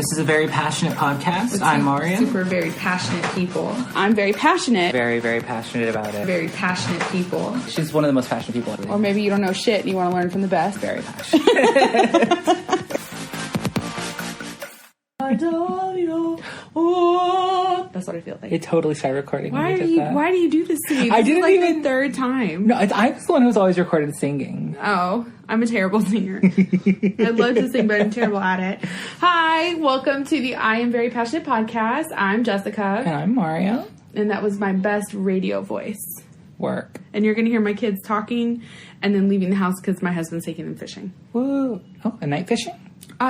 This is a very passionate podcast. I'm Mario. Super very passionate people. I'm very passionate. Very, very passionate about it. Very passionate people. She's one of the most passionate people. Or maybe you don't know shit and you want to learn from the best. Very passionate. Oh, that's what I feel like. It totally started recording. Why do you do this to me? This I didn't is like even the third time. No, I was the one who's always recorded singing. Oh, I'm a terrible singer. I love to sing, but I'm terrible at it. Hi, welcome to the I Am Very Passionate podcast. I'm Jessica. And I'm Mario. And that was my best radio voice. Work. And you're going to hear my kids talking and then leaving the house because my husband's taking them fishing. Woo. Oh, a night fishing?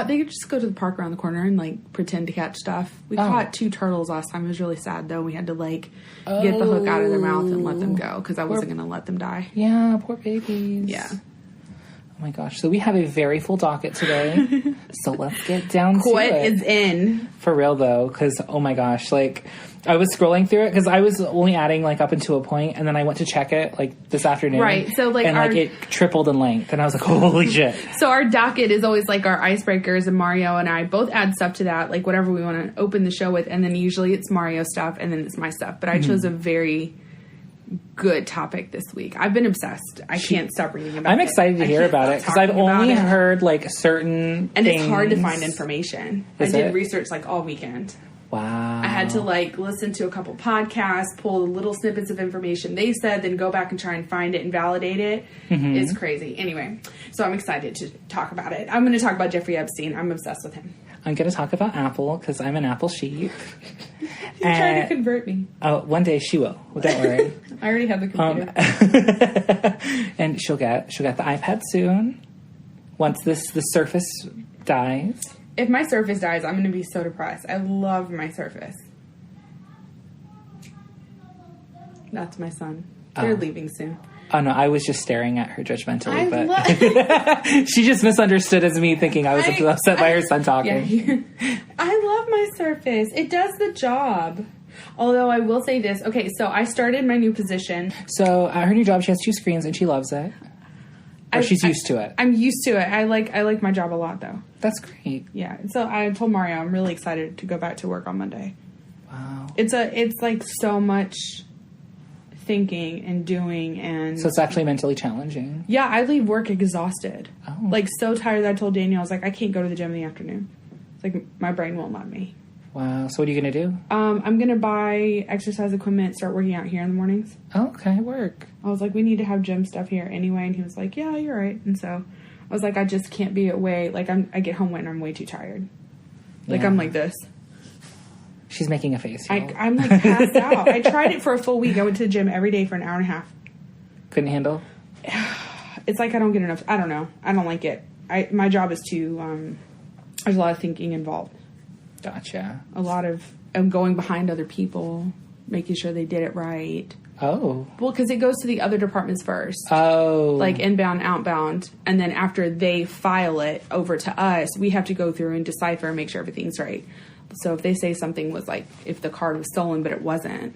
They could just go to the park around the corner and, like, pretend to catch stuff. We caught 2 turtles last time. It was really sad, though. We had to, like, get the hook out of their mouth and let them go because I wasn't going to let them die. Yeah, poor babies. Yeah. Oh, my gosh. So we have a very full docket today. So let's get down to it. What is in? For real, though, because, oh, my gosh, like... I was scrolling through it because I was only adding like up until a point, and then I went to check it like this afternoon. Right. So like, and it tripled in length, and I was like, holy shit. So our docket is always like our icebreakers, and Mario and I both add stuff to that, like whatever we want to open the show with, and then usually it's Mario stuff, and then it's my stuff. But I chose a very good topic this week. I've been obsessed. I can't stop reading about it. I'm excited to hear about it because I've only heard like certain and things. It's hard to find information. I did research like all weekend. Wow. I had to, like, listen to a couple podcasts, pull little snippets of information they said, then go back and try and find it and validate it. Mm-hmm. It's crazy. Anyway, so I'm excited to talk about it. I'm going to talk about Jeffrey Epstein. I'm obsessed with him. I'm going to talk about Apple because I'm an Apple sheep. You're trying to convert me. Oh, one day she will. Well, don't worry. I already have the computer. And she'll get the iPad soon once the Surface dies. If my Surface dies, I'm going to be so depressed. I love my Surface. That's my son. They're leaving soon. Oh, no, I was just staring at her judgmentally, but she just misunderstood as me thinking I was upset by her son talking. Yeah, I love my Surface. It does the job. Although I will say this. Okay, so I started my new position. So at her new job, she has 2 screens and she loves it. Or she's used to it. I'm used to it. I like my job a lot, though. That's great. Yeah. So I told Mario I'm really excited to go back to work on Monday. Wow. It's like so much thinking and doing and... So it's actually mentally challenging. Yeah, I leave work exhausted. Oh. Like, so tired that I told Daniel, I was like, I can't go to the gym in the afternoon. It's like, my brain won't let me. Wow. So what are you going to do? I'm going to buy exercise equipment, start working out here in the mornings. Oh, okay. Work. I was like, we need to have gym stuff here anyway. And he was like, yeah, you're right. And so I was like, I just can't be away. Like, I get home when I'm way too tired. Like, I'm like this. She's making a face. I'm like passed out. I tried it for a full week. I went to the gym every day for an hour and a half. Couldn't handle? It's like I don't get enough. I don't know. I don't like it. My job is to, there's a lot of thinking involved. Gotcha. A lot of going behind other people, making sure they did it right. Oh. Well, because it goes to the other departments first. Oh. Like inbound, outbound. And then after they file it over to us, we have to go through and decipher and make sure everything's right. So if they say something was like, if the card was stolen but it wasn't,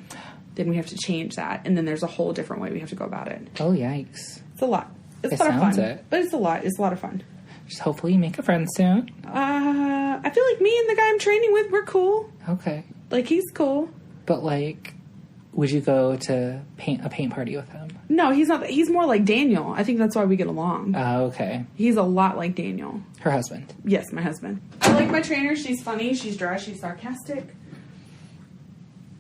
then we have to change that. And then there's a whole different way we have to go about it. Oh, yikes. It's a lot. It's a lot of fun. But it's a lot. It's a lot of fun. Just hopefully you make a friend soon. I feel like me and the guy I'm training with, we're cool. Okay. Like, he's cool. But, like, would you go to a paint party with him? No, he's not. He's more like Daniel. I think that's why we get along. Oh, okay. He's a lot like Daniel. Her husband. Yes, my husband. I like my trainer. She's funny. She's dry. She's sarcastic.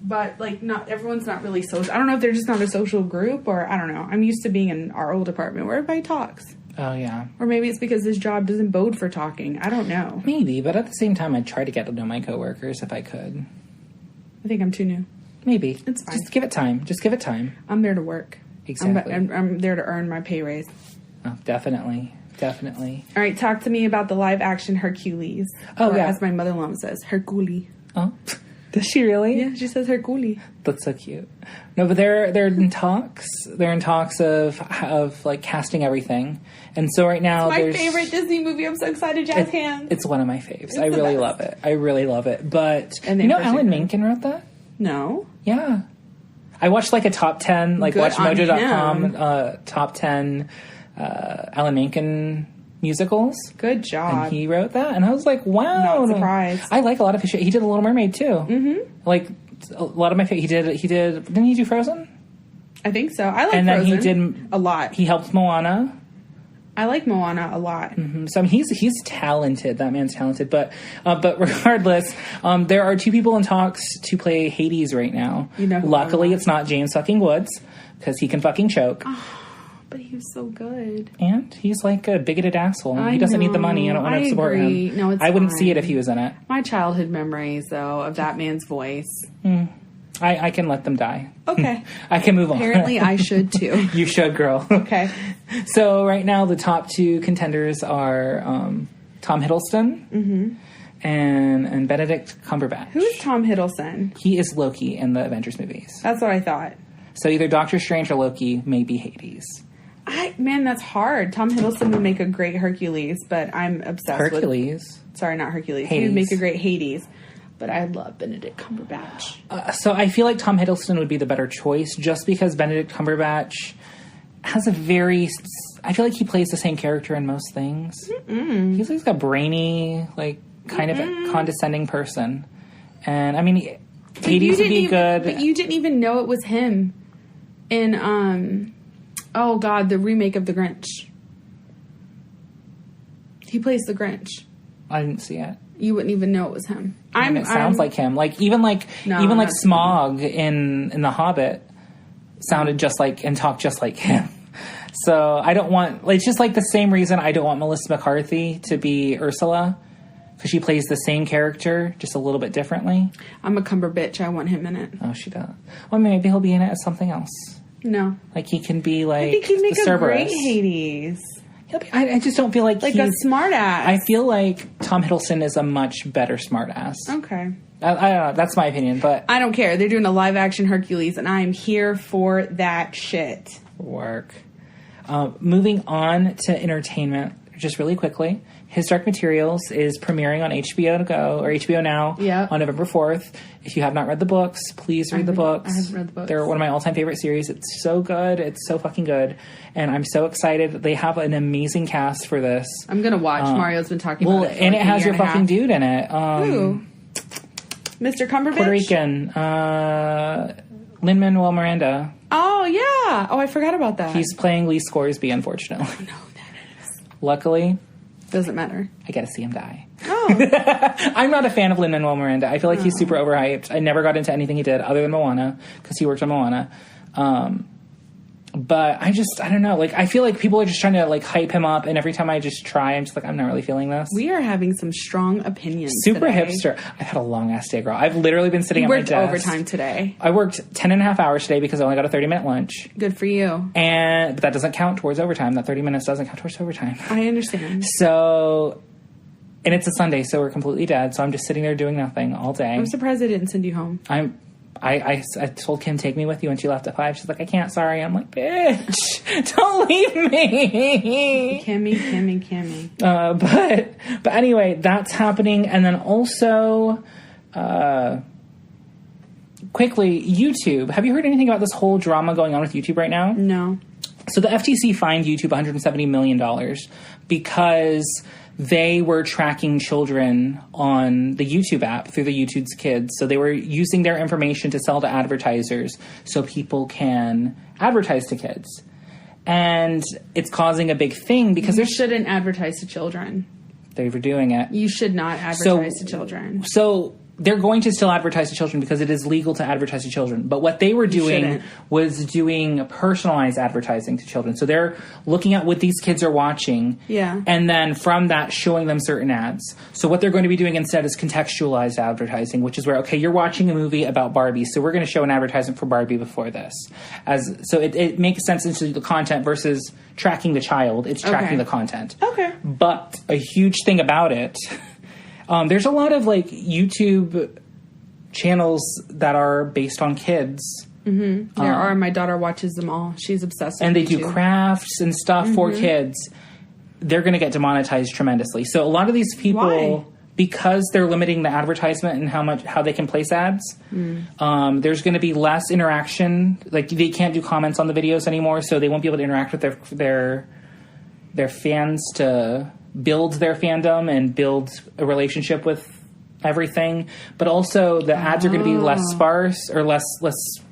But, like, not everyone's not really social. I don't know if they're just not a social group or I don't know. I'm used to being in our old apartment where everybody talks. Oh, yeah. Or maybe it's because this job doesn't bode for talking. I don't know. Maybe, but at the same time, I'd try to get to know my coworkers if I could. I think I'm too new. Maybe. It's fine. Just give it time. Just give it time. I'm there to work. Exactly. I'm there to earn my pay raise. Oh, definitely. Definitely. All right, talk to me about the live action Hercules. Oh, yeah. As my mother-in-law says, Hercules. Oh, does she really? Yeah, she says Hercules. That's so cute. No, but they're in talks. They're in talks of like casting everything. And so right now it's my favorite Disney movie. I'm so excited. Jazz hands. It's one of my faves. I really love it. I really love it. But and you know Alan Menken wrote that? No. Yeah. I watched like a top 10, like watch Mojo.com top 10 Alan Menken musicals. Good job. And he wrote that, and I was like, wow. Not surprised. I like a lot of his shit. He did The Little Mermaid, too. Mm-hmm. Like, a lot of my favorite. He did, didn't he do Frozen? I think so. I like and then Frozen he did a lot. He helped Moana. I like Moana a lot. Mm-hmm. So I mean, he's talented. That man's talented. But regardless, there are 2 people in talks to play Hades right now. You know, luckily it's not James fucking Woods, because he can fucking choke. Oh, but he was so good. And he's like a bigoted asshole. He doesn't need the money. I don't want to support him. No, it's I wouldn't fine. see it if he was in it. My childhood memories, though, of that man's voice. I can let them die. Okay. I can move on. Apparently, I should too. You should, girl. Okay. So right now, the top 2 contenders are Tom Hiddleston and Benedict Cumberbatch. Who's Tom Hiddleston? He is Loki in the Avengers movies. That's what I thought. So either Doctor Strange or Loki, maybe Hades. Man, that's hard. Tom Hiddleston would make a great Hercules, but I'm obsessed with... Hercules. Sorry, not Hercules. Hades. He would make a great Hades. But I love Benedict Cumberbatch. So I feel like Tom Hiddleston would be the better choice, just because Benedict Cumberbatch has a very... I feel like he plays the same character in most things. He's like a brainy, like, kind of condescending person. And, I mean, Hades would be good. But you didn't even know it was him in, oh, God, the remake of The Grinch. He plays the Grinch. I didn't see it. You wouldn't even know it was him. It sounds like him. Like even like Smaug in The Hobbit sounded just like and talked just like him. So I don't want. It's just like the same reason I don't want Melissa McCarthy to be Ursula, because she plays the same character just a little bit differently. I'm a Cumberbitch. I want him in it. Oh, she does. Well, maybe he'll be in it as something else. No, like he can be like. I think he'd make a Cerberus. great Hades. I just don't feel like a smartass. I feel like Tom Hiddleston is a much better smartass. Okay. I don't know. That's my opinion, but I don't care. They're doing a live action Hercules, and I'm here for that shit. Work. Moving on to entertainment, just really quickly. His Dark Materials is premiering on HBO Go or HBO Now on November 4th. If you have not read the books, please read the books. I haven't read the books. They're one of my all-time favorite series. It's so good. It's so fucking good. And I'm so excited. They have an amazing cast for this. I'm going to watch. Mario's been talking about it. And it has your fucking dude in it. Who? Mr. Cumberbatch? Puerto Rican. Lin-Manuel Miranda. Oh, yeah. Oh, I forgot about that. He's playing Lee Scoresby, unfortunately. I know who that is. Luckily. Doesn't matter. I gotta see him die. Oh. I'm not a fan of Lin-Manuel Miranda. I feel like he's super overhyped. I never got into anything he did other than Moana, because he worked on Moana. But I don't know. Like, I feel like people are just trying to, like, hype him up, and every time I just try, I'm just like, I'm not really feeling this. We are having some strong opinions Super today. hipster. I've had a long-ass day, girl. I've literally been sitting at my desk. You worked overtime today. I worked 10 and a half hours today because I only got a 30-minute lunch. Good for you. But that doesn't count towards overtime. That 30 minutes doesn't count towards overtime. I understand. So... And it's a Sunday, so we're completely dead. So I'm just sitting there doing nothing all day. I'm surprised they didn't send you home. I told Kim, take me with you, and she left at 5. She's like, I can't, sorry. I'm like, bitch, don't leave me. Kimmy. But anyway, that's happening. And then also, quickly, YouTube. Have you heard anything about this whole drama going on with YouTube right now? No. So the FTC fined YouTube $170 million because they were tracking children on the YouTube app through the YouTube's Kids. So they were using their information to sell to advertisers so people can advertise to kids. And it's causing a big thing because you shouldn't advertise to children. They were doing it. You should not advertise to children. So they're going to still advertise to children because it is legal to advertise to children. But what they were doing was doing personalized advertising to children. So they're looking at what these kids are watching. Yeah. And then from that, showing them certain ads. So what they're going to be doing instead is contextualized advertising, which is where, okay, you're watching a movie about Barbie, so we're going to show an advertisement for Barbie before this. So it makes sense into the content versus tracking the child. It's tracking the content. Okay. But a huge thing about it... there's a lot of, like, YouTube channels that are based on kids. Mm-hmm. There are. My daughter watches them all. She's obsessed with And they YouTube. do crafts and stuff for kids. They're going to get demonetized tremendously. So a lot of these people, because they're limiting the advertisement and how they can place ads, there's going to be less interaction. Like, they can't do comments on the videos anymore, so they won't be able to interact with their fans to build their fandom and build a relationship with everything. But also the ads are going to be less sparse or less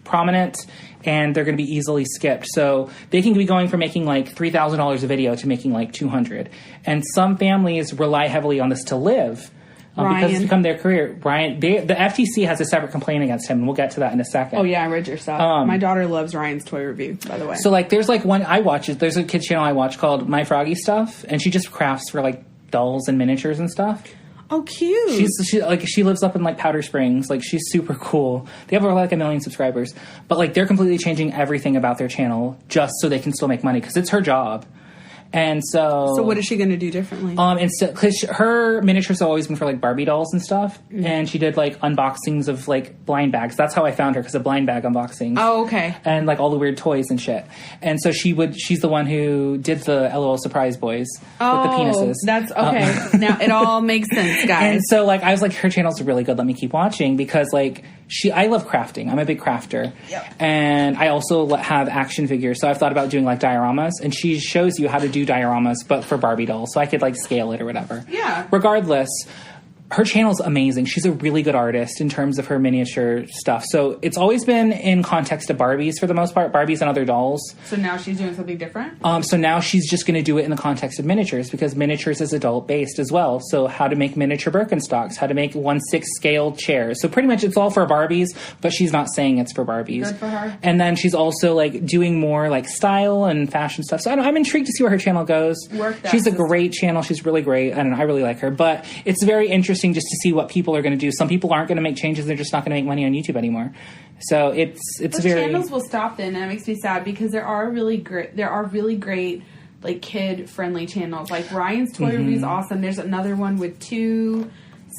prominent, and they're going to be easily skipped. So they can be going from making like $3,000 a video to making like $200. And some families rely heavily on this to live. Because it's become their career. Ryan, the FTC has a separate complaint against him, and we'll get to that in a second. Oh, yeah, I read your stuff. My daughter loves Ryan's toy review, by the way. So, like, there's, like, one I watch. There's a kids channel I watch called My Froggy Stuff, and she just crafts for, like, dolls and miniatures and stuff. Oh, cute. She lives up in, like, Powder Springs. Like, she's super cool. They have, like, 1 million subscribers. But, like, they're completely changing everything about their channel just so they can still make money, because it's her job. And so what is she going to do differently? Because her miniatures have always been for, like, Barbie dolls and stuff. Mm-hmm. And she did, like, unboxings of, like, blind bags. That's how I found her, because of blind bag unboxings. Oh, okay. And, like, all the weird toys and shit. And so she's the one who did the LOL Surprise Boys with the penises. That's okay. Now it all makes sense, guys. And so, like, I was like, her channel's really good. Let me keep watching, because, like, I love crafting. I'm a big crafter. Yep. And I also have action figures. So I've thought about doing, like, dioramas. And she shows you how to do dioramas, but for Barbie dolls. So I could, like, scale it or whatever. Yeah. Regardless, her channel's amazing. She's a really good artist in terms of her miniature stuff. So it's always been in context of Barbies for the most part. Barbies and other dolls. So now she's doing something different? So now she's just going to do it in the context of miniatures, because miniatures is adult-based as well. So how to make miniature Birkenstocks, how to make 1/6 scale chairs. So pretty much it's all for Barbies, but she's not saying it's for Barbies. Good for her. And then she's also, like, doing more, like, style and fashion stuff. So I'm intrigued to see where her channel goes. She's a great channel. She's really great. I don't know. I really like her. But it's very interesting just to see what people are going to do. Some people aren't going to make changes. They're just not going to make money on YouTube anymore. So it's very... channels will stop then, and that makes me sad, because there are really great like kid friendly channels. Like Ryan's Toy Review is awesome. There's another one with 2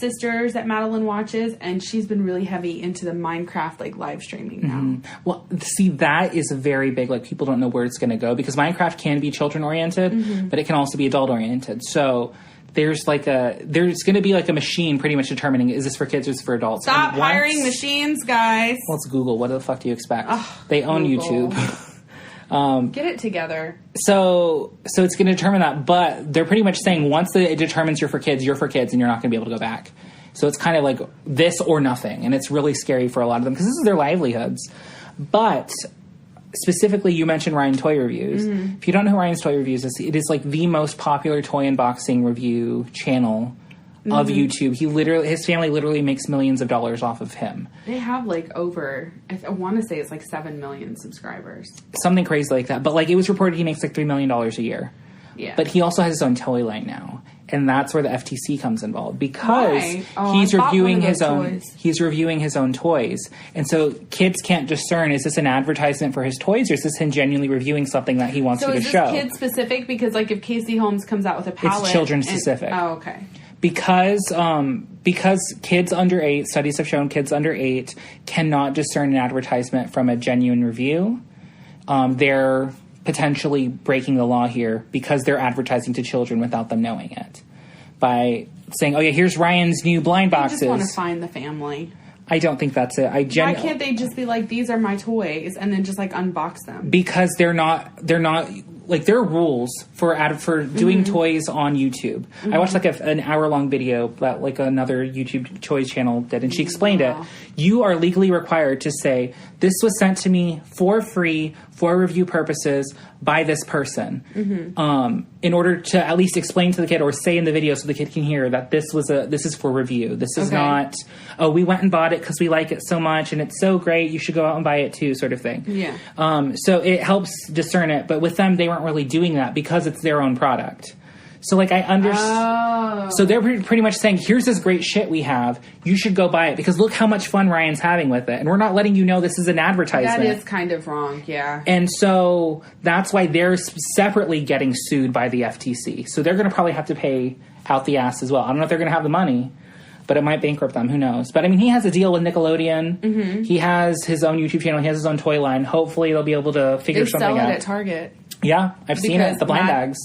sisters that Madeline watches, and she's been really heavy into the Minecraft, like, live streaming now. Well, see, that is very big. Like, people don't know where it's going to go, because Minecraft can be children oriented, but it can also be adult oriented. So there's going to be like a machine pretty much determining, is this for kids or is this for adults? Stop hiring machines, guys. Well, it's Google. What the fuck do you expect? They own Google. YouTube. Get it together. So it's going to determine that, but they're pretty much saying once it determines you're for kids, and you're not going to be able to go back. So it's kind of like this or nothing, and it's really scary for a lot of them, because this is their livelihoods. But specifically, you mentioned Ryan Toy Reviews. If you don't know who Ryan's Toy Reviews is, it is like the most popular toy unboxing review channel of YouTube. His family literally makes millions of dollars off of him. They have like over, I want to say it's like 7 million subscribers. Something crazy like that. But like, it was reported he makes like $3 million a year. Yeah. But he also has his own toy line now. And that's where the FTC comes involved, because he's reviewing his own toys. And so kids can't discern, is this an advertisement for his toys, or is this him genuinely reviewing something that he wants you to show? So is this kid specific? Because like if Casey Holmes comes out with a palette, it's children specific. Oh, okay. Because kids under 8, studies have shown kids under 8 cannot discern an advertisement from a genuine review. They're potentially breaking the law here, because they're advertising to children without them knowing it, by saying, oh yeah, here's Ryan's new blind boxes. I just want to find the family. I don't think that's it. Why can't they just be like, these are my toys, and then just like unbox them? Because they're not like, there are rules for doing toys on YouTube. I watched like an hour-long video that like another YouTube toys channel did, and she explained it. You are legally required to say, this was sent to me for free for review purposes by this person, in order to at least explain to the kid, or say in the video so the kid can hear that this is for review. This is not, oh, we went and bought it because we like it so much and it's so great, you should go out and buy it too, sort of thing. Yeah. So it helps discern it, but with them, they weren't really doing that because it's their own product. So, like, I understand. So they're pretty much saying, here's this great shit we have. You should go buy it, because look how much fun Ryan's having with it. And we're not letting you know this is an advertisement. That is kind of wrong, yeah. And so that's why they're separately getting sued by the FTC. So they're going to probably have to pay out the ass as well. I don't know if they're going to have the money, but it might bankrupt them. Who knows? But, I mean, he has a deal with Nickelodeon. He has his own YouTube channel. He has his own toy line. Hopefully they'll be able to figure something out. They sell it at Target. Yeah, I've seen it. The blind bags.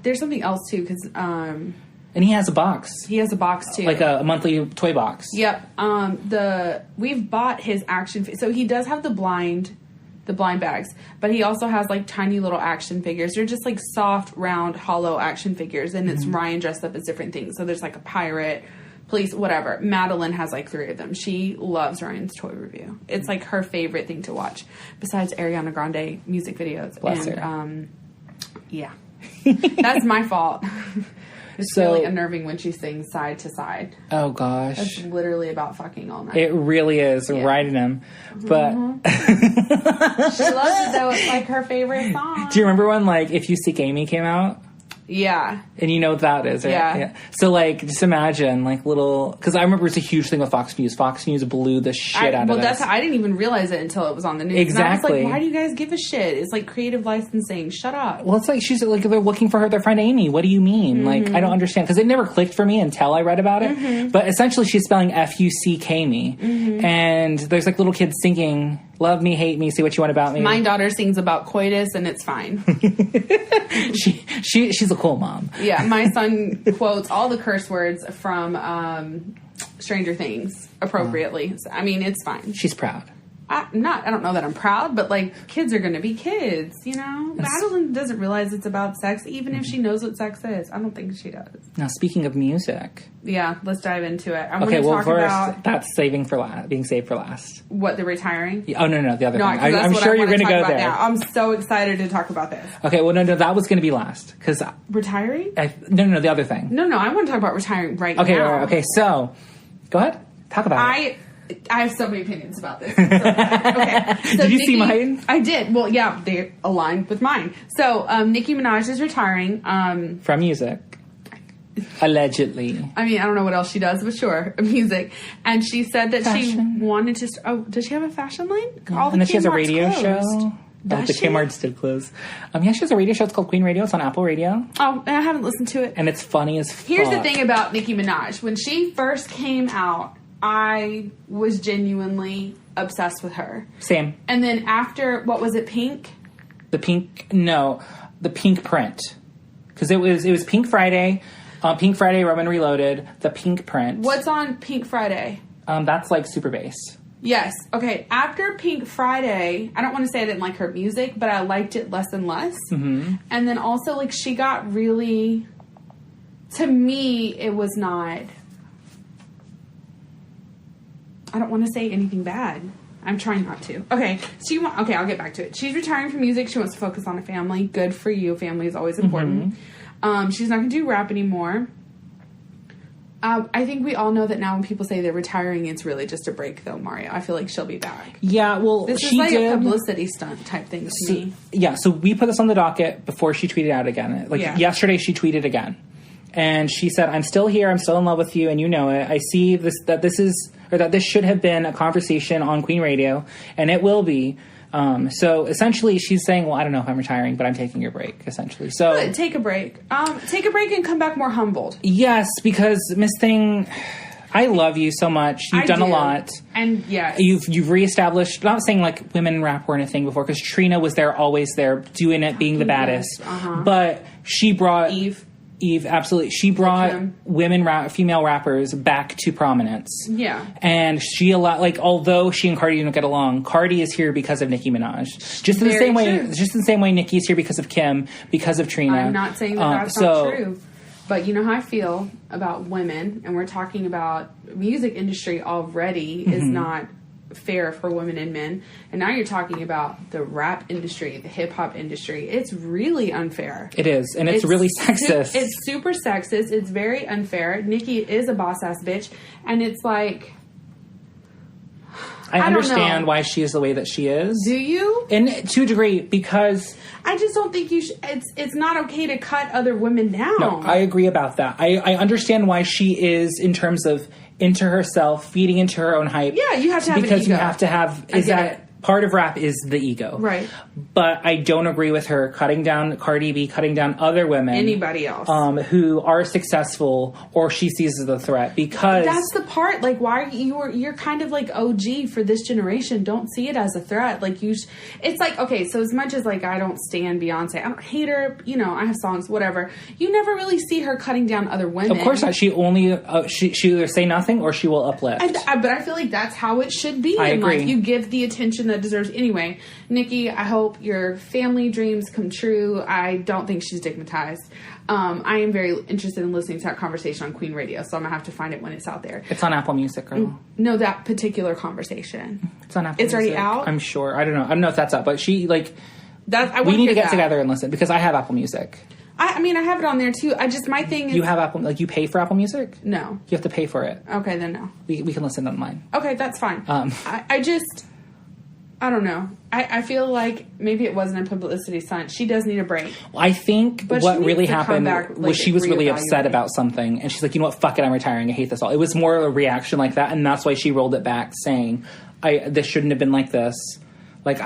There's something else too, because and he has a box. He has a box too, like a monthly toy box. Yep. We've bought his action. So he does have the blind the blind bags. But he also has, like, tiny little action figures. They're just, like, soft, round, hollow action figures. And it's Ryan dressed up as different things. So there's, like, a pirate, police, whatever. Madeline has, like, 3 of them. She loves Ryan's toy review. It's, like, her favorite thing to watch. Besides Ariana Grande music videos. Bless and, her. Yeah. That's my fault. It's really unnerving when she sings side to side. Oh, gosh. That's literally about fucking all night. It really is, riding him. But... She loves it, though. It's, like, her favorite song. Do you remember when, like, If You Seek Amy came out? Yeah. And you know what that is, right? Yeah. So, like, just imagine, like, little... Because I remember it's a huge thing with Fox News. Fox News blew the shit out of us. I didn't even realize it until it was on the news. Exactly. And I was like, why do you guys give a shit? It's like creative licensing. Shut up. Well, it's like, she's like, they're looking for their friend Amy. What do you mean? Like, I don't understand. Because it never clicked for me until I read about it. But essentially, she's spelling F-U-C-K me. And there's, like, little kids singing... Love me, hate me, say what you want about me. My daughter sings about coitus, and it's fine. She's a cool mom. Yeah, my son quotes all the curse words from Stranger Things appropriately. So, I mean, it's fine. She's proud. I don't know that I'm proud, but, like, kids are going to be kids, you know? Madeline doesn't realize it's about sex, even if she knows what sex is. I don't think she does. Now, speaking of music... Yeah, let's dive into it. Okay, well, first, that's being saved for last. What, the retiring? Oh, no, the other thing. I'm sure you're going to go there. Now. I'm so excited to talk about this. Okay, well, no, that was going to be last. Retiring? No, the other thing. No, I want to talk about retiring now. Okay, so, go ahead. Talk about it. I have so many opinions about this. Okay. So did you see mine? I did. Well, yeah, they aligned with mine. So, Nicki Minaj is retiring. From music. Allegedly. I mean, I don't know what else she does, but sure, music. And she said that she wanted to... Oh, does she have a fashion line? Yeah. And then she has a radio show. The Kmart's did close. Yeah, she has a radio show. It's called Queen Radio. It's on Apple Radio. Oh, I haven't listened to it. And it's funny as fuck. Here's the thing about Nicki Minaj. When she first came out, I was genuinely obsessed with her. Same. And then after, what was it, Pink? The Pink print. Because it was Pink Friday, Roman Reloaded, the Pink print. What's on Pink Friday? That's like Super Bass. Yes. Okay. After Pink Friday, I don't want to say I didn't like her music, but I liked it less and less. Mm-hmm. And then also, like, she got really... To me, it was not... I don't want to say anything bad. I'm trying not to. Okay, I'll get back to it. She's retiring from music. She wants to focus on a family. Good for you. Family is always important. Mm-hmm. She's not going to do rap anymore. I think we all know that now when people say they're retiring, it's really just a break, though, Mario. I feel like she'll be back. Yeah, well, this is like a publicity stunt type thing to me. Yeah, so we put this on the docket before she tweeted out again. Yesterday she tweeted again. And she said, I'm still here, I'm still in love with you, and you know it. I see that this should have been a conversation on Queen Radio, and it will be. So essentially she's saying, well, I don't know if I'm retiring, but I'm taking a break, essentially. So good, take a break. Take a break and come back more humbled. Yes, because Miss Thing, I love you so much. You've done a lot. And yes. You've reestablished, I'm not saying like women rap weren't a thing before, because Trina was there, always there, doing it, being the baddest. But she brought... Eve, absolutely. She brought female rappers back to prominence. Yeah. And she allowed, although she and Cardi don't get along, Cardi is here because of Nicki Minaj. Just in the same way Nicki's here because of Kim, because of Trina. I'm not saying that's not true. But you know how I feel about women, and we're talking about music industry already is not fair for women and men, and now you're talking about the rap industry, the hip-hop industry. It's really unfair. It is, and it's really sexist. It's super sexist. It's very unfair. Nicki is a boss-ass bitch, and it's like... I understand why she is the way that she is. Do you? And to a degree, because... I just don't think you should... It's not okay to cut other women down. No, I agree about that. I understand why she is, in terms of into herself, feeding into her own hype. Yeah, you have to have an ego. Because you have to have... Part of rap is the ego. Right. But I don't agree with her cutting down Cardi B, cutting down other women. Anybody else. Who are successful or she sees as a threat, because... That's the part. Like, why you're kind of like OG for this generation. Don't see it as a threat. Like, it's like, okay, so as much as like I don't stan Beyonce, I don't hate her, you know, I have songs, whatever. You never really see her cutting down other women. Of course not. She only, she either say nothing or she will uplift. But I feel like that's how it should be. I agree. You give the attention that deserves... Anyway, Nicki, I hope your family dreams come true. I don't think she's stigmatized. I am very interested in listening to that conversation on Queen Radio, so I'm going to have to find it when it's out there. It's on Apple Music, girl. No, that particular conversation. It's on Apple Music. It's already out? I'm sure. I don't know. I don't know if that's up, but she, like... we need to get together and listen, because I have Apple Music. I mean, I have it on there, too. My thing is... You have Apple... Like, you pay for Apple Music? No. You have to pay for it. Okay, then no. We can listen online. Okay, that's fine. I don't know. I feel like maybe it wasn't a publicity stunt. She does need a break. I think what really happened was she was really upset reevaluate. about something, and she's like, you know what, fuck it, I'm retiring. I hate this all. It was more of a reaction like that, and that's why she rolled it back, saying, this shouldn't have been like this. Like,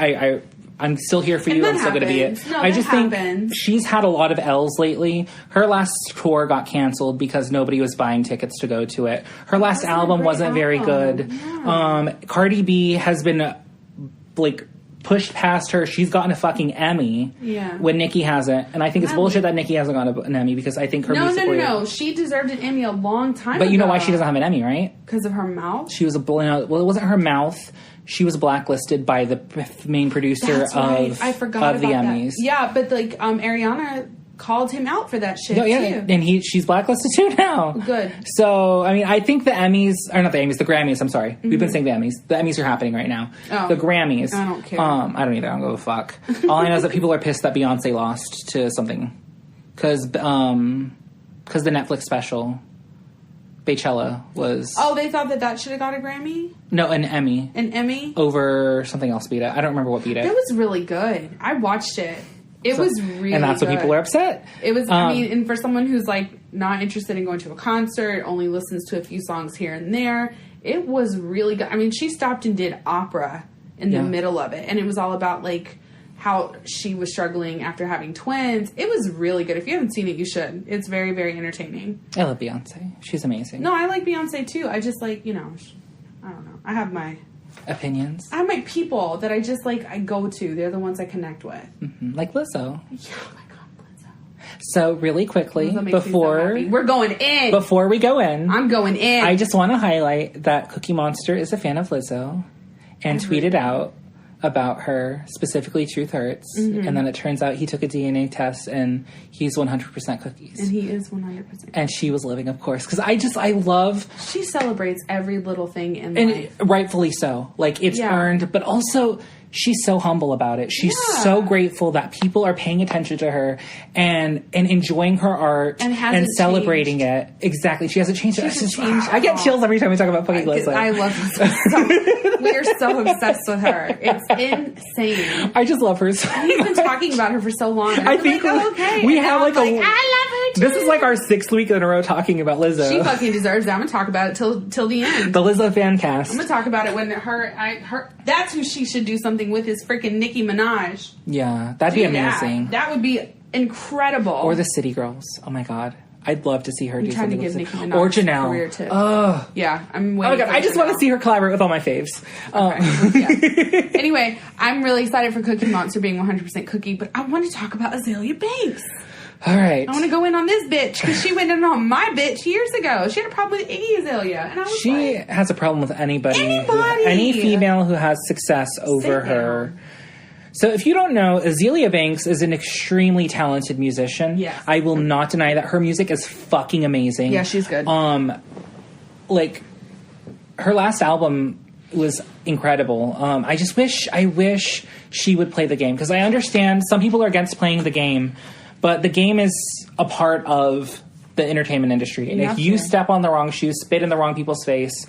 I'm still here for you. I'm still going to be it. No, I just think happens. She's had a lot of L's lately. Her last tour got canceled because nobody was buying tickets to go to it. Her last album wasn't very good. Yeah. Cardi B has been, like, pushed past her. She's gotten a fucking Emmy when Nicki hasn't. And I think it's bullshit that Nicki hasn't gotten an Emmy, because I think her music... No. She deserved an Emmy a long time ago. But you know why she doesn't have an Emmy, right? Because of her mouth? She was it wasn't her mouth. She was blacklisted by the main producer of the Emmys. Yeah, but like Ariana called him out for that shit too. And she's blacklisted too now. Good. So, I mean, I think the Emmys, or not the Emmys, the Grammys, I'm sorry. Mm-hmm. We've been saying the Emmys. The Emmys are happening right now. Oh. The Grammys. I don't care. I don't either. I don't give a fuck. All I know is that people are pissed that Beyonce lost to something. Because the Netflix special... Beychella was... Oh, they thought that should have got a Grammy? No, an Emmy. An Emmy? Over something else beat it. I don't remember what beat it. It was really good. I watched it. It was really good. And that's what people are upset. It was, I mean, and for someone who's, like, not interested in going to a concert, only listens to a few songs here and there, it was really good. I mean, she stopped and did opera in the middle of it. And it was all about, like... how she was struggling after having twins. It was really good. If you haven't seen it, you should. It's very, very entertaining. I love Beyonce. She's amazing. No, I like Beyonce too. I just like, I don't know. I have my... opinions. I have my people that I just like, I go to. They're the ones I connect with. Mm-hmm. Like Lizzo. Yeah, oh my God, Lizzo. So really quickly, we're going in. Before we go in. I'm going in. I just want to highlight that Cookie Monster is a fan of Lizzo and tweeted out about her, specifically Truth Hurts, and then it turns out he took a DNA test and he's 100% cookies. And he is 100%. And she was living, of course, because I love... She celebrates every little thing in life. And rightfully so. Like, it's earned, but also... She's so humble about it. She's so grateful that people are paying attention to her and enjoying her art and celebrating it. Exactly. She hasn't changed. I get chills every time we talk about fucking Lizzo. I love Lizzo. We are so obsessed with her. It's insane. I just love her so We've been talking about her for so long. I think we have like I love her too. This is like our 6th week in a row talking about Lizzo. She fucking deserves that. I'm gonna talk about it till the end. The Lizzo fan cast. I'm gonna talk about it when her that's who she should do something with, is freaking Nicki Minaj. Yeah, that'd be amazing. That would be incredible. Or the City Girls. Oh my God. I'd love to see her do something with Nicki Minaj or Janelle. Career tip. Oh. Yeah, I'm waiting. Oh my God, I just want to see her collaborate with all my faves. Okay. Anyway, I'm really excited for Cookie Monster being 100% cookie, but I want to talk about Azalea Banks. All right. I want to go in on this bitch, because she went in on my bitch years ago. She had a problem with Iggy Azalea, and I was she has a problem with anybody. Any female who has success over her. So if you don't know, Azalea Banks is an extremely talented musician. Yes. I will not deny that her music is fucking amazing. Yeah, she's good. Like, her last album was incredible. I wish she would play the game, because I understand some people are against playing the game, but the game is a part of the entertainment industry. And if you step on the wrong shoe, spit in the wrong people's face,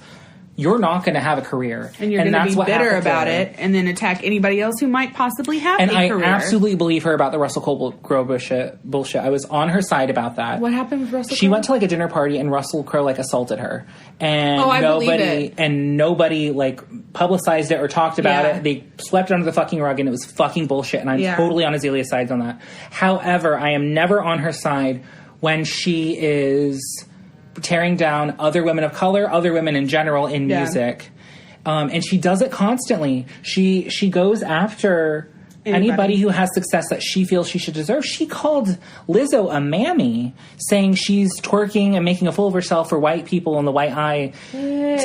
you're not going to have a career. And you're going to be bitter about it and then attack anybody else who might possibly have a career. And I absolutely believe her about the Russell Crowe bullshit. I was on her side about that. What happened with Russell Crowe? She went to like a dinner party and Russell Crowe like assaulted her. And nobody like publicized it or talked about it. They swept it under the fucking rug and it was fucking bullshit. And I'm totally on Azalea's side on that. However, I am never on her side when she is tearing down other women of color, other women in general in music. And she does it constantly. She goes after anybody who has success that she feels she should deserve. She called Lizzo a mammy, saying she's twerking and making a fool of herself for white people in the white eye.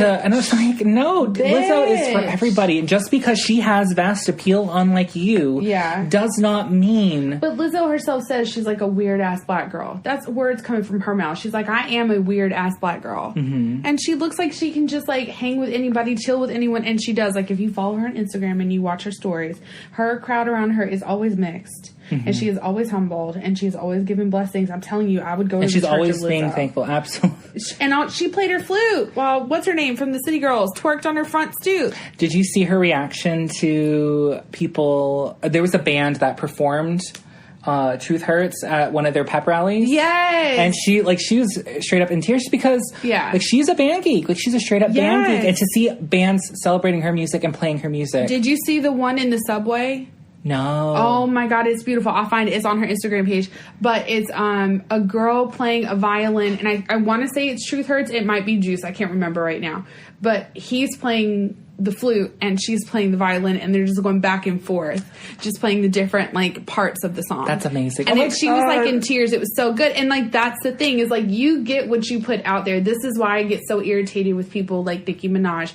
and I was like, no, Lizzo is for everybody. And just because she has vast appeal, unlike you, does not mean. But Lizzo herself says she's like a weird ass black girl. That's words coming from her mouth. She's like, I am a weird ass black girl, and she looks like she can just like hang with anybody, chill with anyone, and she does. Like if you follow her on Instagram and you watch her stories, her crowd around her is always mixed. And she is always humbled, and she's always giving blessings. I'm telling you, I would go to the church of Lizzo. And she's always being thankful, absolutely. And she played her flute while, what's her name from the City Girls, twerked on her front stoop. Did you see her reaction to people? There was a band that performed Truth Hurts at one of their pep rallies. Yes. And she was straight up in tears because like she's a band geek. Like she's a straight up band geek. And to see bands celebrating her music and playing her music. Did you see the one in the subway? No. Oh my God, it's beautiful. I'll find it. It's on her Instagram page. But it's a girl playing a violin, and I want to say it's Truth Hurts. It might be Juice. I can't remember right now. But he's playing the flute and she's playing the violin, and they're just going back and forth, just playing the different like parts of the song. That's amazing. And she was like in tears. It was so good. And like that's the thing is like you get what you put out there. This is why I get so irritated with people like Nicki Minaj.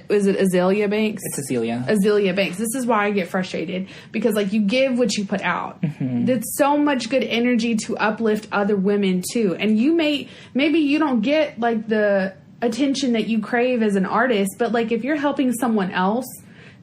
Is it Azalea Banks? It's Azalea. Azalea Banks. This is why I get frustrated because like you give what you put out. There's so much good energy to uplift other women too. And you maybe you don't get like the attention that you crave as an artist, but like if you're helping someone else,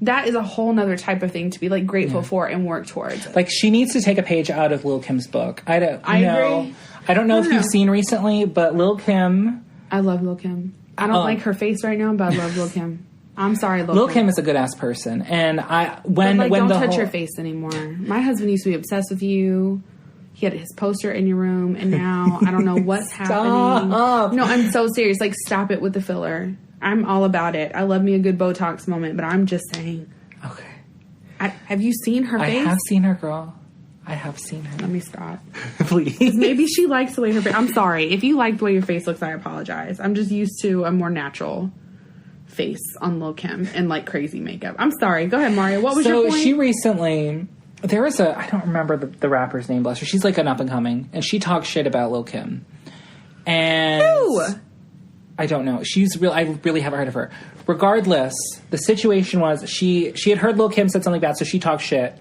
that is a whole nother type of thing to be like grateful for and work towards. Like she needs to take a page out of Lil Kim's book. I agree. I don't know if you've seen recently, but Lil Kim. I love Lil Kim. I don't like her face right now, but I love Lil Kim. I'm sorry, Lil Kim is a good ass person, and don't touch her face anymore. My husband used to be obsessed with you. He had his poster in your room, and now I don't know what's happening. No, I'm so serious. Like, stop it with the filler. I'm all about it. I love me a good Botox moment, but I'm just saying. Okay. Have you seen her face? I have seen her, girl. I have seen her. Let me stop. Please. Maybe she likes the way her face... I'm sorry. If you like the way your face looks, I apologize. I'm just used to a more natural face on Lil Kim and, like, crazy makeup. I'm sorry. Go ahead, Mario. What was your point? So, she recently... There was I don't remember the rapper's name, bless her. She's, like, an up-and-coming, and she talks shit about Lil Kim. And... Who? I don't know. I really haven't heard of her. Regardless, the situation was she had heard Lil Kim said something bad, so she talked shit.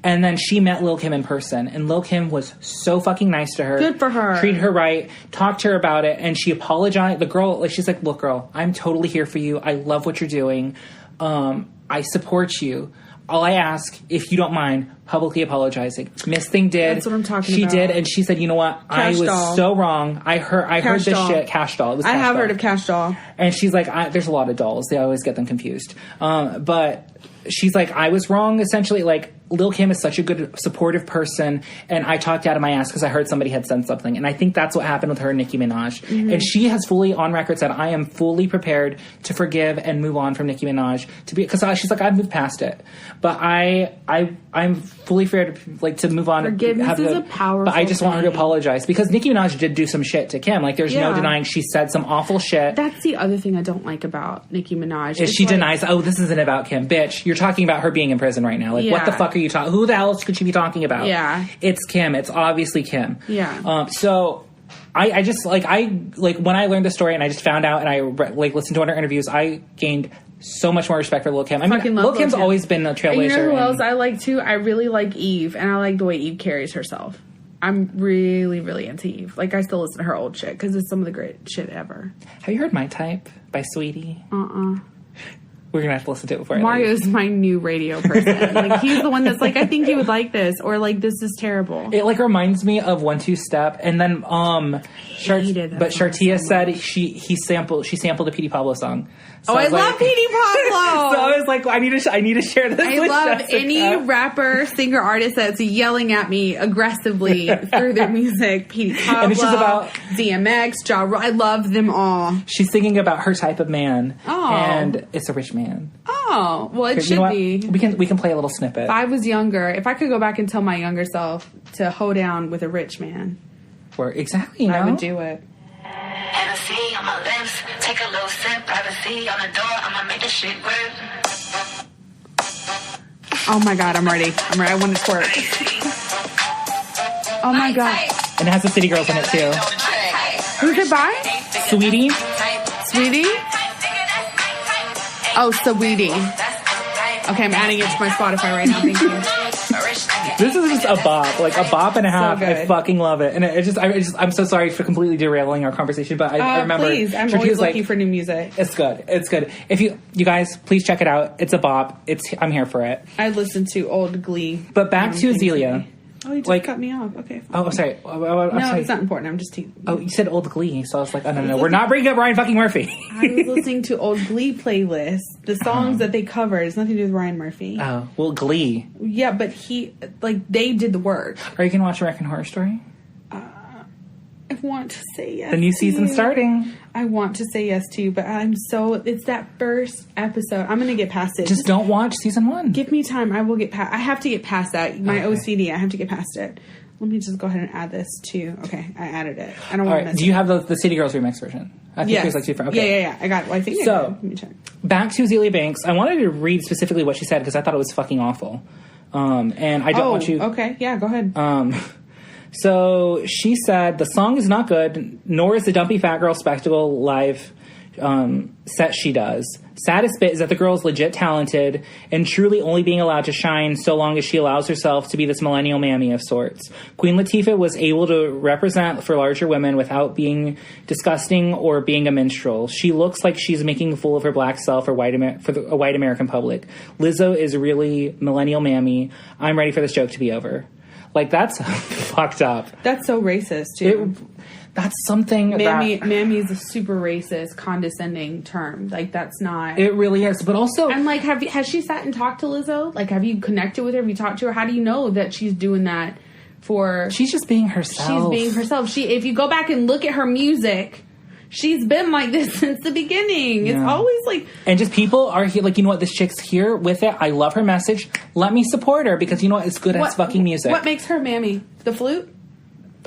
And then she met Lil Kim in person, and Lil Kim was so fucking nice to her. Good for her. Treated her right, talked to her about it, and she apologized. The girl, like, she's like, look, girl, I'm totally here for you. I love what you're doing. I support you. All I ask, if you don't mind, publicly apologizing. Miss Thing did. That's what I'm talking about. She did, and she said, you know what? I was so wrong. I heard this shit. Cash Doll. It was Cash Doll. I have heard of Cash Doll. And she's like, there's a lot of dolls. They always get them confused. But she's like, I was wrong, essentially. Like, Lil Kim is such a good, supportive person, and I talked out of my ass because I heard somebody had said something. And I think that's what happened with her and Nicki Minaj. Mm-hmm. And she has fully, on record, said, I am fully prepared to forgive and move on from Nicki Minaj. Because she's like, I've moved past it. But I'm fully fair to move on. Forgiveness is a powerful But I just want her to thing. apologize. Because Nicki Minaj did do some shit to Kim. Like, there's no denying she said some awful shit. That's the other thing I don't like about Nicki Minaj. Is she denies, this isn't about Kim. Bitch, you're talking about her being in prison right now. Like, what the fuck are you talking? Who the hell could she be talking about? Yeah. It's Kim. It's obviously Kim. Yeah. So I just, when I learned the story and I just found out and I, listened to one of her interviews, I gained so much more respect for Lil Kim. I mean, Lil Kim's always been a trailblazer. And you know who else I like, too? I really like Eve, and I like the way Eve carries herself. I'm really, really into Eve. Like, I still listen to her old shit, because it's some of the great shit ever. Have you heard My Type by Sweetie? We're going to have to listen to it before Mario's my new radio person. Like, he's the one that's like, I think you would like this, or like, this is terrible. It reminds me of 1-2 Step, and then Shartia said she sampled a Petey Pablo song. So I love Petey Pablo. So I was like, I need to share this. I love Jessica. any rapper, singer, artist that's yelling at me aggressively through their music. Petey Pablo, and it's just about DMX, Ja Rule. I love them all. She's singing about her type of man, oh, and it's a rich man. Oh, well, it should be. We can play a little snippet. If I was younger, if I could go back and tell my younger self to hoe down with a rich man, exactly, I would do it. Hennessy on my lips, take a little sip, privacy on the door, I'ma make this shit work. Oh my god, I'm ready. I want to twerk. Oh my god. And it has the City Girls in it too. Who's it by? Sweetie. Sweetie? Oh, Saweetie. Okay, I'm adding it to my Spotify right now. Thank you. This is just a bop, like a bop and a half. So I fucking love it, and I'm so sorry for completely derailing our conversation, but I remember. Please, I'm always looking for new music. It's good. It's good. If you guys, please check it out. It's a bop. I'm here for it. I listened to old Glee. But back to Azealia. Oh, you just cut me off. Okay. Oh, sorry. No, it's not important. I'm just... Oh, you said old Glee, so I was like, oh, no. We're not bringing up Ryan fucking Murphy. I was listening to old Glee playlists. The songs that they covered. It's nothing to do with Ryan Murphy. Oh, well, Glee. Yeah, but they did the work. Are you going to watch American Horror Story? I want to say yes. The new season's starting. I want to say yes to you, but it's that first episode. I'm going to get past it. Just don't watch season 1. Give me time. I will get past. I have to get past that. My OCD. I have to get past it. Let me just go ahead and add this to. Okay, I added it. I don't want to miss it. Do you have the City Girls remix version? I think there's like 2 different. Okay. Yeah. I got it. Well, I think so. Let me check. Back to Azealia Banks. I wanted to read specifically what she said because I thought it was fucking awful. And I don't want you. Okay, yeah, go ahead. So she said, the song is not good, nor is the dumpy fat girl spectacle live set she does. Saddest bit is that the girl is legit talented and truly only being allowed to shine so long as she allows herself to be this millennial mammy of sorts. Queen Latifah was able to represent for larger women without being disgusting or being a minstrel. She looks like she's making a fool of her black self for a white American public. Lizzo is really millennial mammy. I'm ready for this joke to be over. Like, that's fucked up. That's so racist, too. That's something Mammy is a super racist, condescending term. Like, that's not... It really is. But also... And, like, has she sat and talked to Lizzo? Like, have you connected with her? Have you talked to her? How do you know that she's doing that for... She's just being herself. She's being herself. If you go back and look at her music... She's been like this since the beginning. Yeah. It's always like... And just people are here, like, you know what, this chick's here with it. I love her message. Let me support her because, you know what, it's good as fucking music. What makes her mammy? The flute?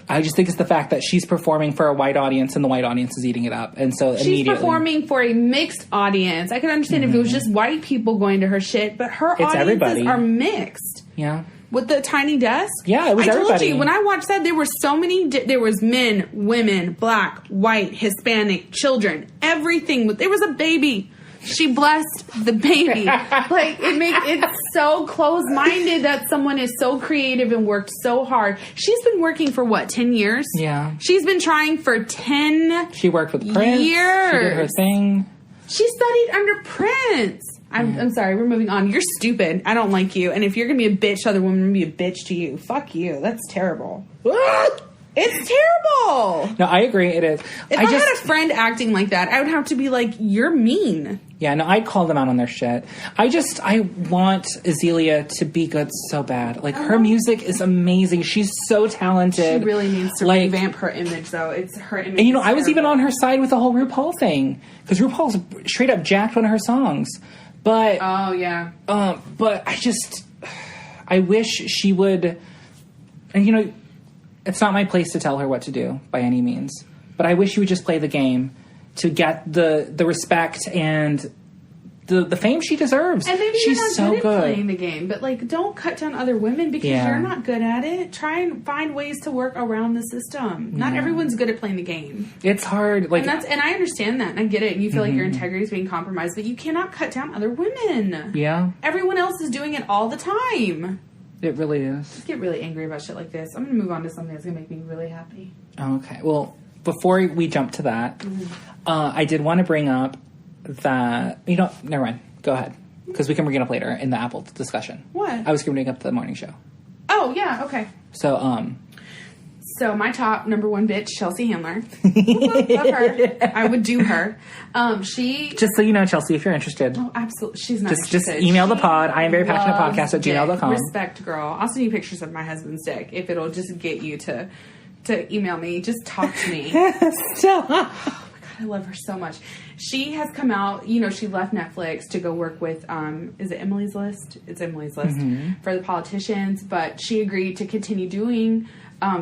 I just think it's the fact that she's performing for a white audience and the white audience is eating it up. And so she's performing for a mixed audience. I can understand if it was just white people going to her shit, but her audiences are mixed. Yeah. With the tiny desk? Yeah, it was everybody. I told you, when I watched that, there were so many... There was men, women, black, white, Hispanic, children, everything. There was a baby. She blessed the baby. Like, it's so close-minded that someone is so creative and worked so hard. She's been working for, 10 years? Yeah. She's been trying for 10 She worked with Prince. Years. She did her thing. She studied under Prince. I'm sorry, we're moving on. You're stupid. I don't like you. And if you're going to be a bitch to other women, I'm going to be a bitch to you. Fuck you. That's terrible. It's terrible. No, I agree. It is. If I had a friend acting like that, I would have to be like, you're mean. Yeah, no, I'd call them out on their shit. I want Azealia to be good so bad. Like, her music is amazing. She's so talented. She really needs to revamp her image, though. It's her image. And, you know, I was even on her side with the whole RuPaul thing. Because RuPaul's straight up jacked one of her songs. But... Oh, yeah. But I wish she would... And, you know... It's not my place to tell her what to do, by any means. But I wish she would just play the game to get the respect and the fame she deserves. And maybe she's you're not so good at playing the game, but, like, don't cut down other women because you're not good at it. Try and find ways to work around the system. Not everyone's good at playing the game. It's hard. Like, and I understand that. And I get it. And you feel like your integrity is being compromised, but you cannot cut down other women. Yeah. Everyone else is doing it all the time. It really is. I get really angry about shit like this. I'm going to move on to something that's going to make me really happy. Okay. Well, before we jump to that, I did want to bring up that... You know, never mind. Go ahead. Because we can bring it up later in the Apple discussion. What? I was going to bring up the morning show. Oh, yeah. Okay. So, my top number one bitch, Chelsea Handler. Love her. I would do her. She... Just so you know, Chelsea, if you're interested. Oh, absolutely. She's not Just email the pod. I am very passionate podcast at gmail.com. Respect, girl. I'll send you pictures of my husband's dick if it'll just get you to email me. Just talk to me. Stop. Oh, my God. I love her so much. She has come out, you know, she left Netflix to go work with, is it Emily's List? It's Emily's List for the politicians, but she agreed to continue doing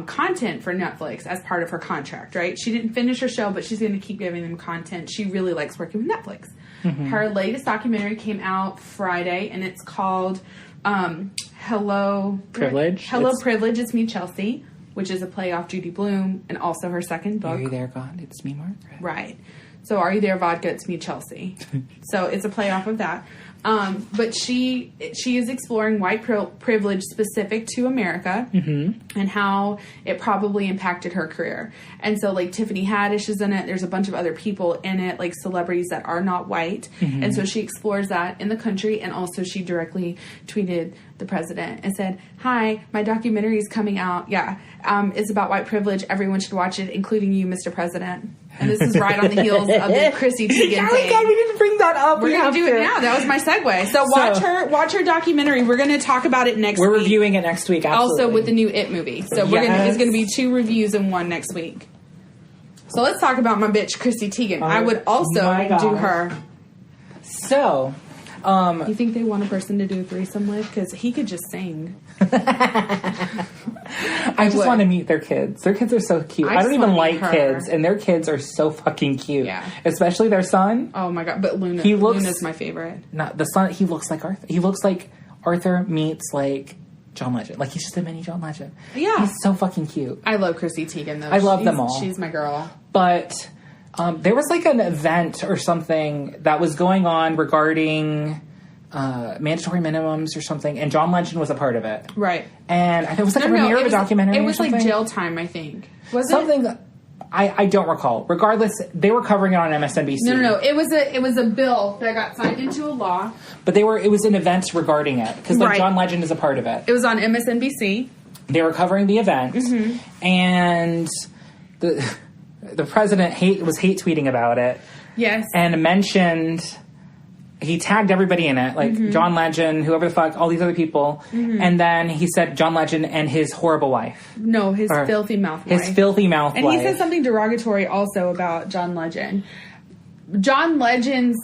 content for Netflix as part of her contract, right? She didn't finish her show, but she's going to keep giving them content. She really likes working with Netflix. Her latest documentary came out Friday, and it's called Hello Privilege. Hello Privilege. It's Me, Chelsea, which is a play off Judy Blume, and also her second book. Are you there, God? It's me, Margaret. Right. So are you there, vodka? It's me, Chelsea. So it's a play off of that. But she is exploring white privilege specific to America and how it probably impacted her career. And so, like, Tiffany Haddish is in it. There's a bunch of other people in it, like celebrities that are not white. And so she explores that in the country. And also she directly tweeted the president and said, "Hi, my documentary is coming out. Yeah, it's about white privilege. Everyone should watch it, including you, Mr. President." And this is right on the heels of the Chrissy Teigen thing. God, we didn't bring that up. We're going to do it now. That was my segue. So watch her documentary. We're going to talk about it next week. We're reviewing it next week, absolutely. Also with the new It movie. So there's going to be 2 reviews in one next week. So let's talk about my bitch, Chrissy Teigen. I would also do her. So... you think they want a person to do a threesome with? Because he could just sing. I just want to meet their kids. Their kids are so cute. I don't even like kids, and their kids are so fucking cute. Yeah. Especially their son. Oh my god! But Luna's my favorite. Not the son. He looks like Arthur. He looks like Arthur meets like John Legend. Like he's just a mini John Legend. Yeah. He's so fucking cute. I love Chrissy Teigen though. I love them all. She's my girl. But there was like an event or something that was going on regarding mandatory minimums or something, and John Legend was a part of it. Right. And it was like a premiere of a documentary. It was like jail time, I think. Was something it? I don't recall. Regardless, they were covering it on MSNBC. No. It was a bill that got signed into a law. But it was an event regarding it because John Legend is a part of it. It was on MSNBC. They were covering the event, and the president was hate tweeting about it. Yes. And mentioned. He tagged everybody in it, like John Legend, whoever the fuck, all these other people. And then he said John Legend and his horrible wife. No, his filthy mouth wife. His filthy mouth wife. And he said something derogatory also about John Legend. John Legend's...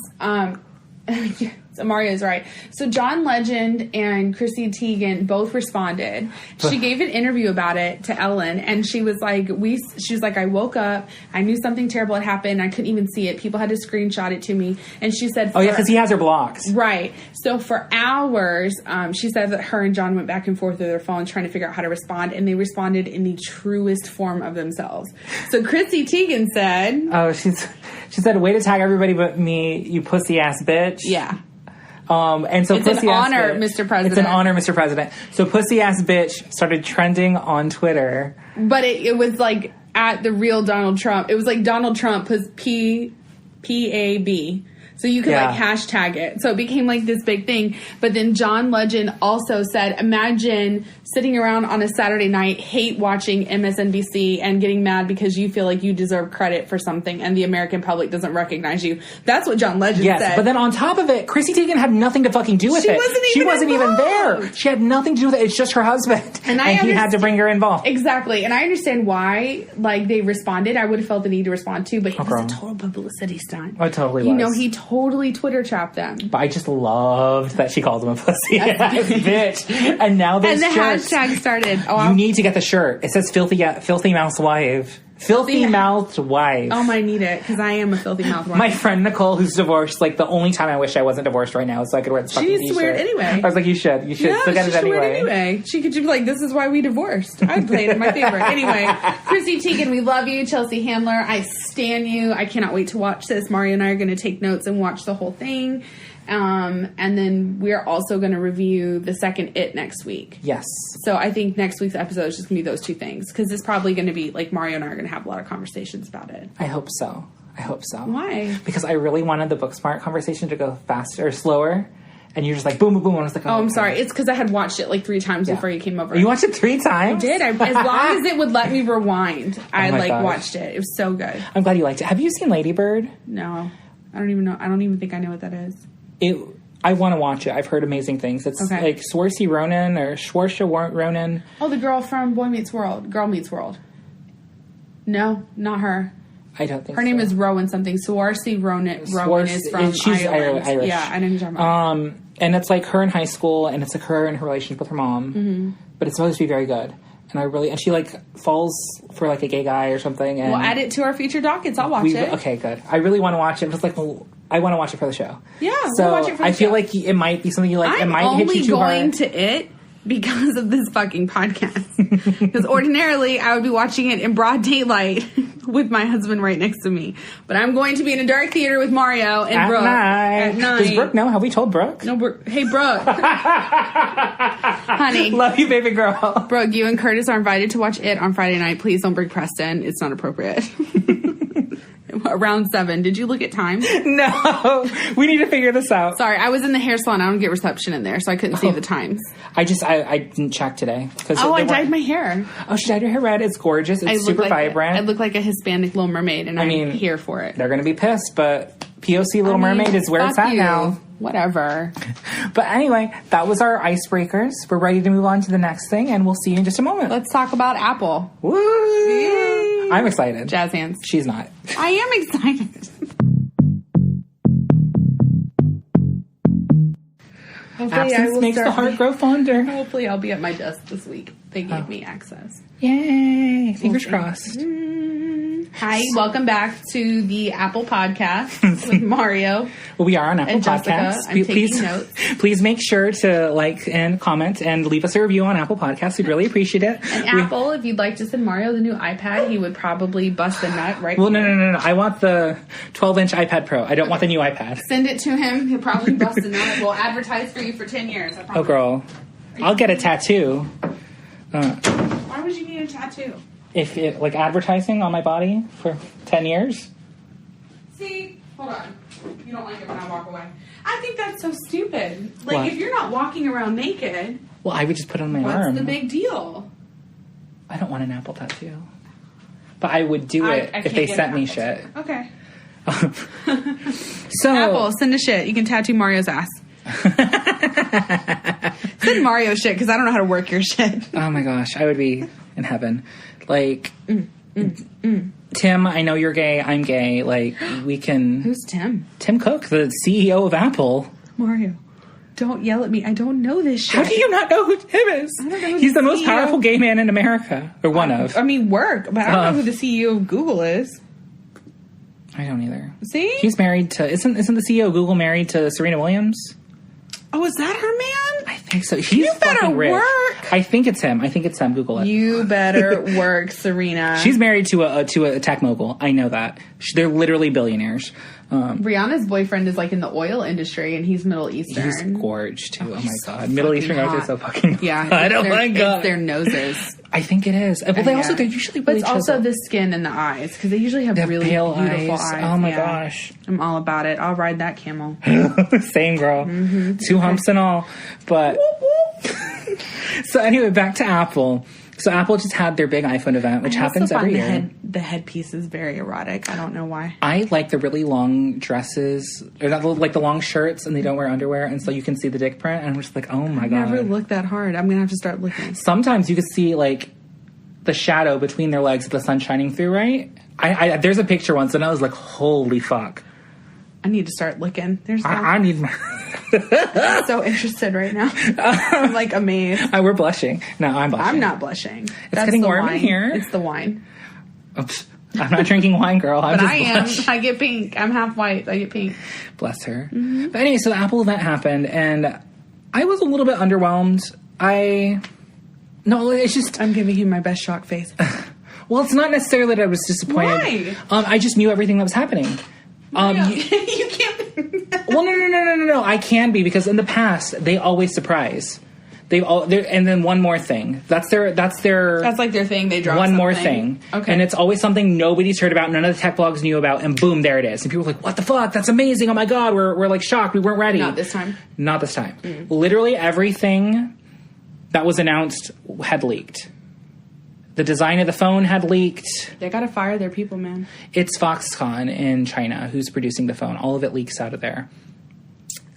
So Mario's right. So John Legend and Chrissy Teigen both responded. She gave an interview about it to Ellen, and she was like, I woke up, I knew something terrible had happened, I couldn't even see it. People had to screenshot it to me. And she said... because he has her blocked. Right. So for hours, she said that her and John went back and forth with their phones trying to figure out how to respond, and they responded in the truest form of themselves. So Chrissy Teigen said... She said, "Way to tag everybody but me, you pussy ass bitch." Yeah. And so it's an honor, Mr. President. It's an honor, Mr. President. So pussy ass bitch started trending on Twitter. But it was like at the real Donald Trump. It was like Donald Trump was PAB. So you could like hashtag it. So it became like this big thing. But then John Legend also said, imagine sitting around on a Saturday night, hate watching MSNBC and getting mad because you feel like you deserve credit for something and the American public doesn't recognize you. That's what John Legend said. But then on top of it, Chrissy Teigen had nothing to fucking do with it. She wasn't even there. She had nothing to do with it. It's just her husband. And he had to bring her involved. Exactly. And I understand why like they responded. I would have felt the need to respond too, but it was a total publicity stunt. Oh, it totally was. You know, he totally Twitter trapped them. But I just loved that she called him a pussy ass bitch. And now there's shirts. And the hashtag started. You need to get the shirt. It says filthy mouse wife. Filthy mouthed wife. I need it because I am a filthy mouthed wife. My friend Nicole, who's divorced, like the only time I wish I wasn't divorced right now is so I could wear this fucking t-shirt. She needs to wear it anyway. I was like, you should. You should. Yeah, still get it anyway. Wear it anyway. She could just be like, this is why we divorced. I'd play it in my favorite. Anyway, Chrissy Teigen, we love you. Chelsea Handler, I stan you. I cannot wait to watch this. Mario and I are going to take notes and watch the whole thing. And then we're also going to review the second It next week. Yes. So I think next week's episode is just going to be those two things. Because it's probably going to be, like, Mario and I are going to have a lot of conversations about it. I hope so. Why? Because I really wanted the Booksmart conversation to go faster or slower. And you're just like, boom, boom, boom. And I was like, I'm sorry. It's because I had watched it like 3 times before you came over. You watched it 3 times? I did. As long as it would let me rewind, I watched it. It was so good. I'm glad you liked it. Have you seen Lady Bird? No. I don't even know. I don't even think I know what that is. I want to watch it. I've heard amazing things. It's like Saoirse Ronan or Saoirse Ronan. Oh, the girl from Girl Meets World. No, not her. I don't think her name is Rowan something. Saoirse Ronan is from she's Ireland. Irish. Yeah, I know who you're talking about. And it's like her in high school, and it's like her in her relationship with her mom. Mm-hmm. But it's supposed to be very good. And she like falls for like a gay guy or something. And we'll add it to our feature dockets. I'll watch it. Okay, good. I really want to watch it. But it's like, I want to watch it for the show. Yeah, so we'll watch it for the show. I feel like it might be something you like. It might hit you too hard. I'm only going to it because of this fucking podcast. Because ordinarily I would be watching it in broad daylight with my husband right next to me. But I'm going to be in a dark theater with Mario and At Brooke. night. At night. Does Brooke know? Have we told Brooke? No, Brooke. Hey, Brooke. Honey. Love you, baby girl. Brooke, you and Curtis are invited to watch It on Friday night. Please don't bring Preston. It's not appropriate. Around 7. Did you look at time? No. We need to figure this out. Sorry, I was in the hair salon. I don't get reception in there, so I couldn't see the times. I didn't check today. I dyed my hair. Oh, she dyed her hair red. It's gorgeous. It's super vibrant. I look like a Hispanic Little Mermaid, and I'm here for it. They're going to be pissed, but POC Little Mermaid is where it's at now. Whatever. But anyway, that was our icebreakers. We're ready to move on to the next thing, and we'll see you in just a moment. Let's talk about Apple. Woo! Yay. I'm excited. Jazz hands. She's not. I am excited. Absence makes the heart grow fonder. Hopefully I'll be at my desk this week. They gave me access. Yay! Fingers crossed. Hi, welcome back to the Apple Podcast with Mario. Well, we are on Apple and Jessica. Podcasts. I'm taking notes. Please make sure to like and comment and leave us a review on Apple Podcasts. We'd really appreciate it. And Apple, if you'd like to send Mario the new iPad, he would probably bust a nut right Well, here. no. I want the 12-inch iPad Pro. I don't want the new iPad. Send it to him. He'll probably bust a nut. We'll advertise for you for 10 years. I promise. Oh, girl. I'll get a tattoo. Why would you need a tattoo? If it, like, advertising on my body for 10 years? See? Hold on. You don't like it when I walk away. I think that's so stupid. Like, What? if you're not walking around naked, Well, I would just put it on my what's arm. the big deal? I don't want an Apple tattoo. But I would do it I if can't they get sent an me Apple shit. tattoo. Okay. So, Apple, send a shit. You can tattoo Mario's ass. Send Mario shit, because I don't know how to work your shit. oh my gosh, I would be in heaven. Like, Tim, I know you're gay, I'm gay. Like, we can... Who's Tim? Tim Cook, the CEO of Apple. Mario, don't yell at me. I don't know this shit. How do you not know who Tim is? I don't know who He's the most CEO powerful gay man in America. Or one of. I mean, work, but I don't know who the CEO of Google is. I don't either. See? He's married to... Isn't the CEO of Google married to Serena Williams? Oh, is that her man? I think so. He's You better fucking rich. work. I think it's him. Google it. You better work, Serena. She's married to a tech mogul. I know that. They're literally billionaires. Rihanna's boyfriend is like in the oil industry, and he's Middle Eastern. He's gorge too. Oh my he's god, so Middle Eastern guys hot. are so fucking Yeah, hot. Oh my god, it's their noses. I think it is. Well, they're usually But really it's also chiseled. the skin and the eyes, because they usually have They have really pale beautiful eyes. Oh my Yeah. gosh, I'm all about it. I'll ride that camel. same girl, 2 humps and all. But so anyway, back to Apple. So Apple just had their big iPhone event, which happens every year. The headpiece is very erotic. I don't know why. I like the really long dresses, or not like the long shirts, and they don't wear underwear, and so you can see the dick print. And I'm just like, oh my god. Never looked that hard. I'm gonna have to start looking. Sometimes you can see like the shadow between their legs with the sun shining through. Right? I there's a picture once, and I was like, holy fuck. I need to start looking. There's I need my. I'm so interested right now. I'm like amazed. We're blushing. No, I'm blushing. I'm not blushing. It's getting warm in here. It's the wine. Oops. I'm not drinking wine, girl. I'm But just I am. blushing. I get pink. I'm half white. I get pink. Bless her. But anyway, so the Apple event happened, and I was a little bit underwhelmed. No, it's just... I'm giving you my best shock face. Well, it's not necessarily that I was disappointed. Why? I just knew everything that was happening. You can't. Well, no. I can be, because in the past they always surprise. And then one more thing. That's like their thing. They drop one more something. thing. Okay. And it's always something nobody's heard about, none of the tech blogs knew about, and boom, there it is. And people are like, what the fuck? That's amazing. Oh my god, we're like shocked. We weren't ready. Not this time. Not this time. Literally everything that was announced had leaked. The design of the phone had leaked. They gotta fire their people, man. It's Foxconn in China who's producing the phone. All of it leaks out of there.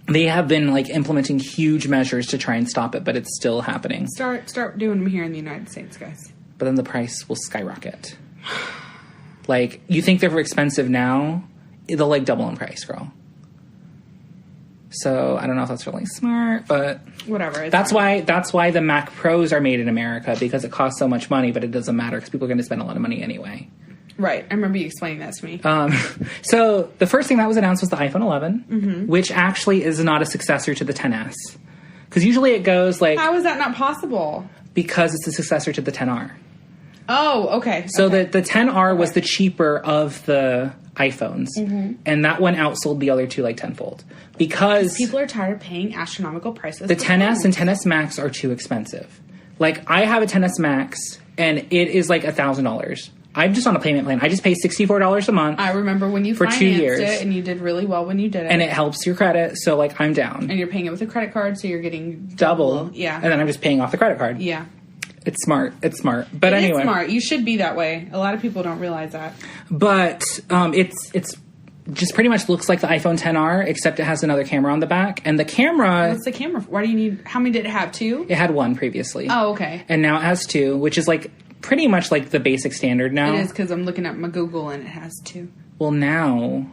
They have been like implementing huge measures to try and stop it, but it's still happening. Start doing them here in the United States, guys. But then the price will skyrocket. Like, you think they're expensive now, they'll like double in price, girl. So I don't know if that's really smart, but Whatever. that's why the Mac Pros are made in America, because it costs so much money, but it doesn't matter because people are going to spend a lot of money anyway. Right. I remember you explaining that to me. So the first thing that was announced was the iPhone 11, which actually is not a successor to the XS. Because usually it goes like... How is that not possible? Because it's a successor to the XR. Oh, okay. So okay. the 10R was the cheaper of the iPhones, and that one outsold the other two like tenfold because people are tired of paying astronomical prices. The 10S and 10S Max are too expensive. Like, I have a 10S Max, and it is like $1,000. I'm just on a payment plan. I just pay $64 a month. I remember when you for financed 2 years, it, and you did really well when you did it. And it helps your credit, so, like, I'm down. And you're paying it with a credit card, so you're getting double. Yeah. And then I'm just paying off the credit card. Yeah. It's smart. It's smart. But anyway. It's smart. You should be that way. A lot of people don't realize that. But it's just pretty much looks like the iPhone XR, except it has another camera on the back. And the camera... What's the camera for? Why do you need... How many did it have? 2? It had 1 previously. Oh, okay. And now it has 2, which is like pretty much like the basic standard now. It is, because I'm looking at my Google and it has 2. Well, now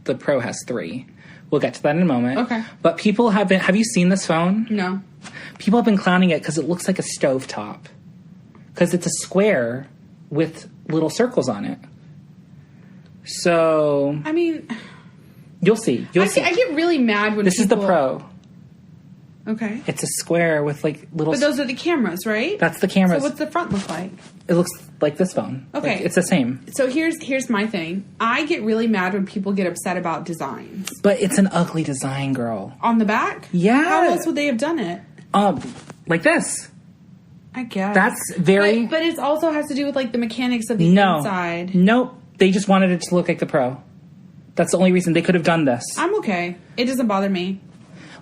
the Pro has 3. We'll get to that in a moment. Okay. But people have been... Have you seen this phone? No. People have been clowning it because it looks like a stovetop. Because it's a square with little circles on it. So... I mean... You'll see. You'll see. I get really mad when This people... is the Pro. Okay. It's a square with, like, little... But those are the cameras, right? That's the cameras. So what's the front look like? It looks like this phone. Okay. Like, it's the same. So here's my thing. I get really mad when people get upset about designs. But it's an ugly design, girl. On the back? Yeah. How else would they have done it? Like this. I guess. That's very... But it also has to do with, like, the mechanics of the inside. Nope. They just wanted it to look like the Pro. That's the only reason they could have done this. I'm okay. It doesn't bother me.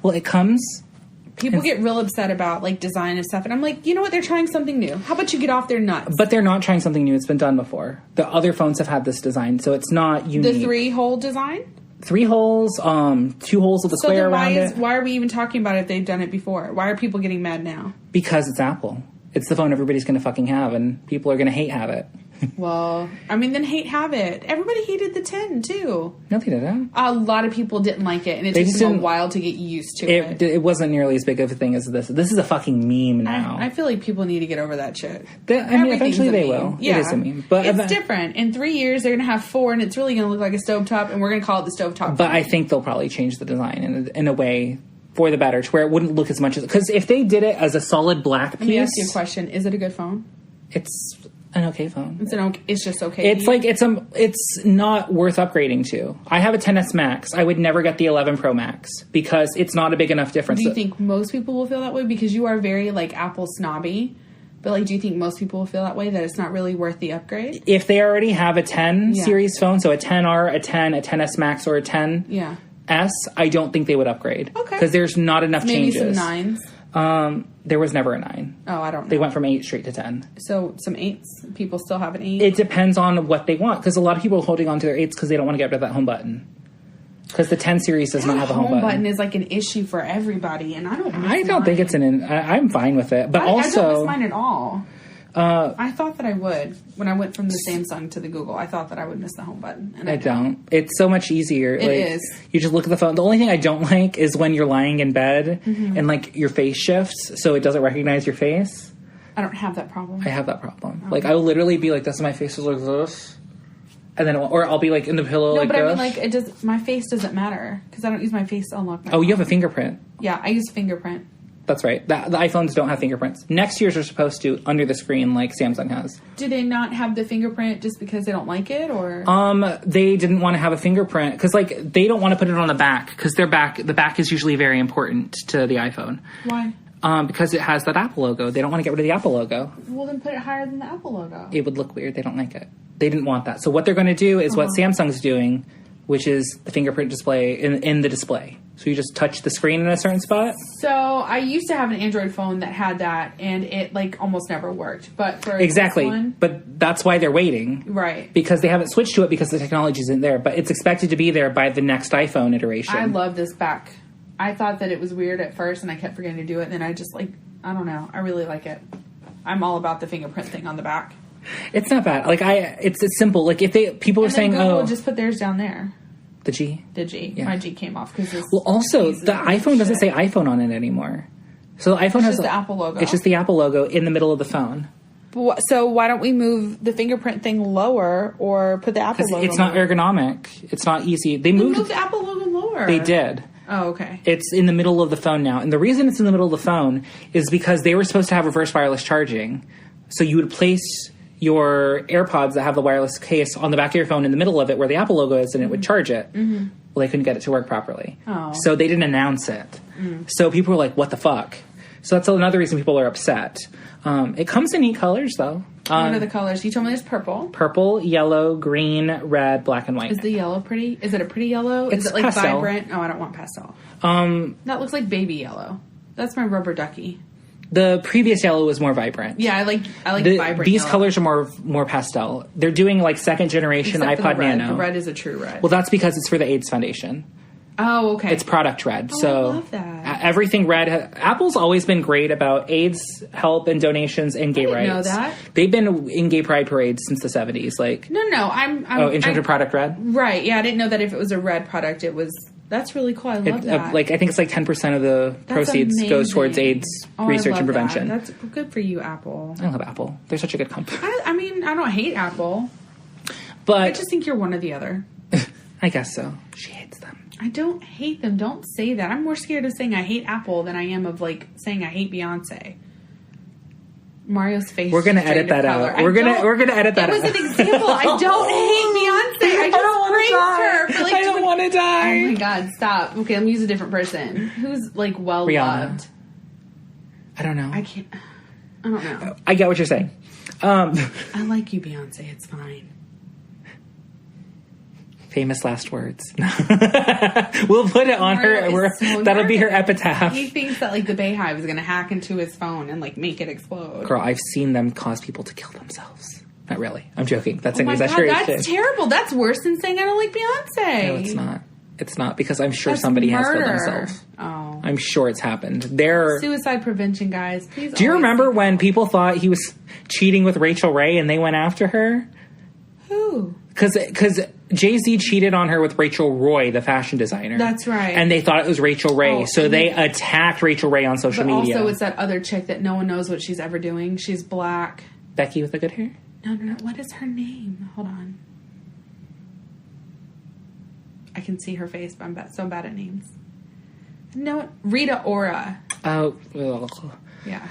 Well, it comes... People get real upset about, like, design and stuff. And I'm like, you know what? They're trying something new. How about you get off their nuts? But they're not trying something new. It's been done before. The other phones have had this design, so it's not unique. The 3-hole design? 3 holes, 2 holes with a square around it. Why are we even talking about it if they've done it before? Why are people getting mad now? Because it's Apple. It's the phone everybody's going to fucking have, and people are going to hate have it. Well, I mean, then have it. Everybody hated the 10, too. No, they didn't. A lot of people didn't like it, and it took them a while to get used to it. It wasn't nearly as big of a thing as this. This is a fucking meme now. I feel like people need to get over that shit. Eventually they will. Yeah. It is a meme. But it's different. In 3 years, they're going to have 4, and it's really going to look like a stovetop, and we're going to call it the stovetop. But I think they'll probably change the design in a way for the better, to where it wouldn't look as much as... Because if they did it as a solid black piece... Let me ask you a question. Is it a good phone? It's an okay phone. It's just okay. It's like it's not worth upgrading to. I have a 10S Max. I would never get the 11 Pro Max because it's not a big enough difference. Do you think most people will feel that way? Because you are very, like, Apple snobby. But, like, do you think most people will feel that way, that it's not really worth the upgrade? If they already have a 10 series phone, so a 10R, a 10, a 10S Max, or a 10... S, I don't think they would upgrade. Okay. Because there's not enough changes. Maybe some 9s. There was never a 9. Oh, I don't know. They went from 8 straight to 10. So some 8s? People still have an 8? It depends on what they want. Because a lot of people are holding on to their 8s because they don't want to get rid of that home button. Because the 10 series does not have a home button. Home button is like an issue for everybody, and I don't think it's I'm fine with it. But also... I don't miss mine at all. I thought that I would. When I went from the Samsung to the Google, I thought that I would miss the home button. And I don't. It's so much easier. It is. You just look at the phone. The only thing I don't like is when you're lying in bed and, like, your face shifts so it doesn't recognize your face. I don't have that problem. I have that problem. Okay. Like, I will literally be like this and my face is like this. And then, or I'll be, like, in the pillow like this. No, but I mean, like, my face doesn't matter because I don't use my face to unlock my phone. You have a fingerprint. Yeah, I use fingerprint. That's right. The iPhones don't have fingerprints. Next year's are supposed to, under the screen, like Samsung has. Do they not have the fingerprint just because they don't like it, or? They didn't want to have a fingerprint because, like, they don't want to put it on the back because the back is usually very important to the iPhone. Why? Because it has that Apple logo. They don't want to get rid of the Apple logo. Well, then put it higher than the Apple logo. It would look weird. They don't like it. They didn't want that. So what they're going to do is what Samsung's doing, which is the fingerprint display in the display. So you just touch the screen in a certain spot? So I used to have an Android phone that had that, and it, like, almost never worked. But for exactly. This one, but that's why they're waiting. Right. Because they haven't switched to it because the technology isn't there. But it's expected to be there by the next iPhone iteration. I love this back. I thought that it was weird at first, and I kept forgetting to do it. And then I just, like, I don't know. I really like it. I'm all about the fingerprint thing on the back. It's not bad. Like, it's simple. Like, if people are saying, Google just put theirs down there. The G? The G. Yeah. My G came off because well, also the iPhone doesn't say iPhone on it anymore. So the iPhone has just the Apple logo. It's just the Apple logo in the middle of the phone. So why don't we move the fingerprint thing lower or put the Apple logo? It's not ergonomic. It's not easy. They moved the Apple logo lower. They did. Oh, okay. It's in the middle of the phone now, and the reason it's in the middle of the phone is because they were supposed to have reverse wireless charging. So you would place your AirPods that have the wireless case on the back of your phone in the middle of it where the Apple logo is, and it would charge it. Well, they couldn't get it to work properly. So they didn't announce it. So people were like, what the fuck? So that's another reason people are upset. It comes in neat colors, though. What are the colors? You told me there's purple. Purple, yellow, green, red, black, and white. Is the yellow pretty? Is it a pretty yellow? Is it like pastel. vibrant? Oh, I don't want pastel. That looks like baby yellow. That's my rubber ducky. The previous yellow was more vibrant. Yeah, I like vibrant These yellow. colors are more pastel. They're doing like second generation Except for iPod the red. Nano. The red is a true red. Well, that's because it's for the AIDS Foundation. Oh, okay. It's product red. Oh, so I love that. Everything red. Apple's always been great about AIDS help and donations and gay rights. Know that. They've been in gay pride parades since the 70s. Like No, I'm in terms of product red? Right, yeah, I didn't know that if it was a red product, it was... That's really cool. I love that. Like I think it's like 10% of the proceeds goes towards AIDS research and prevention. That's good for you, Apple. I love Apple. They're such a good company. I mean, I don't hate Apple. But I just think you're one or the other. I guess so. She hates them. I don't hate them. Don't say that. I'm more scared of saying I hate Apple than I am of like saying I hate Beyonce. Mario's face. We're gonna edit that out. We're gonna edit that out. It was an example. I don't hate Beyonce. I just praised her for like. I don't want to die. Oh my god! Stop. Okay, let me use a different person who's like well loved. I don't know. I can't. I don't know. I get what you're saying. I like you, Beyonce. It's fine. Famous last words. We'll put it on her. That'll be her epitaph. He thinks that like the Bayhive is going to hack into his phone and like make it explode. Girl, I've seen them cause people to kill themselves. Not really. I'm joking. That's an God, exaggeration. that's terrible. That's worse than saying I don't like Beyonce. No, it's not. It's not because I'm sure somebody has killed themselves. Oh. I'm sure it's happened. Suicide prevention, guys. Please. Do you remember when people thought he was cheating with Rachel Ray and they went after her? Who? Because Jay-Z cheated on her with Rachel Roy, the fashion designer. That's right. And they thought it was Rachel Ray. So they attacked Rachel Ray on social media. Also, it's that other chick that no one knows what she's ever doing. She's black. Becky with the good hair? No. What is her name? Hold on. I can see her face, but I'm so bad at names. No, Rita Ora. Oh, yeah.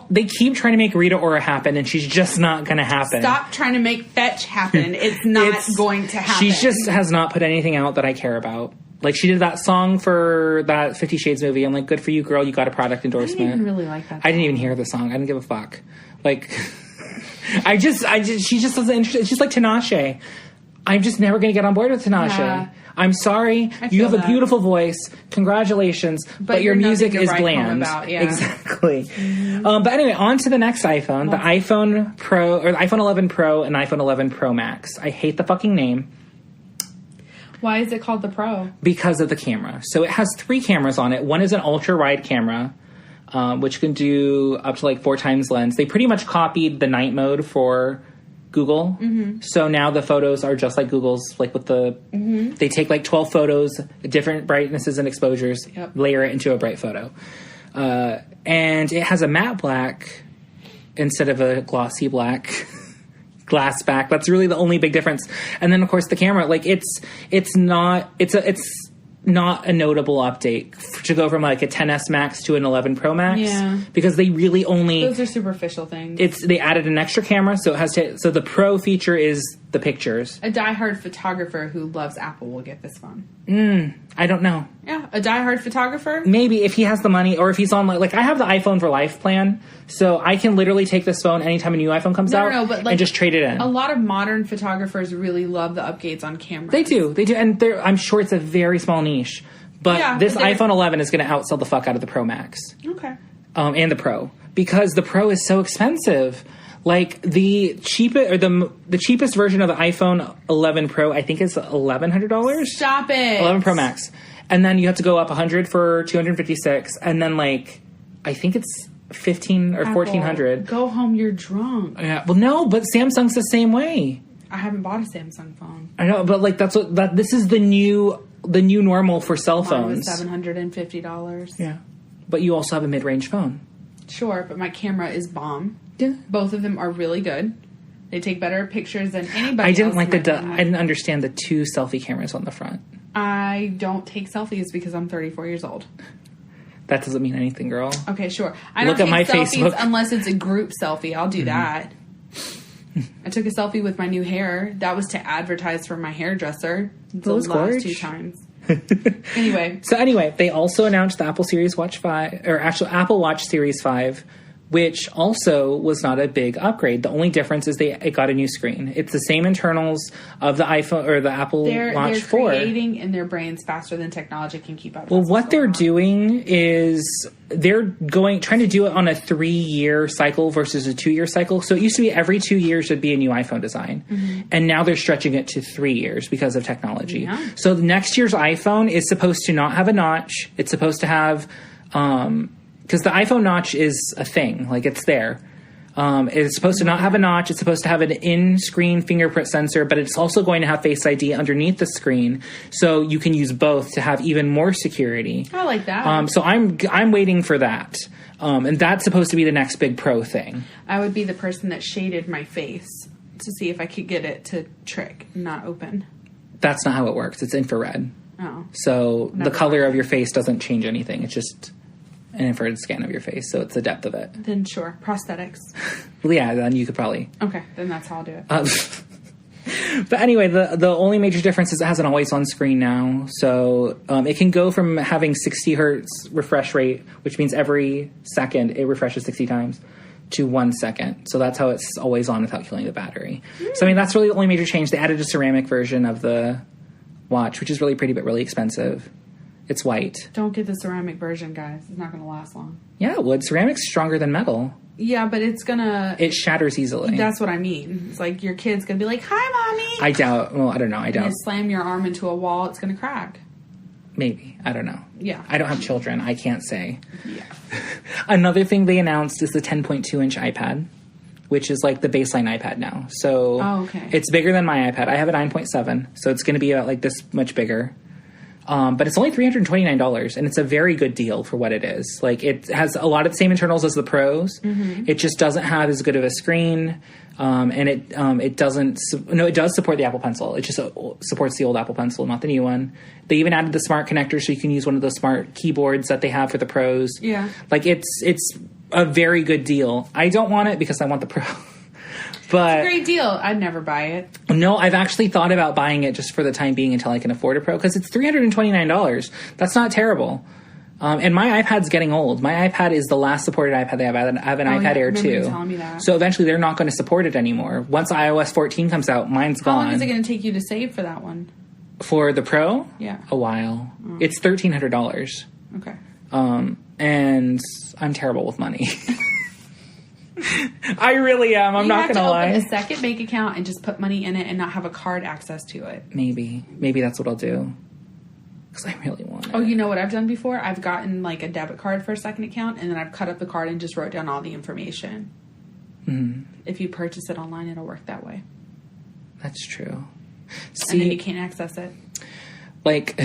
They keep trying to make Rita Ora happen, and she's just not going to happen. Stop trying to make fetch happen. It's not going to happen. She just has not put anything out that I care about. Like, she did that song for that 50 Shades movie. I'm like, good for you, girl. You got a product endorsement. I didn't even really like that song. I didn't even hear the song. I didn't give a fuck. Like, she just doesn't interest. It's just like Tinashe. I'm just never going to get on board with Tinashe. Yeah. I'm sorry. You have a beautiful voice. Congratulations. But your music is bland. Yeah. Exactly. But anyway, on to the next iPhone. The iPhone Pro, or the iPhone 11 Pro and iPhone 11 Pro Max. I hate the fucking name. Why is it called the Pro? Because of the camera. So it has 3 cameras on it. One is an ultra-wide camera, which can do up to like 4 times lens. They pretty much copied the night mode for Google. Mm-hmm. So now the photos are just like Google's, like with the... Mm-hmm. They take like 12 photos, different brightnesses and exposures, layer it into a bright photo. And it has a matte black instead of a glossy black glass back. That's really the only big difference. And then of course the camera, like it's not a notable update to go from like a 10s Max to an 11 Pro Max. Yeah. Because they really only... Those are superficial things. They added an extra camera, so so the Pro feature is the pictures. A diehard photographer who loves Apple will get this phone. I don't know. Yeah, a diehard photographer? Maybe if he has the money, or if he's on like I have the iPhone for Life plan, so I can literally take this phone anytime a new iPhone comes out but like, and just trade it in. A lot of modern photographers really love the updates on cameras. They do, and I'm sure it's a very small niche. But this iPhone 11 is going to outsell the fuck out of the Pro Max. Okay. And the Pro, because the Pro is so expensive. Like the cheapest, or the cheapest version of the iPhone 11 Pro, I think is $1,100. Stop it. 11 Pro Max, and then you have to go up 100 for 256, and then like I think it's 15 or 1,400. Go home, you're drunk. Yeah. Well, no, but Samsung's the same way. I haven't bought a Samsung phone. I know, but like this is the new normal for cell phones. Mine was $750. Yeah, but you also have a mid-range phone. Sure, but my camera is bomb. Yeah. Both of them are really good. They take better pictures than anybody I didn't else like I didn't understand the 2 selfie cameras on the front. I don't take selfies because I'm 34 years old. That doesn't mean anything, girl. Okay, sure. I don't take selfies unless it's a group selfie. I'll do that. I took a selfie with my new hair. That was to advertise for my hairdresser. The last gorge. 2 times. Anyway. So anyway, they also announced the Apple Series Watch 5, or actually Apple Watch Series 5, which also was not a big upgrade. The only difference is it got a new screen. It's the same internals of the iPhone or the Apple Watch 4. They're creating in their brains faster than technology can keep up. Well, what they're doing is they're trying to do it on a 3-year cycle versus a 2-year cycle. So it used to be every 2 years would be a new iPhone design. Mm-hmm. And now they're stretching it to 3 years because of technology. Yeah. So next year's iPhone is supposed to not have a notch. It's supposed to have... because the iPhone notch is a thing. Like, it's there. It's supposed to not have a notch. It's supposed to have an in-screen fingerprint sensor, but it's also going to have Face ID underneath the screen. So you can use both to have even more security. I like that. So I'm waiting for that. And that's supposed to be the next big pro thing. I would be the person that shaded my face to see if I could get it to trick, not open. That's not how it works. It's infrared. Oh. So the color of your face doesn't change anything. It's just... an infrared scan of your face, so it's the depth of it. Then sure, prosthetics. Well, yeah, then you could probably... Okay, then that's how I'll do it. But anyway, the only major difference is it has an always-on screen now, so it can go from having 60 hertz refresh rate, which means every second it refreshes 60 times, to 1 second. So that's how it's always on without killing the battery. So, I mean, that's really the only major change. They added a ceramic version of the watch, which is really pretty but really expensive. It's white. Don't get the ceramic version, guys. It's not going to last long. Yeah, it would. Ceramic's stronger than metal. Yeah, but it's going to... It shatters easily. That's what I mean. It's like your kid's going to be like, hi, Mommy! I doubt... Well, I don't know. I doubt... And you slam your arm into a wall, it's going to crack. Maybe. I don't know. Yeah. I don't have children. I can't say. Yeah. Another thing they announced is the 10.2-inch iPad, which is like the baseline iPad now. So okay. It's bigger than my iPad. I have a 9.7, so it's going to be about like this much bigger. But it's only $329, and it's a very good deal for what it is. Like, it has a lot of the same internals as the Pros. Mm-hmm. It just doesn't have as good of a screen, and it doesn't... No, it does support the Apple Pencil. It just supports the old Apple Pencil, not the new one. They even added the smart connector, so you can use one of the smart keyboards that they have for the Pros. Yeah. Like, it's a very good deal. I don't want it because I want the Pro. But it's a great deal. I'd never buy it. No, I've actually thought about buying it just for the time being until I can afford a Pro, because it's $329. That's not terrible. And my iPad's getting old. My iPad is the last supported iPad they have. I have an iPad Air 2. You telling me that. So eventually they're not going to support it anymore. Once iOS 14 comes out, mine's gone. How long is it going to take you to save for that one? For the Pro? Yeah. A while. Oh. It's $1,300. Okay. And I'm terrible with money. I really am. I'm not going to lie. Open a second bank account and just put money in it and not have a card access to it. Maybe that's what I'll do. Because I really want it. Oh, you know what I've done before? I've gotten like a debit card for a second account, and then I've cut up the card and just wrote down all the information. Mm-hmm. If you purchase it online, it'll work that way. That's true. See, and then you can't access it. Like...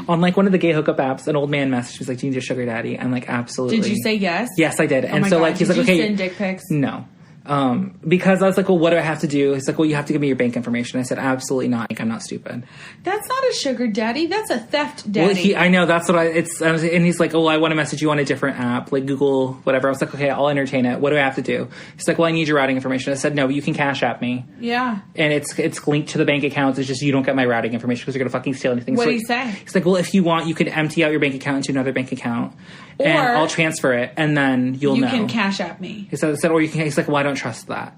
On, like, one of the gay hookup apps, an old man messaged, he's like, do you need a sugar daddy? I'm like, absolutely. Did you say yes? Yes, I did. Oh and so, God. Like, he's like, okay. Did you send dick pics? No. Because I was like, well, what do I have to do? He's like, well, you have to give me your bank information. I said, absolutely not. Like, I'm not stupid. That's not a sugar daddy. That's a theft daddy. Well, I know. That's what and he's like, oh, I want to message you on a different app, like Google, whatever. I was like, okay, I'll entertain it. What do I have to do? He's like, well, I need your routing information. I said, no, you can Cash App me. Yeah. And it's linked to the bank account. It's just you don't get my routing information because you're going to fucking steal anything. What so did he say? He's like, well, if you want, you can empty out your bank account into another bank account. Or and I'll transfer it, and then you'll know. You can Cash App me. He said, or you can. He's like, well, I don't trust that.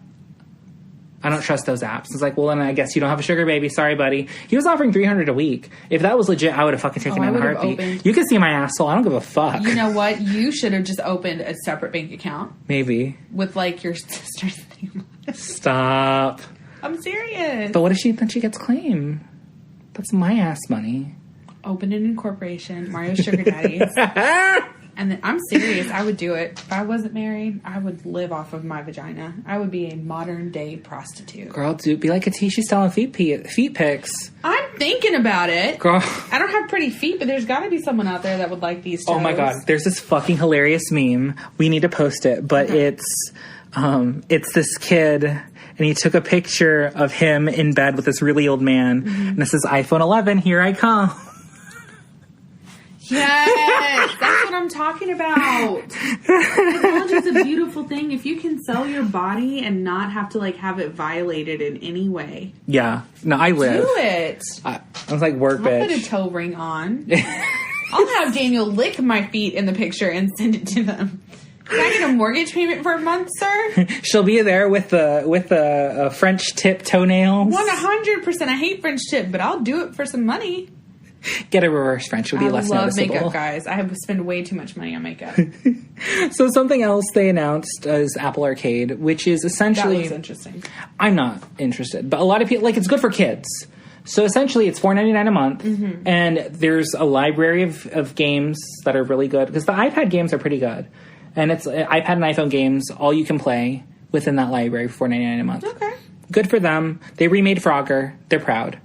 I don't trust those apps. It's like, well, then I guess you don't have a sugar baby. Sorry, buddy. He was offering $300 a week. If that was legit, I would have fucking taken it in a heartbeat. You can see my asshole. I don't give a fuck. You know what? You should have just opened a separate bank account. Maybe. With, like, your sister's name. Stop. I'm serious. But what if she gets claim? That's my ass money. Open an incorporation. Mario Sugar Daddies. And then, I'm serious. I would do it. If I wasn't married, I would live off of my vagina. I would be a modern day prostitute. Girl, dude, be like a T. She's selling feet pics. I'm thinking about it. Girl. I don't have pretty feet, but there's got to be someone out there that would like these toes. Oh my God. There's this fucking hilarious meme. We need to post it, but it's this kid, and he took a picture of him in bed with this really old man, and it says, iPhone 11, here I come. Yes, that's what what I'm talking about. Indulge is a beautiful thing. If you can sell your body and not have to, like, have it violated in any way. Yeah. No, I live. Do it. I was like, work, I'll bitch. put a toe ring on. I'll have Daniel lick my feet in the picture and send it to them. Can I get a mortgage payment for a month, sir? She'll be there with the French tip toenails. 100%. I hate French tip, but I'll do it for some money. Get a reverse French would be less noticeable. I love makeup, guys. I have to spend way too much money on makeup. So something else they announced is Apple Arcade, which is essentially... That looks interesting. I'm not interested, but a lot of people... Like, it's good for kids. So essentially, it's $4.99 a month, and there's a library of games that are really good, because the iPad games are pretty good. And it's iPad and iPhone games, all you can play within that library for $4.99 a month. Okay. Good for them. They remade Frogger. They're proud.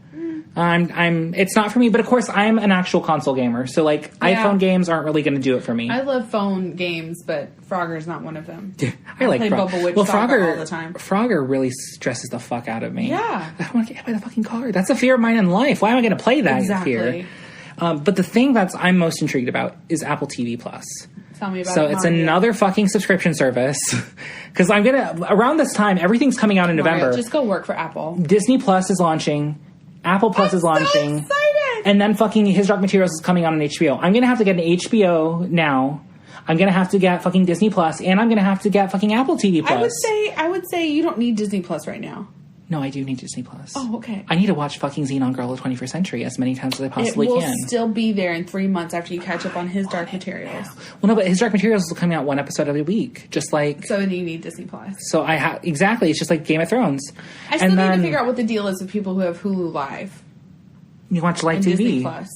It's not for me, but of course I'm an actual console gamer, so like iPhone games aren't really going to do it for me. I love phone games, but Frogger's not one of them. I like play Bubble Witch Saga all the time. Frogger really stresses the fuck out of me. Yeah. I don't want to get hit by the fucking car. That's a fear of mine in life. Why am I going to play that fear? But the thing I'm most intrigued about is Apple TV Plus. Tell me about it. So it's another fucking subscription service. Because around this time, everything's coming out in November. Just go work for Apple. Disney Plus is launching. Apple Plus is launching. So excited! And then fucking His Dark Materials is coming out on HBO. I'm going to have to get an HBO now. I'm going to have to get fucking Disney Plus. And I'm going to have to get fucking Apple TV Plus. I would say you don't need Disney Plus right now. No, I do need Disney Plus. Oh, okay. I need to watch fucking Xenon Girl of the 21st Century as many times as I possibly can. It will still be there in 3 months after you catch up on His Dark Materials. Well, no, but His Dark Materials is coming out one episode every week. Just like... So then you need Disney Plus. So exactly. It's just like Game of Thrones. I still need to figure out what the deal is with people who have Hulu Live. You watch Live TV. Disney Plus.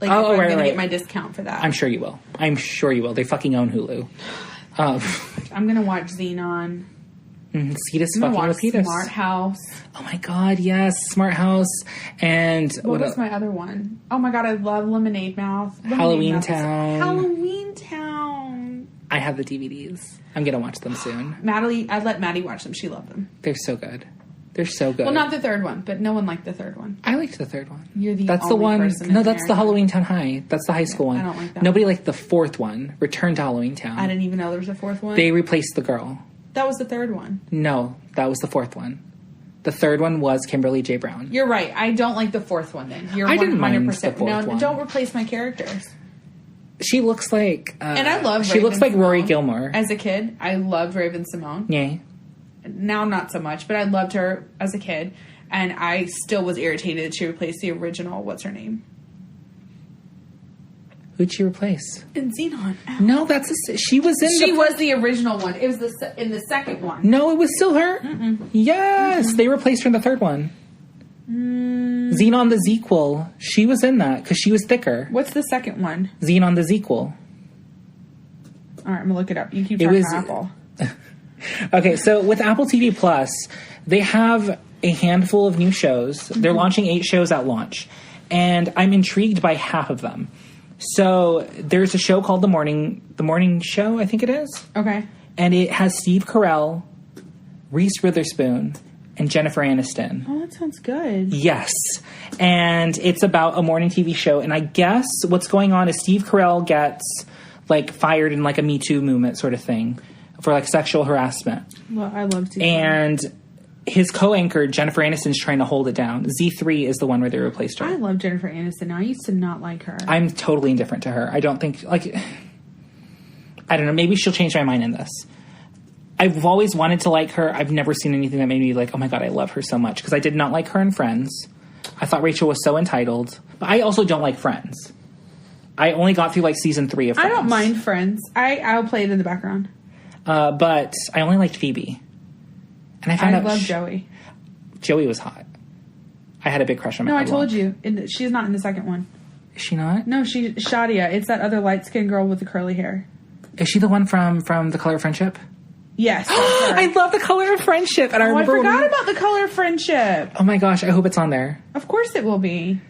Like, I'm going to get my discount for that. I'm sure you will. They fucking own Hulu. I'm going to watch Xenon. Cetus fucking Lapidus. Smart House. Oh my god, yes. Smart House. And what was my other one? Oh my god, I love Lemonade Mouth. Halloween Town. Halloween Town. I have the DVDs. I'm going to watch them soon. I let Maddie watch them. She loved them. They're so good. They're so good. Well, not the third one, but no one liked the third one. I liked the third one. You're the That's only the one. person No, in that's the Halloween Town High. That's the high school one. I don't like that. Nobody liked the fourth one. Return to Halloween Town. I didn't even know there was a fourth one. They replaced the girl. That was the third one. No, that was the fourth one. The third one was Kimberly J. Brown. You're right. I don't like the fourth one then. You're 100%. I didn't mind the fourth one. Don't replace my characters. She looks like... and I love She looks like Rory Gilmore. As a kid, I loved Raven Simone. Yay. Now not so much, but I loved her as a kid. And I still was irritated that she replaced the original, what's her name? Who'd she replace? In Xenon. No, she was in She was the original one. It was in the second one. No, it was still her. Yes, they replaced her in the third one. Xenon the Zequel. She was in that because she was thicker. What's the second one? Xenon the Zequel. All right, I'm going to look it up. You keep talking about Apple. Okay, so with Apple TV Plus, they have a handful of new shows. They're launching 8 shows at launch. And I'm intrigued by half of them. So there's a show called The Morning Show, I think it is. Okay. And it has Steve Carell, Reese Witherspoon, and Jennifer Aniston. Oh, that sounds good. Yes. And it's about a morning TV show. And I guess what's going on is Steve Carell gets like fired in like a Me Too movement sort of thing for like sexual harassment. Well, I love Steve. And his co-anchor, Jennifer Aniston's trying to hold it down. Z3 is the one where they replaced her. I love Jennifer Aniston now. I used to not like her. I'm totally indifferent to her. I don't think, like... I don't know. Maybe she'll change my mind in this. I've always wanted to like her. I've never seen anything that made me like, oh my god, I love her so much. Because I did not like her in Friends. I thought Rachel was so entitled. But I also don't like Friends. I only got through like season 3 of Friends. I don't mind Friends. I'll play it in the background. But I only liked Phoebe. And I found out... love Joey. Joey was hot. I had a big crush on her. No, I told you. She's not in the second one. Is she not? No, Shadia. It's that other light-skinned girl with the curly hair. Is she the one from The Color of Friendship? Yes. I love The Color of Friendship. And I forgot about The Color of Friendship. Oh my gosh, I hope it's on there. Of course it will be.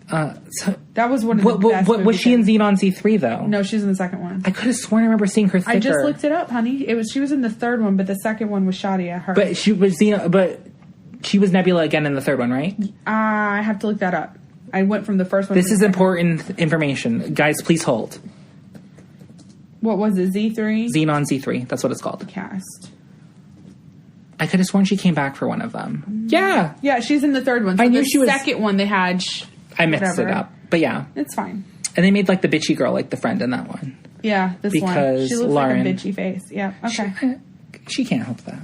So that was one of the best movies. Was she in Xenon Z3 though? No, she's in the second one. I could have sworn I remember seeing her thicker. I just looked it up, honey. She was in the third one, but the second one was Shadia. Her. But she was she was Nebula again in the third one, right? I have to look that up. I went from the first one. This is important information, guys. Please hold. What was it, Z3? Xenon Z3. That's what it's called. Cast. I could have sworn she came back for one of them. Yeah. Yeah, she's in the third one. So I knew the she was... second one they had... I mixed it up. But yeah. It's fine. And they made, like, the bitchy girl, like, the friend in that one. Yeah, this one. Because She looks Lauren... like a bitchy face. Yeah, okay. She can't help that.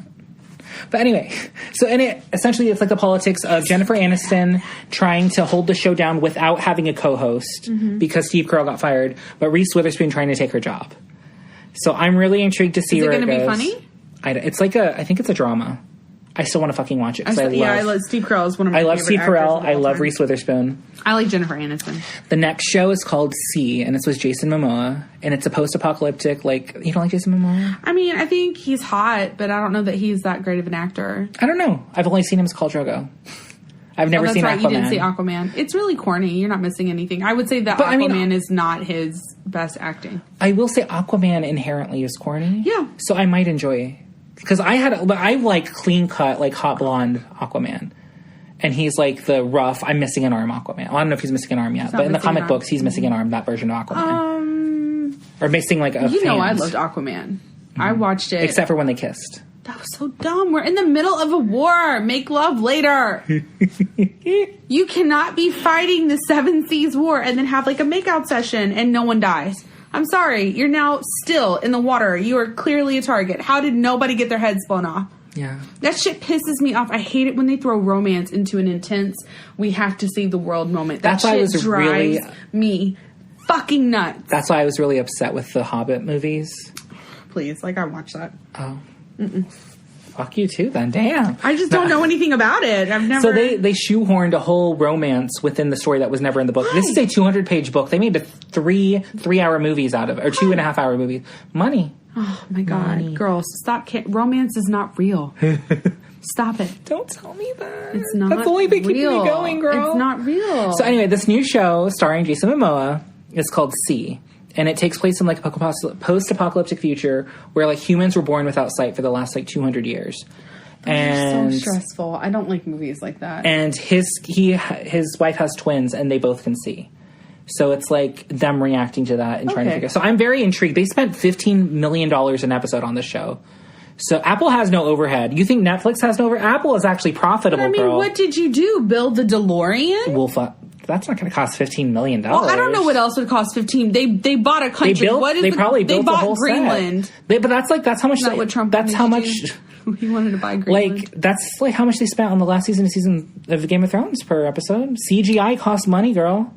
But anyway, so in it, essentially it's like the politics of Jennifer Aniston trying to hold the show down without having a co-host because Steve Carell got fired, but Reese Witherspoon trying to take her job. So I'm really intrigued to see where it goes. Is it going to be funny? It's like I think it's a drama. I still want to fucking watch it. I love Steve Carell is one of my favorite actors. I love Steve Carell. I love Reese Witherspoon. I like Jennifer Aniston. The next show is called C, and it's with Jason Momoa, and it's a post-apocalyptic, like, you don't like Jason Momoa? I mean, I think he's hot, but I don't know that he's that great of an actor. I don't know. I've only seen him as Khal Drogo. I've never seen Aquaman. You didn't see Aquaman. It's really corny. You're not missing anything. I would say that Aquaman is not his best acting. I will say Aquaman inherently is corny. Yeah. So I might enjoy... Because I like clean-cut, like, hot blonde Aquaman. And he's, like, the rough, I'm missing an arm Aquaman. Well, I don't know if he's missing an arm yet, but in the comic books, he's missing an arm, that version of Aquaman. Or missing, like, a hand. I loved Aquaman. I watched it. Except for when they kissed. That was so dumb. We're in the middle of a war. Make love later. You cannot be fighting the Seven Seas War and then have, like, a makeout session and no one dies. I'm sorry. You're now still in the water. You are clearly a target. How did nobody get their heads blown off? Yeah. That shit pisses me off. I hate it when they throw romance into an intense, we have to save the world moment. That shit drives me fucking nuts. That's why I was really upset with the Hobbit movies. Please, I watched that. Oh. Mm-mm. Fuck you too, then. Damn. I just don't know anything about it. I've never... So they shoehorned a whole romance within the story that was never in the book. Why? This is a 200-page book. They made three-hour movies out of it, or 2.5-hour movies. Money. Oh, my God. Money. Girls, stop. Romance is not real. Stop it. Don't tell me that. It's not That's the only thing keeping real. me going, girl. It's not real. So anyway, this new show starring Jason Momoa is called C. And it takes place in, like, a post-apocalyptic future where, like, humans were born without sight for the last, like, 200 years. And so stressful. I don't like movies like that. And his wife has twins, and they both can see. So it's, like, them reacting to that and trying to figure... So I'm very intrigued. They spent $15 million an episode on this show. So Apple has no overhead. You think Netflix has no overhead? Apple is actually profitable, girl. What did you do? Build the DeLorean? Well, that's not going to cost $15 million. Well, I don't know what else would cost 15. They bought a country. They bought Greenland. But that's how much. Is that what Trump? That's how much. He wanted to buy Greenland. Like, that's like how much they spent on the last season of Game of Thrones per episode. CGI costs money, girl.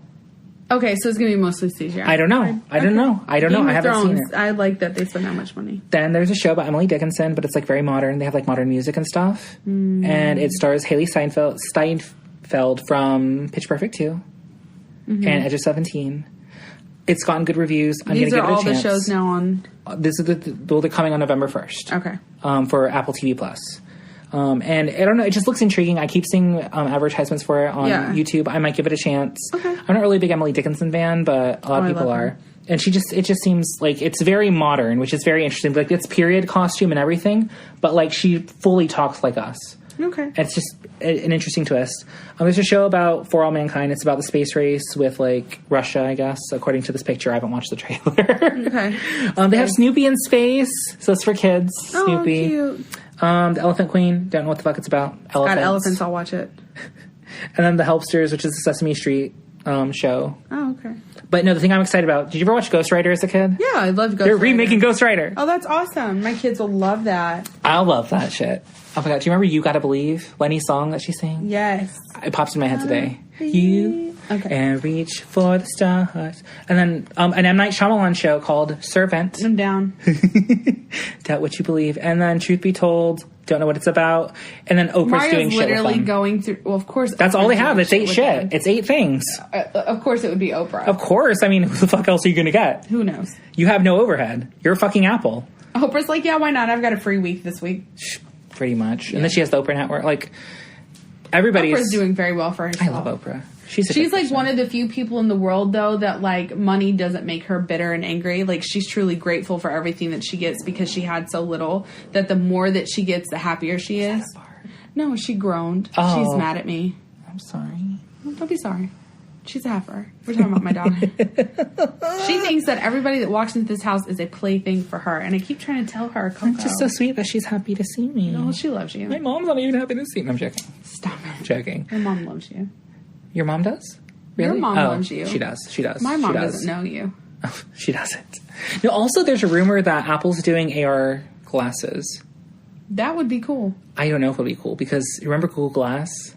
Okay, so it's going to be mostly CGI. I don't know. I don't know. I haven't seen it. I like that they spend that much money. Then there's a show about Emily Dickinson, but it's, like, very modern. They have, like, modern music and stuff. And it stars Haley Steinfeld from Pitch Perfect 2 and Edge of 17. It's gotten good reviews. I'm going to give it a chance. These are all the shows now on... They're coming on November 1st. Okay. For Apple TV+. And I don't know, it just looks intriguing. I keep seeing advertisements for it on YouTube. I might give it a chance. Okay. I'm not really a big Emily Dickinson fan, but a lot of people are. And it just seems like it's very modern, which is very interesting. Like, it's period costume and everything, but, like, she fully talks like us. Okay. And it's just an interesting twist. There's a show about For All Mankind. It's about the space race with, like, Russia, I guess, according to this picture. I haven't watched the trailer. Okay. They have Snoopy in space, so it's for kids. Oh, Snoopy. Cute. The Elephant Queen. Don't know what the fuck it's about. Got elephants. I'll watch it. And then The Helpsters, which is the Sesame Street show. Oh, okay. But no, the thing I'm excited about. Did you ever watch Ghost Rider as a kid? Yeah, I loved Ghost Rider. They're remaking Ghost Rider. Oh, that's awesome. My kids will love that. I'll love that shit. Oh my God. Do you remember You Gotta Believe? Lenny's song that she sang? Yes. It pops in my head today. You and reach for the stars. And then an M. Night Shyamalan show called Servant. I'm down. Doubt What You Believe. And then Truth Be Told, don't know what it's about. And then Oprah's Mario's doing shit with literally them. going through... Well, of course... That's all they have. It's 8 shit. It's 8 things. Of course it would be Oprah. Of course. I mean, who the fuck else are you going to get? Who knows? You have no overhead. You're a fucking Apple. Oprah's like, yeah, why not? I've got a free week this week. Pretty much. Yeah. And then she has the Oprah Network. Like, everybody's... Oprah's doing very well for herself. I love Oprah. She's like one of the few people in the world, though, that, like, money doesn't make her bitter and angry. Like, she's truly grateful for everything that she gets because she had so little that the more that she gets, the happier she is. No, she groaned. Oh. She's mad at me. I'm sorry. Don't be sorry. She's a heifer. We're talking about my daughter. She thinks that everybody that walks into this house is a plaything for her. And I keep trying to tell her, Coco. It's just so sweet that she's happy to see me. Oh, she loves you. My mom's not even happy to see me. I'm joking. Stop it. I'm joking. Your mom loves you. Your mom does? Really? Your mom loves you. She does. My mom she does. doesn't know you. Oh, she doesn't. No, also, there's a rumor that Apple's doing AR glasses. That would be cool. I don't know if it would be cool because remember Google Glass?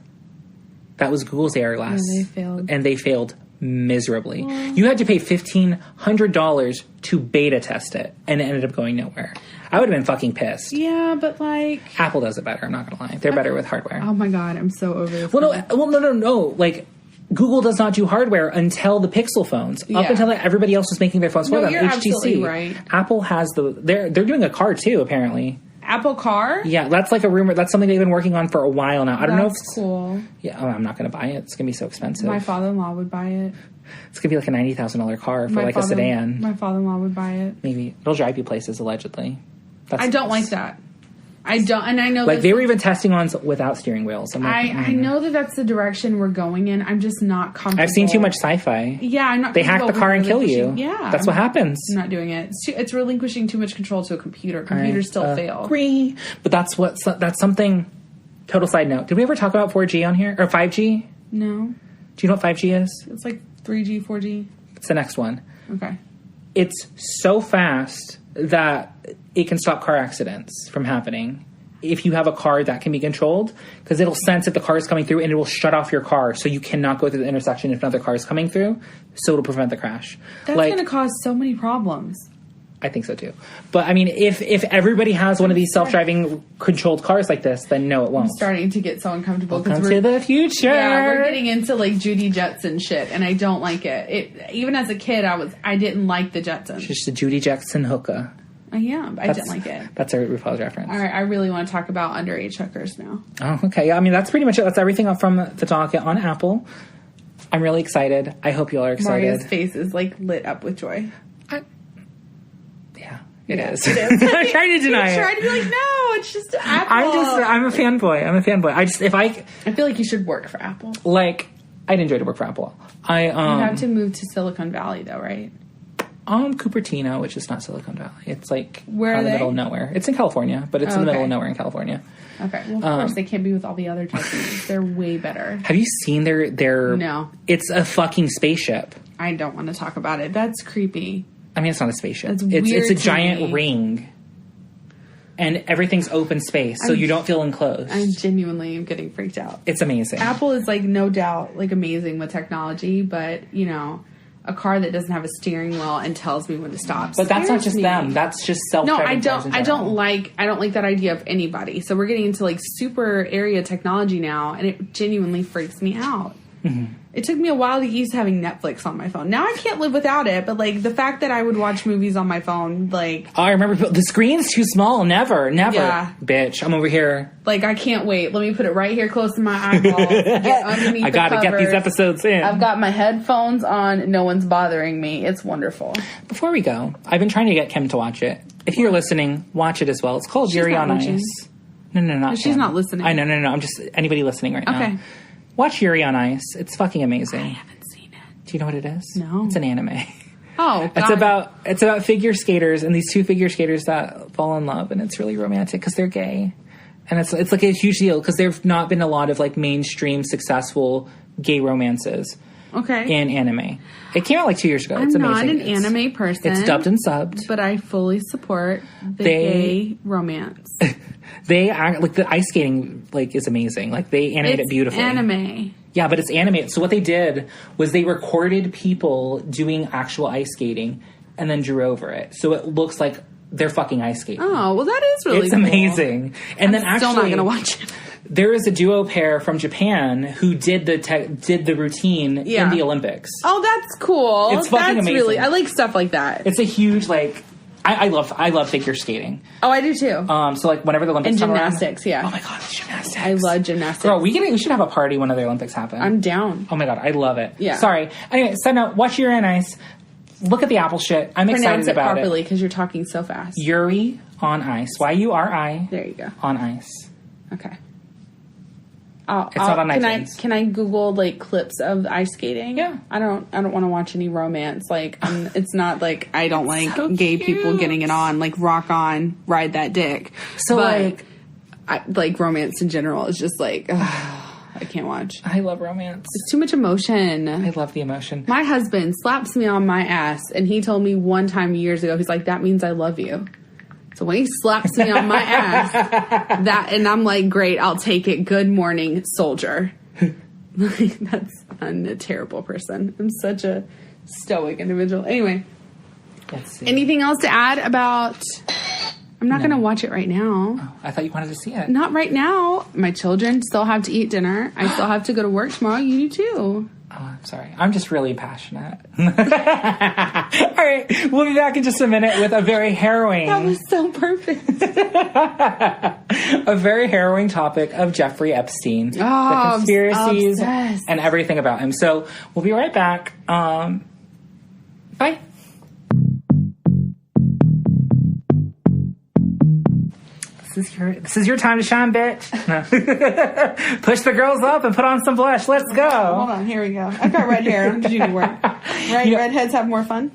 That was Google's AR glass. And they failed. And they failed miserably. You had to pay $1,500 to beta test it, and it ended up going nowhere. I would have been fucking pissed. Yeah, but like... Apple does it better, I'm not gonna lie. They're better with hardware. Oh my god, I'm so over this. No. Like, Google does not do hardware until the Pixel phones. Yeah. Up until everybody else was making their phones for them. You're HTC. absolutely right. Apple has they're doing a car too, apparently. Apple Car? Yeah, that's like a rumor. That's something they've been working on for a while now. I don't know if That's cool. Yeah, I'm not going to buy it. It's going to be so expensive. My father-in-law would buy it. It's going to be like a $90,000 car for a sedan. My father-in-law would buy it. Maybe. It'll drive you places, allegedly. I don't like that. I don't, and I know like they were even testing ones without steering wheels. I'm like, I know that that's the direction we're going in. I'm just not comfortable. I've seen too much sci-fi. Yeah, I'm not. They hack the car and kill you. Yeah, that's what happens. I'm not doing it. It's relinquishing too much control to a computer. Computers still fail. Agree, but that's something. Total side note. Did we ever talk about 4G on here or 5G? No. Do you know what 5G is? It's like 3G, 4G. It's the next one. Okay. It's so fast that it can stop car accidents from happening if you have a car that can be controlled, because it'll sense if the car is coming through and it will shut off your car so you cannot go through the intersection if another car is coming through, so it'll prevent the crash. That's going to cause so many problems. I think so too. But I mean, if everybody has one of these self-driving controlled cars like this, then no, it won't. I'm starting to get so uncomfortable. Welcome to the future. Yeah, we're getting into like Judy Jetson shit, and I don't like it. Even as a kid, I didn't like the Jetsons. Just a Judy Jackson hookah. I didn't like it. That's a RuPaul's reference. All right, I really want to talk about underage hookers now. Oh, okay. Yeah, I mean, that's pretty much it. That's everything from the docket on Apple. I'm really excited. I hope you all are excited. Maria's face is like lit up with joy. It is. I'm trying to deny it. Trying to be like, no, it's just Apple. I'm a fanboy. I feel like you should work for Apple. Like, I'd enjoy to work for Apple. You have to move to Silicon Valley, though, right? Cupertino, which is not Silicon Valley. It's like where out in the middle of nowhere. It's in California, but it's in the middle of nowhere in California. Okay. Well, of course, they can't be with all the other techniques. They're way better. Have you seen their... No. It's a fucking spaceship. I don't want to talk about it. That's creepy. I mean, it's not a spaceship. It's a giant ring. And everything's open space, so you don't feel enclosed. I genuinely am getting freaked out. It's amazing. Apple is, like, no doubt, like, amazing with technology, but, you know... A car that doesn't have a steering wheel and tells me when to stop. But that's not just them. That's just self-driving cars in general. I don't like that idea of anybody. So we're getting into like super area technology now, and it genuinely freaks me out. Mm-hmm. It took me a while to get used to having Netflix on my phone. Now I can't live without it, but like the fact that I would watch movies on my phone, like... Oh, I remember the screen's too small. Never. Yeah. Bitch, I'm over here. Like, I can't wait. Let me put it right here close to my eyeball. Get underneath I gotta get these episodes in. I've got my headphones on. No one's bothering me. It's wonderful. Before we go, I've been trying to get Kim to watch it. If you're listening, watch it as well. It's called Yuri on Ice. No, not She's Kim. not listening. I know, no. I'm just anybody listening right now. Okay. Watch Yuri on Ice. It's fucking amazing. I haven't seen it. Do you know what it is? No. It's an anime. Oh, God. It's about figure skaters and these two figure skaters that fall in love, and it's really romantic because they're gay, and it's like a huge deal because there've not been a lot of like mainstream successful gay romances. Okay. In anime, it came out like 2 years ago. It's I'm amazing. not an anime person. It's dubbed and subbed, but I fully support the gay romance. They act like the ice skating like is amazing. Like they animate it beautifully. Anime. Yeah, but it's animated. So what they did was they recorded people doing actual ice skating and then drew over it. So it looks like they're fucking ice skating. Oh, well that is really It's cool. amazing. And then actually... still not going to watch it. There is a duo pair from Japan who did the routine in the Olympics. Oh, that's cool. It's fucking amazing. Really, I like stuff like that. It's a huge, like... I love figure skating. Oh, I do too. So like whenever the Olympics and come gymnastics, around, yeah. Oh my god, gymnastics! I love gymnastics. Girl, we should have a party when the Olympics happen. I'm down. Oh my god, I love it. Yeah. Sorry. Anyway, side note: watch Yuri on Ice. Look at the Apple shit. I'm excited about it. Pronounce it properly because you're talking so fast. Yuri on Ice. Yuri. There you go. On Ice. Okay. It's not on iTunes. Can I Google like clips of ice skating? Yeah. I don't want to watch any romance. Like it's not like I don't like So gay cute. people getting it on. Like rock on, ride that dick. So, but like romance in general is just like I can't watch. I love romance. It's too much emotion. I love the emotion. My husband slaps me on my ass, and he told me one time years ago, he's like, "That means I love you." So when he slaps me on my ass, and I'm like, great, I'll take it. Good morning, soldier. I'm a terrible person. I'm such a stoic individual. Anyway, Let's see. anything else to add about... I'm not going to watch it right now. Oh, I thought you wanted to see it. Not right now. My children still have to eat dinner. I still have to go to work tomorrow. You do too. Oh, I'm sorry. I'm just really passionate. All right. We'll be back in just a minute with a very harrowing... That was so perfect. a very harrowing topic of Jeffrey Epstein. The conspiracies obsessed. and everything about him. So we'll be right back. Bye. This is your time to shine, bitch. Push the girls up and put on some blush. Let's go. Hold on, here we go. I've got red hair. I don't do any work. Redheads have more fun?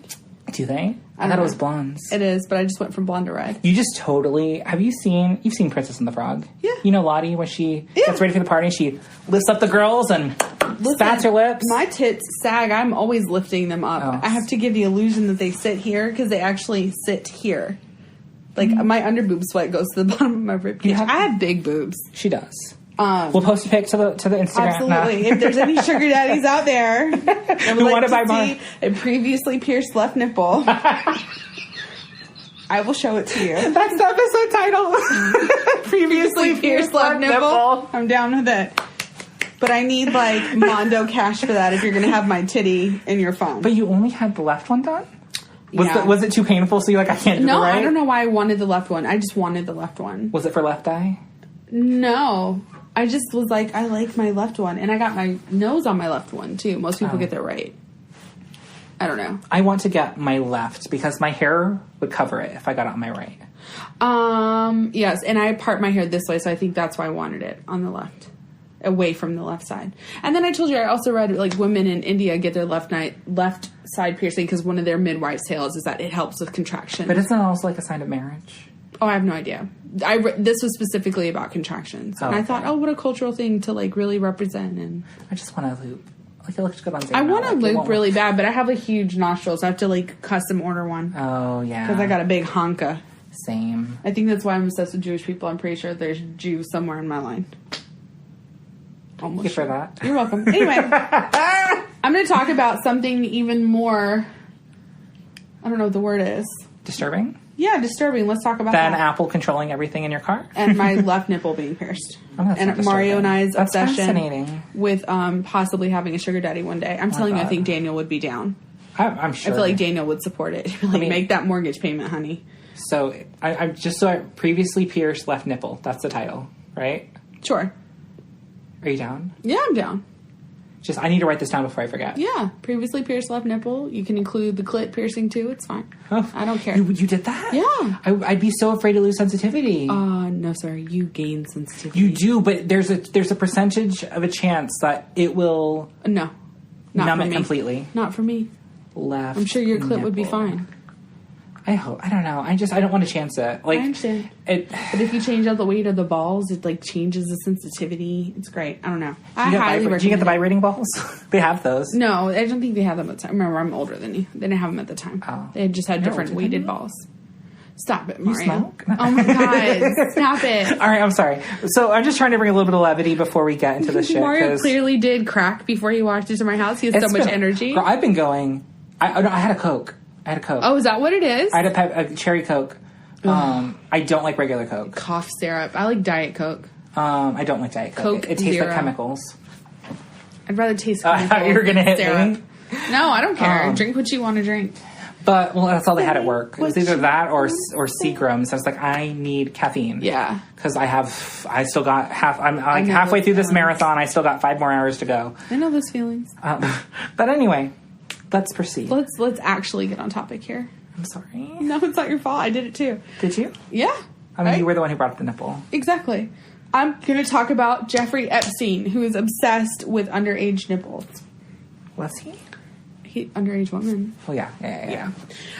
Do they? I thought it was blondes. It is, but I just went from blonde to red. You just totally... you've seen Princess and the Frog? Yeah. You know Lottie, when she gets ready for the party, she lifts up the girls and spats her lips? My tits sag. I'm always lifting them up. Oh. I have to give the illusion that they sit here because they actually sit here. Like, my underboob sweat goes to the bottom of my ribcage. I have big boobs. She does. We'll post a pic to the Instagram. Absolutely. If there's any sugar daddies out there that would Who like wanna to buy see mine? a previously pierced left nipple, I will show it to you. That's the episode title. Previously Pierced left nipple. I'm down with it. But I need, like, Mondo cash for that if you're going to have my titty in your phone. But you only had the left one done? Yeah. Was it too painful so you're like, I can't do the No, right? I don't know why I wanted the left one. I just wanted the left one. Was it for left eye? No. I just was like, I like my left one. And I got my nose on my left one, too. Most people get their right. I don't know. I want to get my left because my hair would cover it if I got it on my right. Yes, and I part my hair this way, so I think that's why I wanted it on the left. Away from the left side. And then I told you I also read, like, women in India get their left side piercing because one of their midwives' tales is that it helps with contraction. But isn't it also like a sign of marriage? Oh, I have no idea. This was specifically about contractions. And I thought, what a cultural thing to, like, really represent. And I just want to loop. Like, it looks good on Zayn I want Malik. to loop really bad, but I have a huge nostril, so I have to, like, custom order one. Oh, yeah. Because I got a big honka. Same. I think that's why I'm obsessed with Jewish people. I'm pretty sure there's Jews somewhere in my line. Thank you for that. You're welcome. Anyway, I'm going to talk about something even more, I don't know what the word is. Disturbing? Yeah, disturbing. Let's talk about Then that. Apple controlling everything in your car? And my left nipple being pierced. Oh, that's not And Mario and I's That's obsession fascinating. with possibly having a sugar daddy one day. I'm telling you, I God. think Daniel would be down. I'm sure. I feel like Daniel would support it. He'd be like, make that mortgage payment, honey. So, I previously pierced left nipple. That's the title, right? Sure. Are you down? Yeah, I'm down. I need to write this down before I forget. Yeah, previously pierced left nipple. You can include the clit piercing too. It's fine. Oh, I don't care. You did that? Yeah. I'd be so afraid to lose sensitivity. No, sorry. You gain sensitivity. You do, but there's a percentage of a chance that it will No. Not numb for it me. completely. Not for me. Left. I'm sure your clit would be nipple. fine. I hope. I don't know. I don't want to chance it. Like, I understand. But if you change out the weight of the balls, it like changes the sensitivity. It's great. I don't know. Do you get the vibrating balls? They have those. No, I don't think they have them at the time. Remember, I'm older than you. They didn't have them at the time. Oh. They just had You're different older than weighted me? balls. Stop it, Mario. smoke? Oh my god. Stop it. All right, I'm sorry. So I'm just trying to bring a little bit of levity before we get into the shit. Mario clearly did crack before he walked into my house. He has so much energy. Girl, I've been going. I had a Coke. Oh, is that what it is? I had a cherry Coke. I don't like regular Coke. Cough syrup. I like Diet Coke. I don't like Diet Coke. Coke It tastes Zero. like chemicals. I'd rather taste I thought you were going to hit syrup. me. No, I don't care. Drink what you want to drink. But, well, that's all they had at work. It was either that or Seagrams. So I was like, I need caffeine. Yeah. Because I still got I'm like halfway through this marathon. I still got 5 more hours to go. I know those feelings. But anyway, let's proceed. Let's actually get on topic here. I'm sorry. No, it's not your fault. I did it too. Did you? Yeah. I mean, you were the one who brought up the nipple. Exactly. I'm going to talk about Jeffrey Epstein, who is obsessed with underage nipples. Was he? Underage woman. Oh, yeah.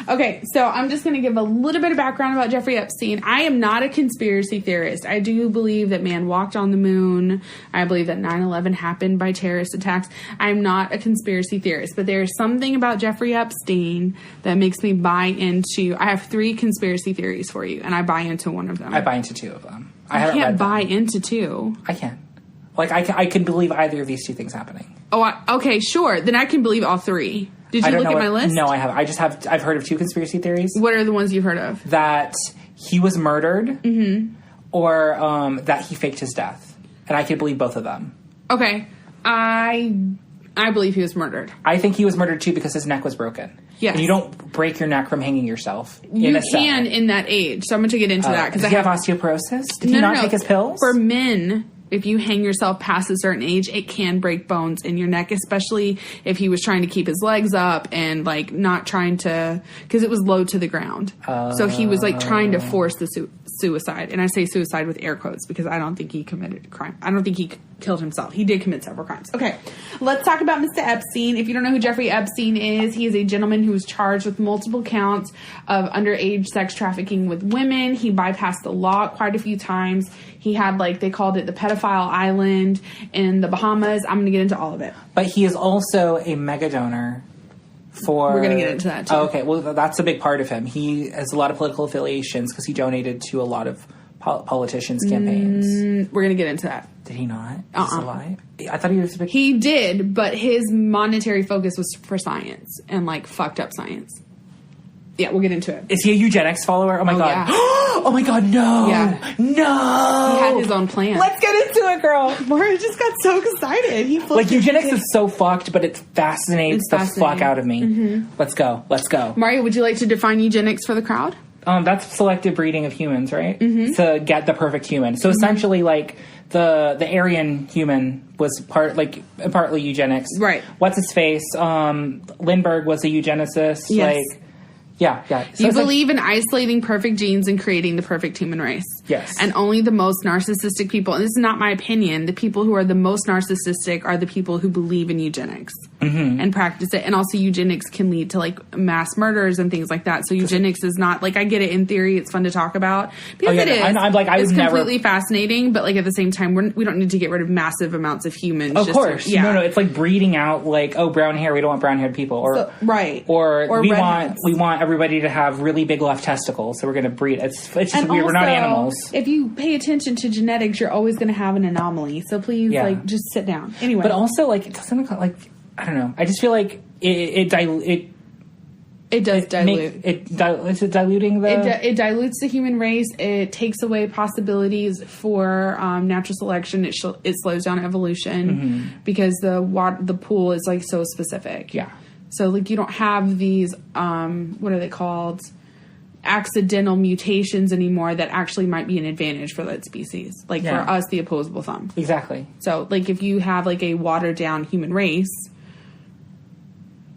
Okay, so I'm just going to give a little bit of background about Jeffrey Epstein. I am not a conspiracy theorist. I do believe that man walked on the moon. I believe that 9/11 happened by terrorist attacks. I'm not a conspiracy theorist, but there's something about Jeffrey Epstein that makes me buy into... I have 3 conspiracy theories for you, and I buy into one of them. I buy into 2 of them. I can't buy into 2. I can. Like, I can believe either of these 2 things happening. Oh, okay, sure. Then I can believe all 3 Did you look at my list? No, I haven't. I've heard of 2 conspiracy theories. What are the ones you've heard of? That he was murdered, or that he faked his death. And I can believe both of them. Okay. I believe he was murdered. I think he was murdered, too, because his neck was broken. Yes. And you don't break your neck from hanging yourself You can in that age. So I'm going to get into that. Does he have osteoporosis? Did he not take his pills? For men... If you hang yourself past a certain age, it can break bones in your neck, especially if he was trying to keep his legs up and, like, not trying to... Because it was low to the ground. So he was, like, trying to force the suicide. And I say suicide with air quotes because I don't think he committed a crime. I don't think he killed himself. He did commit several crimes. Okay, let's talk about Mr. Epstein. If you don't know who Jeffrey Epstein is, he is a gentleman who was charged with multiple counts of underage sex trafficking with women. He bypassed the law quite a few times. He had, like, they called it the pedophile island in the Bahamas. I'm going to get into all of it. But he is also a mega donor for... We're going to get into that, too. Oh, okay, well, that's a big part of him. He has a lot of political affiliations because he donated to a lot of politicians' campaigns. We're going to get into that. Did he not? Is this a lie? I thought he was a big... He did, but his monetary focus was for science and, like, fucked up science. Yeah, we'll get into it. Is he a eugenics follower? Oh, my God. Yeah. Oh, my God, no. Yeah. No. He had his own plan. Let's get into it, girl. Mario just got so excited. Like, eugenics is so fucked, but it fascinates the fuck out of me. Let's go. Let's go. Mario, would you like to define eugenics for the crowd? That's selective breeding of humans, right? To get the perfect human. So essentially, like, the Aryan human was partly eugenics. Right. What's his face? Lindbergh was a eugenicist. Yes. Like, yeah. So you believe in isolating perfect genes and creating the perfect human race. Yes. And only the most narcissistic people, and this is not my opinion, the people who are the most narcissistic are the people who believe in eugenics and practice it. And also eugenics can lead to, like, mass murders and things like that. So eugenics is not, like, I get it in theory, it's fun to talk about. Because it is. It's completely fascinating, but, like, at the same time, we don't need to get rid of massive amounts of humans. Of course. No, it's like breeding out, like, brown hair, we don't want brown-haired people. Or right. Or we want everybody to have really big left testicles, so we're going to breed. It's just weird. Also, we're not animals. If you pay attention to genetics, you're always going to have an anomaly. So please, like, just sit down. Anyway, but also, like, it doesn't, like, I don't know. I just feel like it dilutes. Is it diluting the? It dilutes the human race. It takes away possibilities for natural selection. It slows down evolution because the pool is, like, so specific. Yeah. So, like, you don't have these what are they called? Accidental mutations anymore that actually might be an advantage for that species. Like, for us, the opposable thumb. Exactly. So, like, if you have, like, a watered down human race,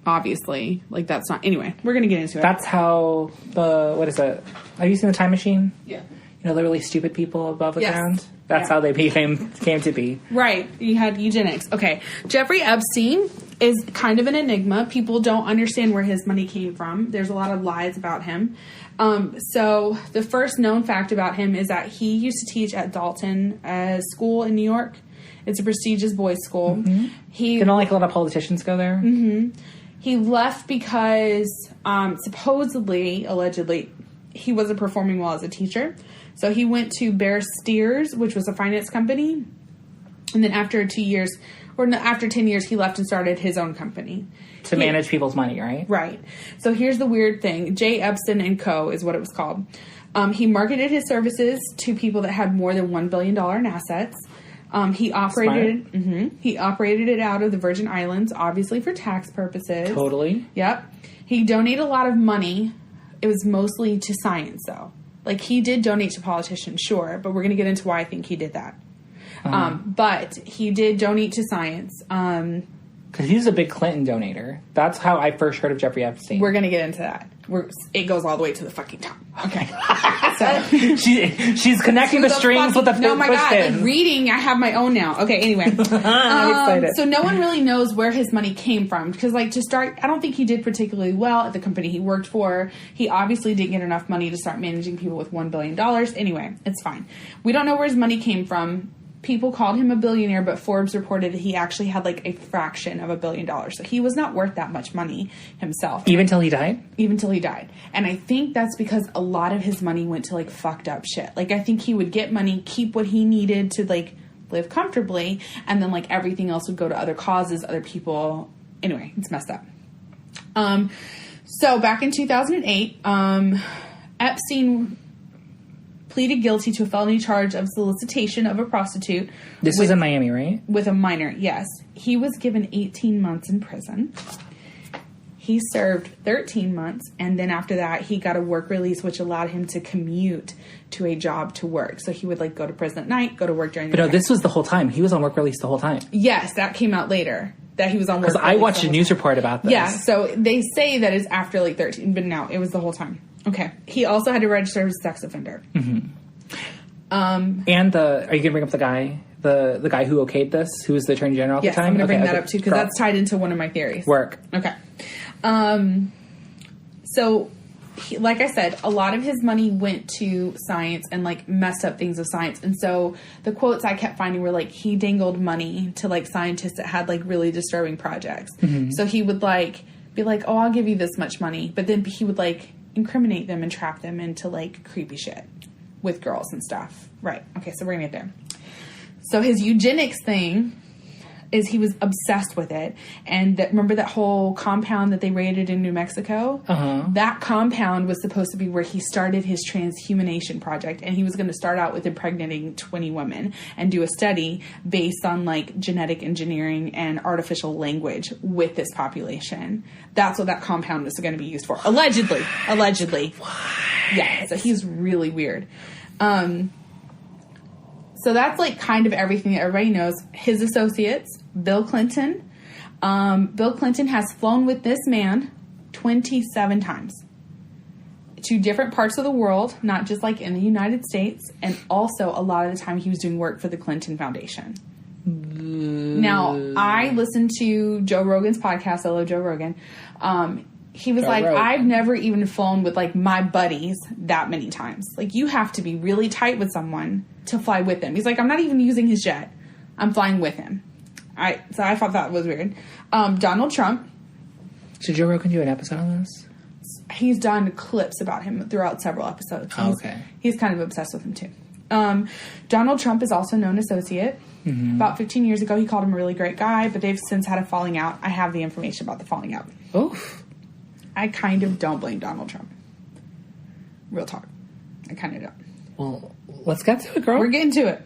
obviously, like, that's not... Anyway, we're going to get into it. That's how what is it? Have you seen The Time Machine? Yeah. You know, the really stupid people above the Yes. ground? That's how they came to be. Right. You had eugenics. Okay. Jeffrey Epstein is kind of an enigma. People don't understand where his money came from. There's a lot of lies about him. So the first known fact about him is that he used to teach at Dalton School in New York. It's a prestigious boys' school. Didn't, like, a lot of politicians go there? He left because allegedly, he wasn't performing well as a teacher. So he went to Bear Steers, which was a finance company. And then after 10 years, he left and started his own company. To manage people's money, right? Right. So here's the weird thing. J. Epstein & Co. is what it was called. He marketed his services to people that had more than $1 billion in assets. He operated it out of the Virgin Islands, obviously for tax purposes. Totally. Yep. He donated a lot of money. It was mostly to science, though. Like, he did donate to politicians, sure, but we're going to get into why I think he did that. But he did donate to science. Because he was a big Clinton donator. That's how I first heard of Jeffrey Epstein. We're going to get into that. It goes all the way to the fucking top. Okay. So she's connecting the strings with the No, my God. Like reading, I have my own now. Okay, anyway. I'm excited. So no one really knows where his money came from. Because, like, to start, I don't think he did particularly well at the company he worked for. He obviously didn't get enough money to start managing people with $1 billion. Anyway, it's fine. We don't know where his money came from. People called him a billionaire, but Forbes reported that he actually had like a fraction of $1 billion. So he was not worth that much money himself. Even till he died? Even till he died. And I think that's because a lot of his money went to like fucked up shit. Like I think he would get money, keep what he needed to like live comfortably, and then like everything else would go to other causes, other people. Anyway, it's messed up. So back in 2008, Epstein pleaded guilty to a felony charge of solicitation of a prostitute. This was in Miami, right? With a minor, yes. He was given 18 months in prison. He served 13 months, and then after that, he got a work release, which allowed him to commute to a job to work. So he would, like, go to prison at night, go to work during the day. But no, this was the whole time. He was on work release the whole time. Yes, that came out later, that he was on work release. Because I watched a news report about this. Yeah, so they say that it's after, like, 13, but no, it was the whole time. Okay. He also had to register as a sex offender. Mm-hmm. And are you going to bring up the guy, the guy who okayed this, who was the Attorney General at the time? Yes, I'm going to bring that up too, because that's tied into one of my theories. Work. Okay. So, like I said, a lot of his money went to science and, like, messed up things of science. And so the quotes I kept finding were, like, he dangled money to, like, scientists that had, like, really disturbing projects. Mm-hmm. So he would, like, be like, oh, I'll give you this much money. But then he would, like, incriminate them and trap them into, like, creepy shit with girls and stuff. Right. Okay, so we're going to get there. So his eugenics thing is he was obsessed with it. And remember that whole compound that they raided in New Mexico? Uh-huh. That compound was supposed to be where he started his transhumanation project. And he was going to start out with impregnating 20 women and do a study based on, like, genetic engineering and artificial language with this population. That's what that compound was going to be used for. Allegedly. What? Yeah, so he's really weird. So that's, like, kind of everything that everybody knows. His associates, Bill Clinton. Bill Clinton has flown with this man 27 times to different parts of the world, not just, like, in the United States. And also, a lot of the time, he was doing work for the Clinton Foundation. Now, I listened to Joe Rogan's podcast. I love Joe Rogan. He was like, I've never even flown with, like, my buddies that many times. Like, you have to be really tight with someone to fly with them. He's like, I'm not even using his jet. I'm flying with him. So I thought that was weird. Donald Trump. Should Joe Rogan do an episode on this? He's done clips about him throughout several episodes. Okay. He's kind of obsessed with him, too. Donald Trump is also a known associate. Mm-hmm. About 15 years ago, he called him a really great guy, but they've since had a falling out. I have the information about the falling out. Oof. I kind of don't blame Donald Trump. Real talk. I kind of don't. Well, let's get to it, girl. We're getting to it.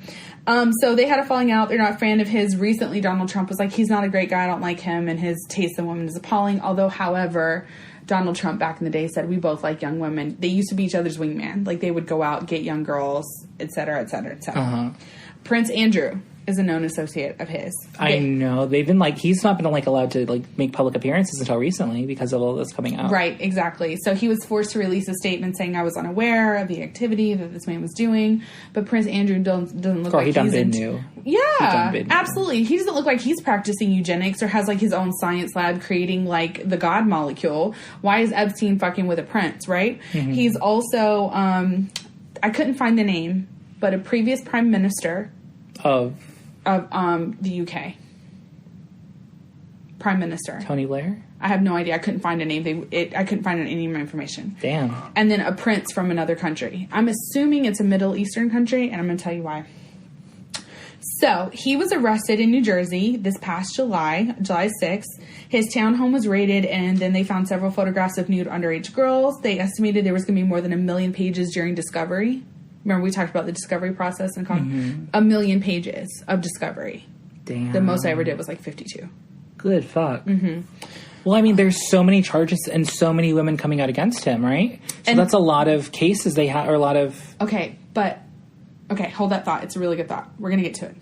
So they had a falling out. They're not a fan of his. Recently, Donald Trump was like, he's not a great guy. I don't like him. And his taste in women is appalling. Although, however, Donald Trump back in the day said, we both like young women. They used to be each other's wingman. Like, they would go out, get young girls, et cetera, et cetera, et cetera. Uh-huh. Prince Andrew is a known associate of his. I know. They've been, like, he's not been, like, allowed to, like, make public appearances until recently because of all this coming out. Right, exactly. So he was forced to release a statement saying, I was unaware of the activity that this man was doing. But Prince Andrew doesn't look like he's new. Yeah, absolutely. He doesn't look like he's practicing eugenics or has, like, his own science lab creating, like, the God molecule. Why is Epstein fucking with a prince, right? Mm-hmm. He's also, I couldn't find the name, but a previous prime minister of the UK. Prime Minister. Tony Blair? I have no idea. I couldn't find a name. I couldn't find any of my information. Damn. And then a prince from another country. I'm assuming it's a Middle Eastern country, and I'm going to tell you why. So, he was arrested in New Jersey this past July 6th. His townhome was raided, and then they found several photographs of nude underage girls. They estimated there was going to be more than 1 million pages during discovery. Remember we talked about the discovery process and 1 million pages of discovery. Damn. The most I ever did was like 52. Good fuck. Mm-hmm. Well, I mean, there's so many charges and so many women coming out against him, right? So and that's a lot of cases they have, or a lot of... Okay, hold that thought. It's a really good thought. We're going to get to it.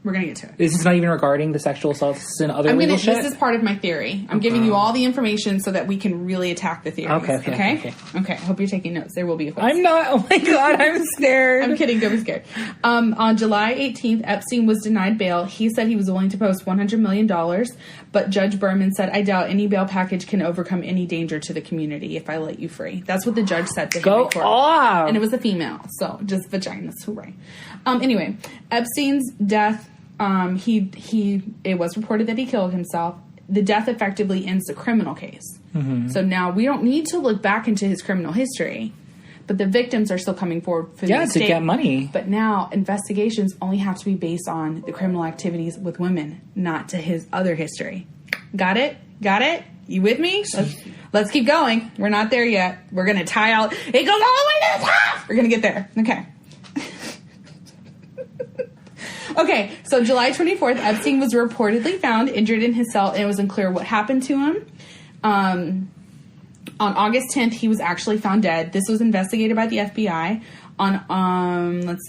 We're going to get to it. This is not even regarding the sexual assaults and other legal shit? This is part of my theory. I'm giving you all the information so that we can really attack the theories. Okay. I hope you're taking notes. There will be a I'm not. Oh my God, I'm scared. I'm kidding. Don't be scared. On July 18th, Epstein was denied bail. He said he was willing to post $100 million, but Judge Berman said, I doubt any bail package can overcome any danger to the community if I let you free. That's what the judge said to him. Go off. And it was a female, so just vaginas. Hooray. Anyway, Epstein's death, it was reported that he killed himself. The death effectively ends the criminal case. Mm-hmm. So now we don't need to look back into his criminal history, but the victims are still coming forward for the estate. To get money. But now investigations only have to be based on the criminal activities with women, not to his other history. Got it? You with me? Let's keep going. We're not there yet. We're going to tie out. It goes all the way to the top. We're going to get there. Okay. Okay, so July 24th, Epstein was reportedly found injured in his cell, and it was unclear what happened to him. On August 10th, he was actually found dead. This was investigated by the FBI. On, August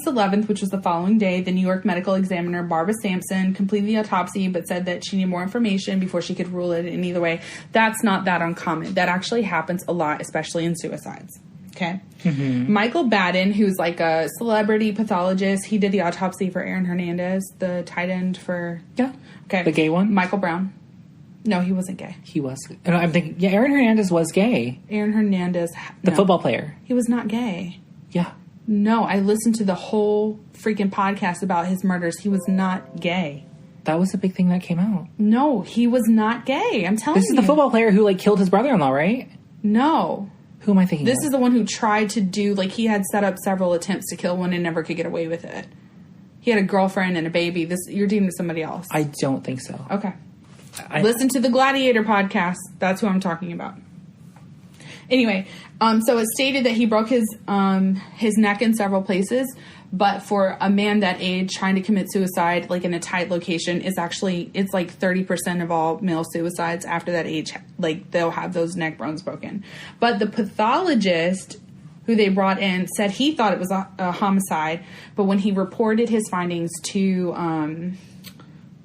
11th, which was the following day, the New York medical examiner, Barbara Sampson, completed the autopsy, but said that she needed more information before she could rule it in either way. That's not that uncommon. That actually happens a lot, especially in suicides. Okay. Mm-hmm. Michael Baden, who's like a celebrity pathologist, he did the autopsy for Aaron Hernandez, the tight end for... Yeah. Okay. The gay one? Michael Brown. No, he wasn't gay. He was. And I'm thinking, yeah, Aaron Hernandez was gay. Aaron Hernandez... The football player. He was not gay. Yeah. No, I listened to the whole freaking podcast about his murders. He was not gay. That was the big thing that came out. No, he was not gay. I'm telling you. This is the football player who, like, killed his brother-in-law, right? No. Who am I thinking This of? is the one who tried to do, like, he had set up several attempts to kill one and never could get away with it. He had a girlfriend and a baby. You're dealing with somebody else. I don't think so. Okay. Listen to the Gladiator podcast. That's who I'm talking about. Anyway, so it stated that he broke his neck in several places, but for a man that age trying to commit suicide, like in a tight location, it's like 30% of all male suicides after that age, like they'll have those neck bones broken. But the pathologist who they brought in said he thought it was a homicide, but when he reported his findings to,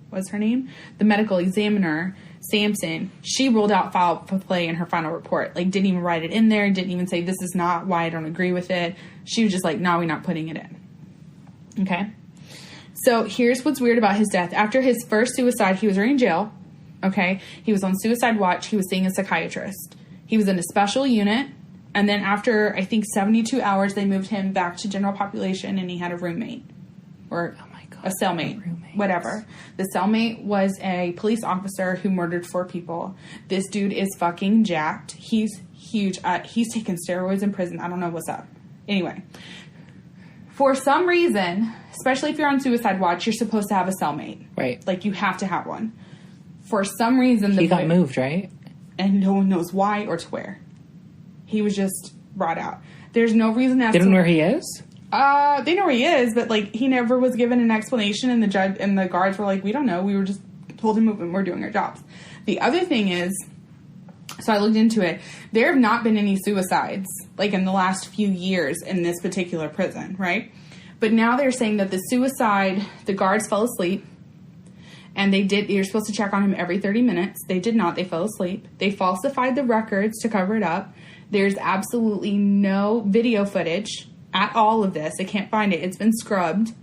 what's her name? The medical examiner, Sampson, she ruled out foul play in her final report. Like, didn't even write it in there, didn't even say, this is not why I don't agree with it. She was just like, no, we're not putting it in. Okay? So, here's what's weird about his death. After his first suicide, he was already in jail. Okay? He was on suicide watch. He was seeing a psychiatrist. He was in a special unit. And then after, I think, 72 hours, they moved him back to general population, and he had a roommate. Or a cellmate. Whatever. The cellmate was a police officer who murdered 4 people. This dude is fucking jacked. He's huge. He's taking steroids in prison. I don't know what's up. Anyway. For some reason, especially if you're on suicide watch, you're supposed to have a cellmate. Right. Like, you have to have one. For some reason... He got moved, right? And no one knows why or to where. He was just brought out. There's no reason as They don't know where he is? They know where he is, but, like, he never was given an explanation, and the judge and the guards were like, we don't know. We were just told to move and we're doing our jobs. The other thing is, so I looked into it, there have not been any suicides, like, in the last few years in this particular prison, right? But now they're saying that the guards fell asleep, and you're supposed to check on him every 30 minutes. They did not. They fell asleep. They falsified the records to cover it up. There's absolutely no video footage at all of this. I can't find it. It's been scrubbed.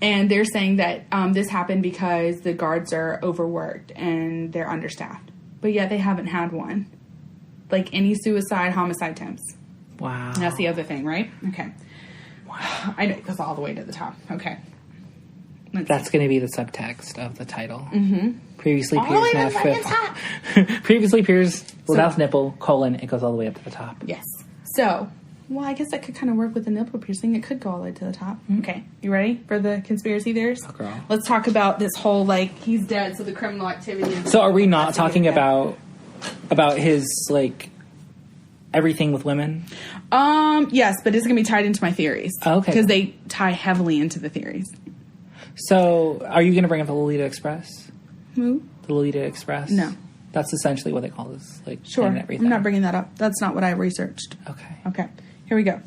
And they're saying that this happened because the guards are overworked and they're understaffed. But yet they haven't had one. Like any homicide attempts. Wow. And that's the other thing, right? Okay. Wow. I know it goes all the way to the top. Okay. That's going to be the subtext of the title. Mm-hmm. Previously Pierce, now Fifth. Previously Pierce, without nipple, : it goes all the way up to the top. Yes. So... Well, I guess that could kind of work with the nipple piercing. It could go all the way to the top. Mm-hmm. Okay. You ready for the conspiracy theories? Oh, girl. Let's talk about this whole, like, he's dead, so the criminal activity... So are we not talking about his, like, everything with women? Yes, but it's going to be tied into my theories. Oh, okay. Because they tie heavily into the theories. So are you going to bring up the Lolita Express? Who? The Lolita Express? No. That's essentially what they call this, like, sure. and everything. I'm not bringing that up. That's not what I researched. Okay. Here we go.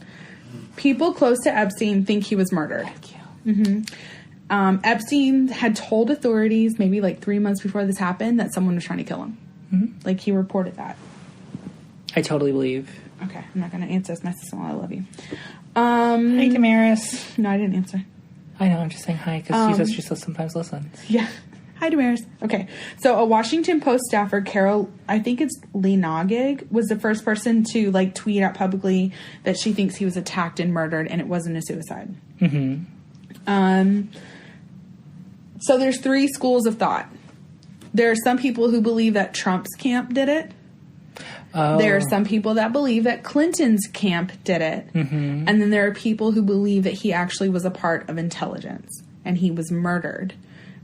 People close to Epstein think he was murdered. Thank you. Epstein had told authorities maybe like 3 months before this happened that someone was trying to kill him. Mm-hmm. Like, he reported that. I totally believe. Okay, I'm not going to answer this. My sister-in-law, I love you. Hi, Damaris. No, I didn't answer. I know, I'm just saying hi because she says she sometimes listens. Yeah. Hi, Damaris. Okay, so a Washington Post staffer, Carol, I think it's Lenagig, was the first person to, like, tweet out publicly that she thinks he was attacked and murdered, and it wasn't a suicide. Mm-hmm. So there's 3 schools of thought. There are some people who believe that Trump's camp did it. Oh. There are some people that believe that Clinton's camp did it. Mm-hmm. And then there are people who believe that he actually was a part of intelligence and he was murdered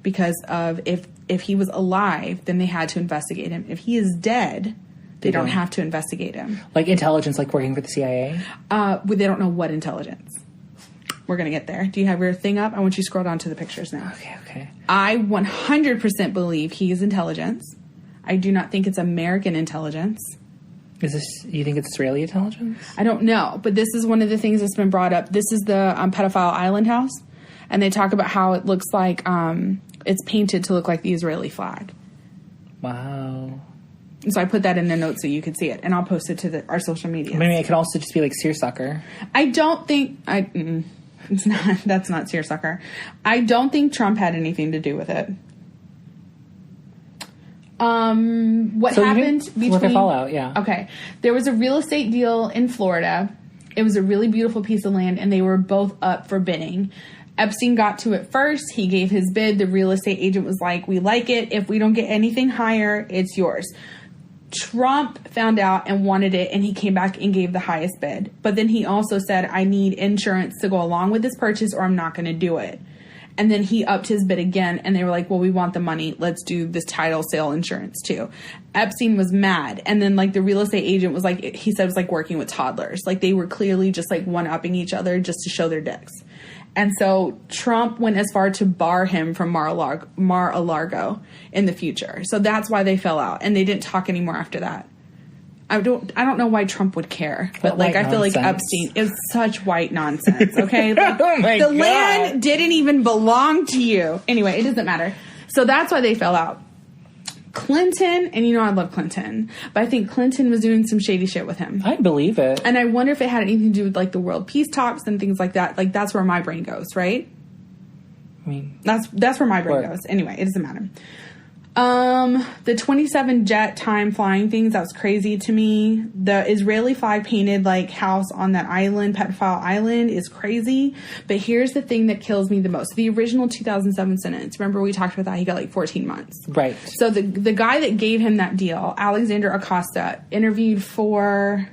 because of if he was alive, then they had to investigate him. If he is dead, they don't have to investigate him. Like intelligence, like working for the CIA? They don't know what intelligence. We're going to get there. Do you have your thing up? I want you to scroll down to the pictures now. Okay. I 100% believe he is intelligence. I do not think it's American intelligence. You think it's Israeli intelligence? I don't know, but this is one of the things that's been brought up. This is the pedophile island house, and they talk about how it looks like it's painted to look like the Israeli flag. Wow. So I put that in the notes so you could see it, and I'll post it to our social media. Maybe it could also just be like seersucker. I don't think... It's not. That's not seersucker. I don't think Trump had anything to do with it. What happened between... With the fallout, yeah. Okay. There was a real estate deal in Florida. It was a really beautiful piece of land, and they were both up for bidding. Epstein got to it first. He gave his bid. The real estate agent was like, we like it. If we don't get anything higher, it's yours. Trump found out and wanted it, and he came back and gave the highest bid. But then he also said, I need insurance to go along with this purchase or I'm not going to do it. And then he upped his bid again, and they were like, well, we want the money. Let's do this title sale insurance too. Epstein was mad. And then like the real estate agent was like, he said it was like working with toddlers. Like they were clearly just like one-upping each other just to show their dicks. And so Trump went as far to bar him from Mar-a-Lago in the future. So that's why they fell out, and they didn't talk anymore after that. I don't know why Trump would care, but like I feel like Epstein is such white nonsense. Okay, like, oh my the God. land didn't even belong to you. Anyway, it doesn't matter. So that's why they fell out. Clinton, and you know I love Clinton, but I think Clinton was doing some shady shit with him. I believe it. And I wonder if it had anything to do with like the world peace talks and things like that. Like that's where my brain goes, right? I mean, that's where my brain goes. Anyway, it doesn't matter. The 27 jet time flying things, that was crazy to me. The Israeli flag painted like house on that island, pedophile island, is crazy. But here's the thing that kills me the most. The original 2007 sentence, remember we talked about that? He got like 14 months. Right. So the guy that gave him that deal, Alexander Acosta, interviewed for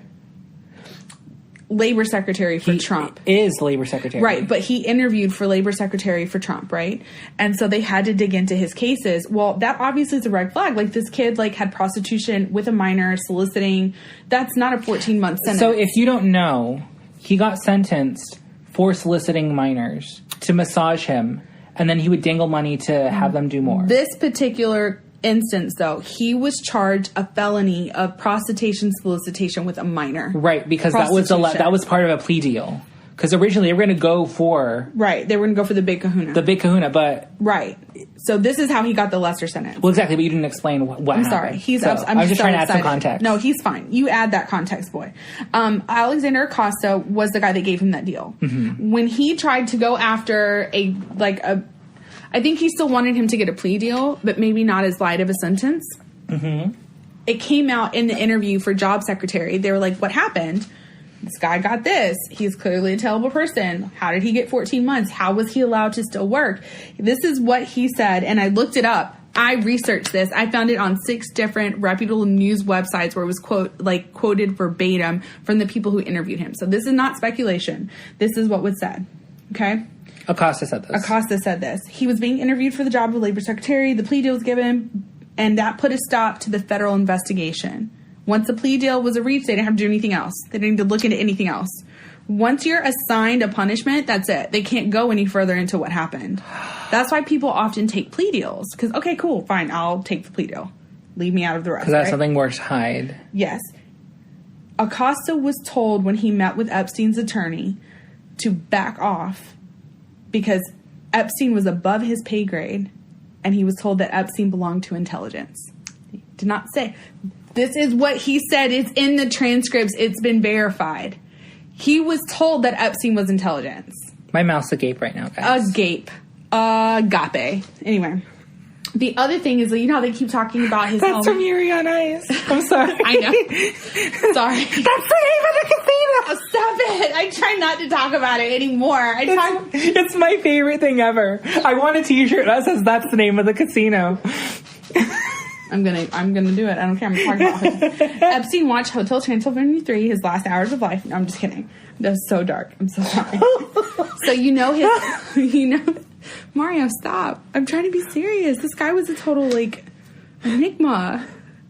Labor Secretary for Trump. Is Labor Secretary. Right, but he interviewed for Labor Secretary for Trump, right? And so they had to dig into his cases. Well, that obviously is a red flag. Like, this kid, like, had prostitution with a minor, soliciting. That's not a 14-month sentence. So if you don't know, he got sentenced for soliciting minors to massage him, and then he would dangle money to have them do more. This particular instance, though, he was charged a felony of prostitution solicitation with a minor. Right, because that was part of a plea deal. Because originally they were going to go for... Right, they were going to go for the big kahuna. The big kahuna, but... Right. So this is how he got the lesser sentence. Well, exactly, but you didn't explain what happened. I'm sorry. I'm just trying to add some context. No, he's fine. You add that context, boy. Alexander Acosta was the guy that gave him that deal. Mm-hmm. When he tried to go after I think he still wanted him to get a plea deal, but maybe not as light of a sentence. Mm-hmm. It came out in the interview for job secretary. They were like, what happened? This guy got this. He's clearly a terrible person. How did he get 14 months? How was he allowed to still work? This is what he said, and I looked it up. I researched this. I found it on 6 different reputable news websites where it was quoted verbatim from the people who interviewed him. So this is not speculation. This is what was said. Okay? Acosta said this. He was being interviewed for the job of Labor Secretary. The plea deal was given, and that put a stop to the federal investigation. Once the plea deal was reached, they didn't have to do anything else. They didn't need to look into anything else. Once you're assigned a punishment, that's it. They can't go any further into what happened. That's why people often take plea deals. Because, okay, cool, fine, I'll take the plea deal. Leave me out of the rest. Because that's something worse to hide. Yes. Acosta was told when he met with Epstein's attorney to back off because Epstein was above his pay grade, and he was told that Epstein belonged to intelligence. He did not say. This is what he said. It's in the transcripts. It's been verified. He was told that Epstein was intelligence. My mouth's agape right now, guys. Agape. Agape. Anyway. The other thing is, you know how they keep talking about his That's from Yuri on Ice. I'm sorry. I know. Sorry. That's the name of the casino. Oh, stop it. I try not to talk about it anymore. It's my favorite thing ever. I want a t-shirt that says that's the name of the casino. I'm gonna do it. I don't care. I'm talking about it. Epstein watched Hotel Transylvania 3, his last hours of life. No, I'm just kidding. That was so dark. I'm so sorry. So Mario, stop. I'm trying to be serious. This guy was a total, enigma.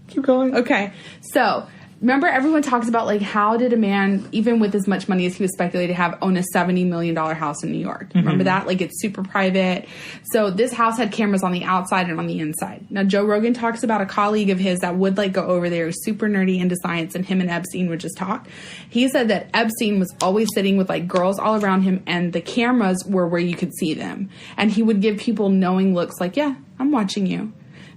Keep going. Okay. So, remember everyone talks about, how did a man, even with as much money as he was speculated to have, own a $70 million house in New York? Mm-hmm. Remember that? It's super private. So, this house had cameras on the outside and on the inside. Now, Joe Rogan talks about a colleague of his that would, go over there, who's super nerdy into science, and him and Epstein would just talk. He said that Epstein was always sitting with, girls all around him, and the cameras were where you could see them. And he would give people knowing looks yeah, I'm watching you.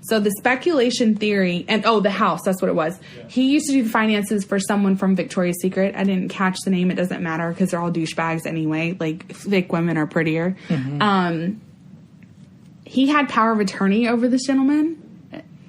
So the speculation theory, and the house, that's what it was. Yeah. He used to do the finances for someone from Victoria's Secret. I didn't catch the name. It doesn't matter because they're all douchebags anyway. Thick women are prettier. Mm-hmm. He had power of attorney over this gentleman.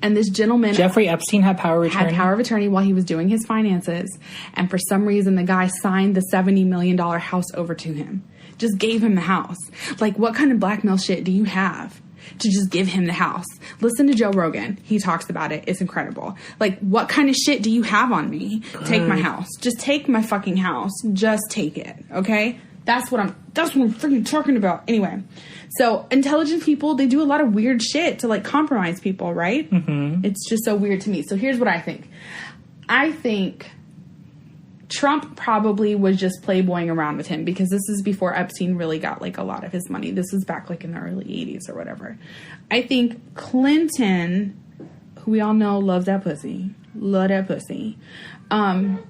And this gentleman... Jeffrey Epstein had power of attorney? Had power of attorney while he was doing his finances. And for some reason, the guy signed the $70 million house over to him. Just gave him the house. What kind of blackmail shit do you have to just give him the house? Listen to Joe Rogan. He talks about it. It's incredible. What kind of shit do you have on me? Take my house. Just take my fucking house. Just take it. Okay? That's what I'm freaking talking about. Anyway. So, intelligent people, they do a lot of weird shit to, compromise people, right? Mm-hmm. It's just so weird to me. So, here's what I think. I think Trump probably was just playboying around with him because this is before Epstein really got a lot of his money. This was back in the early 80s or whatever. I think Clinton, who we all know loves that pussy,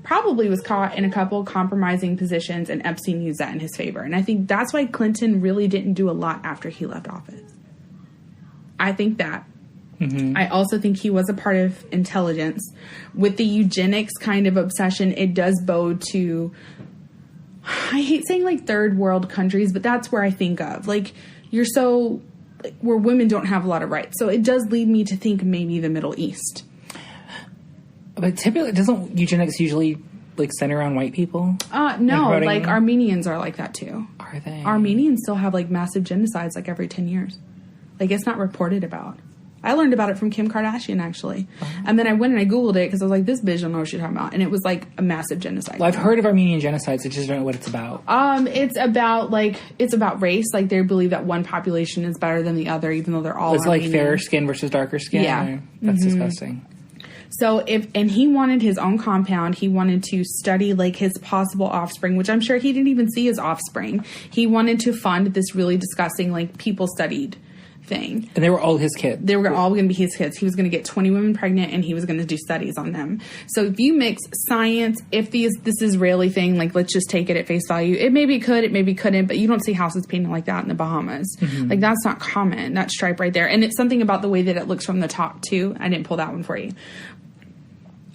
probably was caught in a couple compromising positions, and Epstein used that in his favor. And I think that's why Clinton really didn't do a lot after he left office. I think that. Mm-hmm. I also think he was a part of intelligence. With the eugenics kind of obsession, it does bode to, I hate saying third world countries, but that's where I think of. You're so, where women don't have a lot of rights. So it does lead me to think maybe the Middle East. But typically, doesn't eugenics usually center around white people? No, Armenians are like that too. Are they? Armenians still have massive genocides every 10 years. It's not reported about. I learned about it from Kim Kardashian, actually. Uh-huh. And then I went and I Googled it because I was this bitch don't know what she's talking about. And it was a massive genocide. Well, I've heard of Armenian genocides. I just don't know what it's about. It's about race. They believe that one population is better than the other, even though they're all It's Armenian. fairer skin versus darker skin? Yeah. That's disgusting. So and he wanted his own compound. He wanted to study his possible offspring, which I'm sure he didn't even see his offspring. He wanted to fund this really disgusting people studied thing. And they were all his kids. They were all going to be his kids. He was going to get 20 women pregnant, and he was going to do studies on them. So if you mix science, if this Israeli thing, let's just take it at face value. It maybe could, it maybe couldn't, but you don't see houses painted like that in the Bahamas. Mm-hmm. That's not common, that stripe right there. And it's something about the way that it looks from the top, too. I didn't pull that one for you.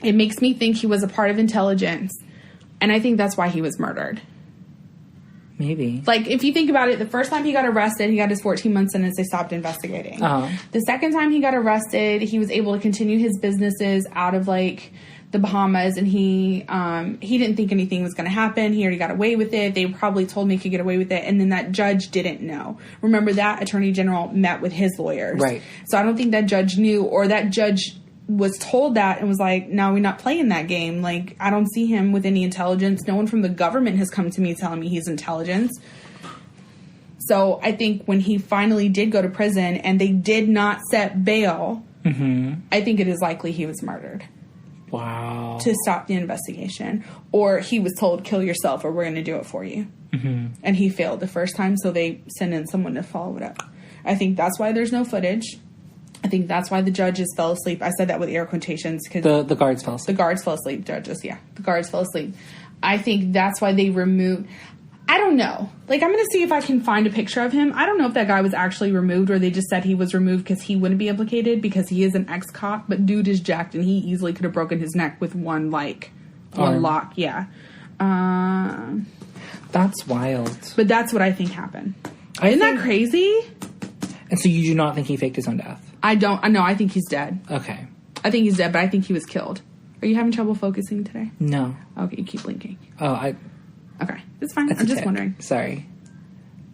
It makes me think he was a part of intelligence, and I think that's why he was murdered. Maybe. If you think about it, the first time he got arrested, he got his 14-month sentence. They stopped investigating. Uh-huh. The second time he got arrested, he was able to continue his businesses out of, the Bahamas, and he didn't think anything was going to happen. He already got away with it. They probably told me he could get away with it, and then that judge didn't know. Remember, that attorney general met with his lawyers. Right. So I don't think that judge knew, or that judge was told that and was no, we're not playing that game. I don't see him with any intelligence. No one from the government has come to me telling me he's intelligence. So I think when he finally did go to prison and they did not set bail, mm-hmm. I think it is likely he was murdered. Wow. To stop the investigation. Or he was told, kill yourself or we're going to do it for you. Mm-hmm. And he failed the first time, so they sent in someone to follow it up. I think that's why there's no footage. I think that's why the judges fell asleep. I said that with air quotations. Cause the guards fell asleep. The guards fell asleep, judges, yeah. The guards fell asleep. I think that's why they removed... I don't know. Like, I'm going to see if I can find a picture of him. I don't know if that guy was actually removed or they just said he was removed because he wouldn't be implicated because he is an ex-cop. But dude is jacked and he easily could have broken his neck with one lock. Yeah. That's wild. But that's what I think happened. Isn't that crazy? And so you do not think he faked his own death? I don't. No, I think he's dead. Okay. I think he's dead, but I think he was killed. Are you having trouble focusing today? No. Okay, you keep blinking. Oh, Okay, it's fine. I'm just wondering. Sorry.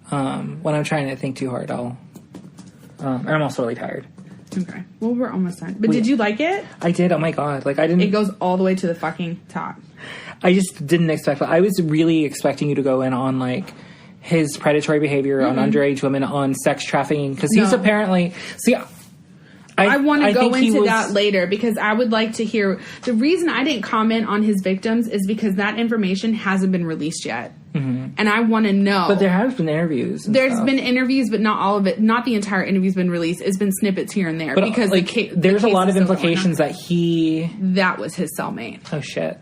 When I'm trying to think too hard, and I'm also really tired. Okay. Well, we're almost done. But did you like it? I did. Oh my God. Like, I didn't. It goes all the way to the fucking top. I just didn't expect that. I was really expecting you to go in on, like, his predatory behavior on underage women, on sex trafficking, because he's apparently... See, I want to go into that later because I would like to hear... The reason I didn't comment on his victims is because that information hasn't been released yet. Mm-hmm. And I want to know... But there have been interviews. There's been interviews, but not all of it. Not the entire interview's been released. It's been snippets here and there. But, because like, there's a lot of implications that That was his cellmate. Oh, shit.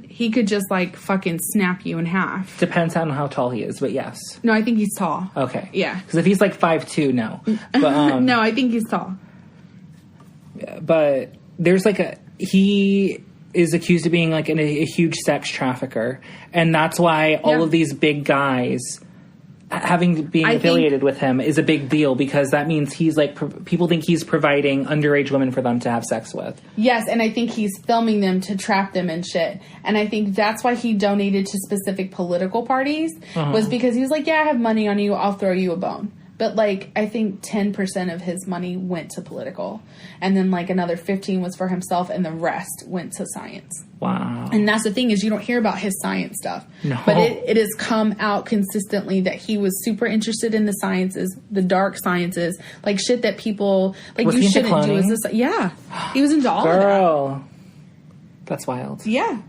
He could just, like, fucking snap you in half. Depends on how tall he is, but yes. No, I think he's tall. Okay. Yeah. Because if he's, like, 5'2", no. But, no, I think he's tall. Yeah, but there's, like, he is accused of being, like, a huge sex trafficker. And that's why all of these big guys... being affiliated with him is a big deal because that means he's like people think he's providing underage women for them to have sex with. Yes, and I think he's filming them to trap them and shit. And I think that's why he donated to specific political parties was because he was like, yeah, I have money on you, I'll throw you a bone. But, like, I think 10% of his money went to political. And then, like, another 15 was for himself, and the rest went to science. Wow. And that's the thing is you don't hear about his science stuff. No. But it has come out consistently that he was super interested in the sciences, the dark sciences, like shit that people, like, was you he into shouldn't do. cloning? Is this, yeah. He was into all of that. Girl. That's wild. Yeah.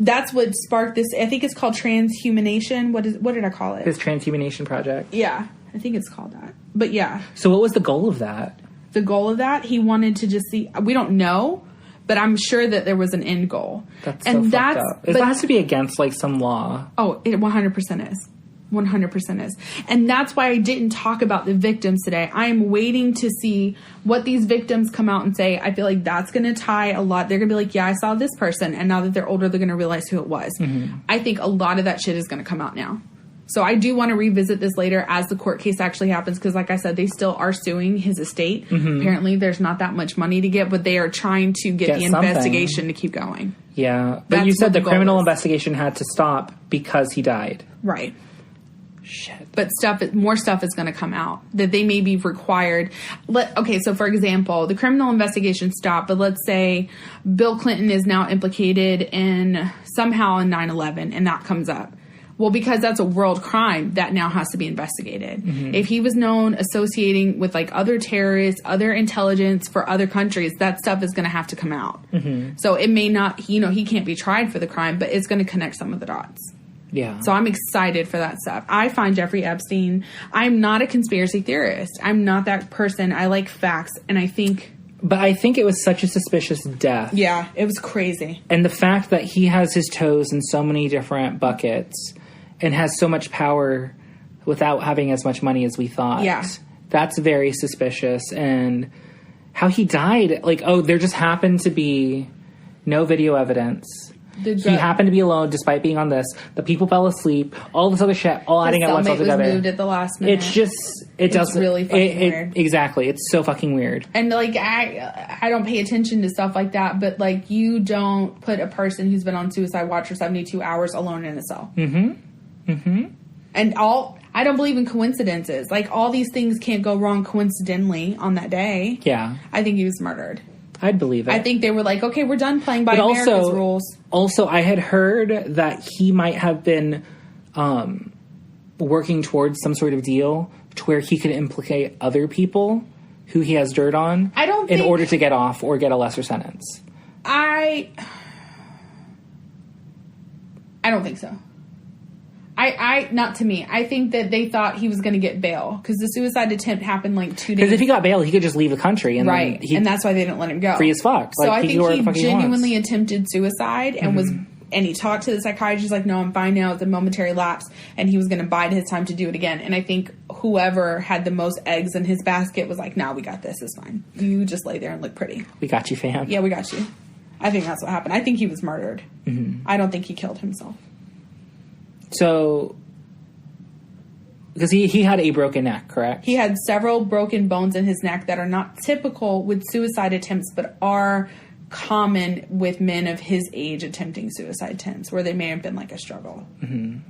That's what sparked this. I think it's called transhumanation. What did I call it? His transhumanation project. Yeah. I think it's called that. But yeah. So what was the goal of that? The goal of that, he wanted to just see... We don't know, but I'm sure that there was an end goal. That's so fucked up. It has to be against, like, some law. Oh, it 100% is. 100% is. And that's why I didn't talk about the victims today. I am waiting to see what these victims come out and say. I feel like that's going to tie a lot. They're going to be like, yeah, I saw this person. And now that they're older, they're going to realize who it was. Mm-hmm. I think a lot of that shit is going to come out now. So I do want to revisit this later as the court case actually happens because, like I said, they still are suing his estate. Mm-hmm. Apparently, there's not that much money to get, but they are trying to get the investigation to keep going. Yeah. But you said the criminal investigation had to stop because he died. Right. Shit. But more stuff is going to come out that they may be required. Okay, so for example, the criminal investigation stopped, but let's say Bill Clinton is now implicated somehow in 9/11, and that comes up. Well, because that's a world crime, that now has to be investigated. Mm-hmm. If he was known associating with, like, other terrorists, other intelligence for other countries, that stuff is going to have to come out. Mm-hmm. So it may not, he can't be tried for the crime, but it's going to connect some of the dots. Yeah. So I'm excited for that stuff. I find Jeffrey Epstein, I'm not a conspiracy theorist. I'm not that person. I like facts, and I think... But I think it was such a suspicious death. Yeah, it was crazy. And the fact that he has his toes in so many different buckets... and has so much power without having as much money as we thought. Yeah. That's very suspicious. And how he died, like, there just happened to be no video evidence. He happened to be alone despite being on this. The people fell asleep. All this other shit, all adding up once all together. Was moved at the last minute. It's just, it's really fucking weird. Exactly. It's so fucking weird. And, like, I don't pay attention to stuff like that, but, like, you don't put a person who's been on suicide watch for 72 hours alone in a cell. Mm-hmm. Mm-hmm. And I don't believe in coincidences. Like, all these things can't go wrong coincidentally on that day. Yeah. I think he was murdered. I'd believe it. I think they were like, okay, we're done playing by America's rules. Also, I had heard that he might have been working towards some sort of deal to where he could implicate other people who he has dirt on in order to get off or get a lesser sentence. I don't think so. Not to me. I think that they thought he was going to get bail because the suicide attempt happened like 2 days. Because if he got bail, he could just leave the country, and right, and that's why they didn't let him go. Free as fuck. So I think he genuinely attempted suicide and was and he talked to the psychiatrist like, no, I'm fine now. It's a momentary lapse, and he was going to bide his time to do it again. And I think whoever had the most eggs in his basket was like, nah, we got this. It's fine. You just lay there and look pretty. We got you, fam. Yeah, we got you. I think that's what happened. I think he was murdered. Mm-hmm. I don't think he killed himself. So, because he had a broken neck, correct? He had several broken bones in his neck that are not typical with suicide attempts, but are common with men of his age attempting suicide attempts, where they may have been like a struggle. Mm-hmm.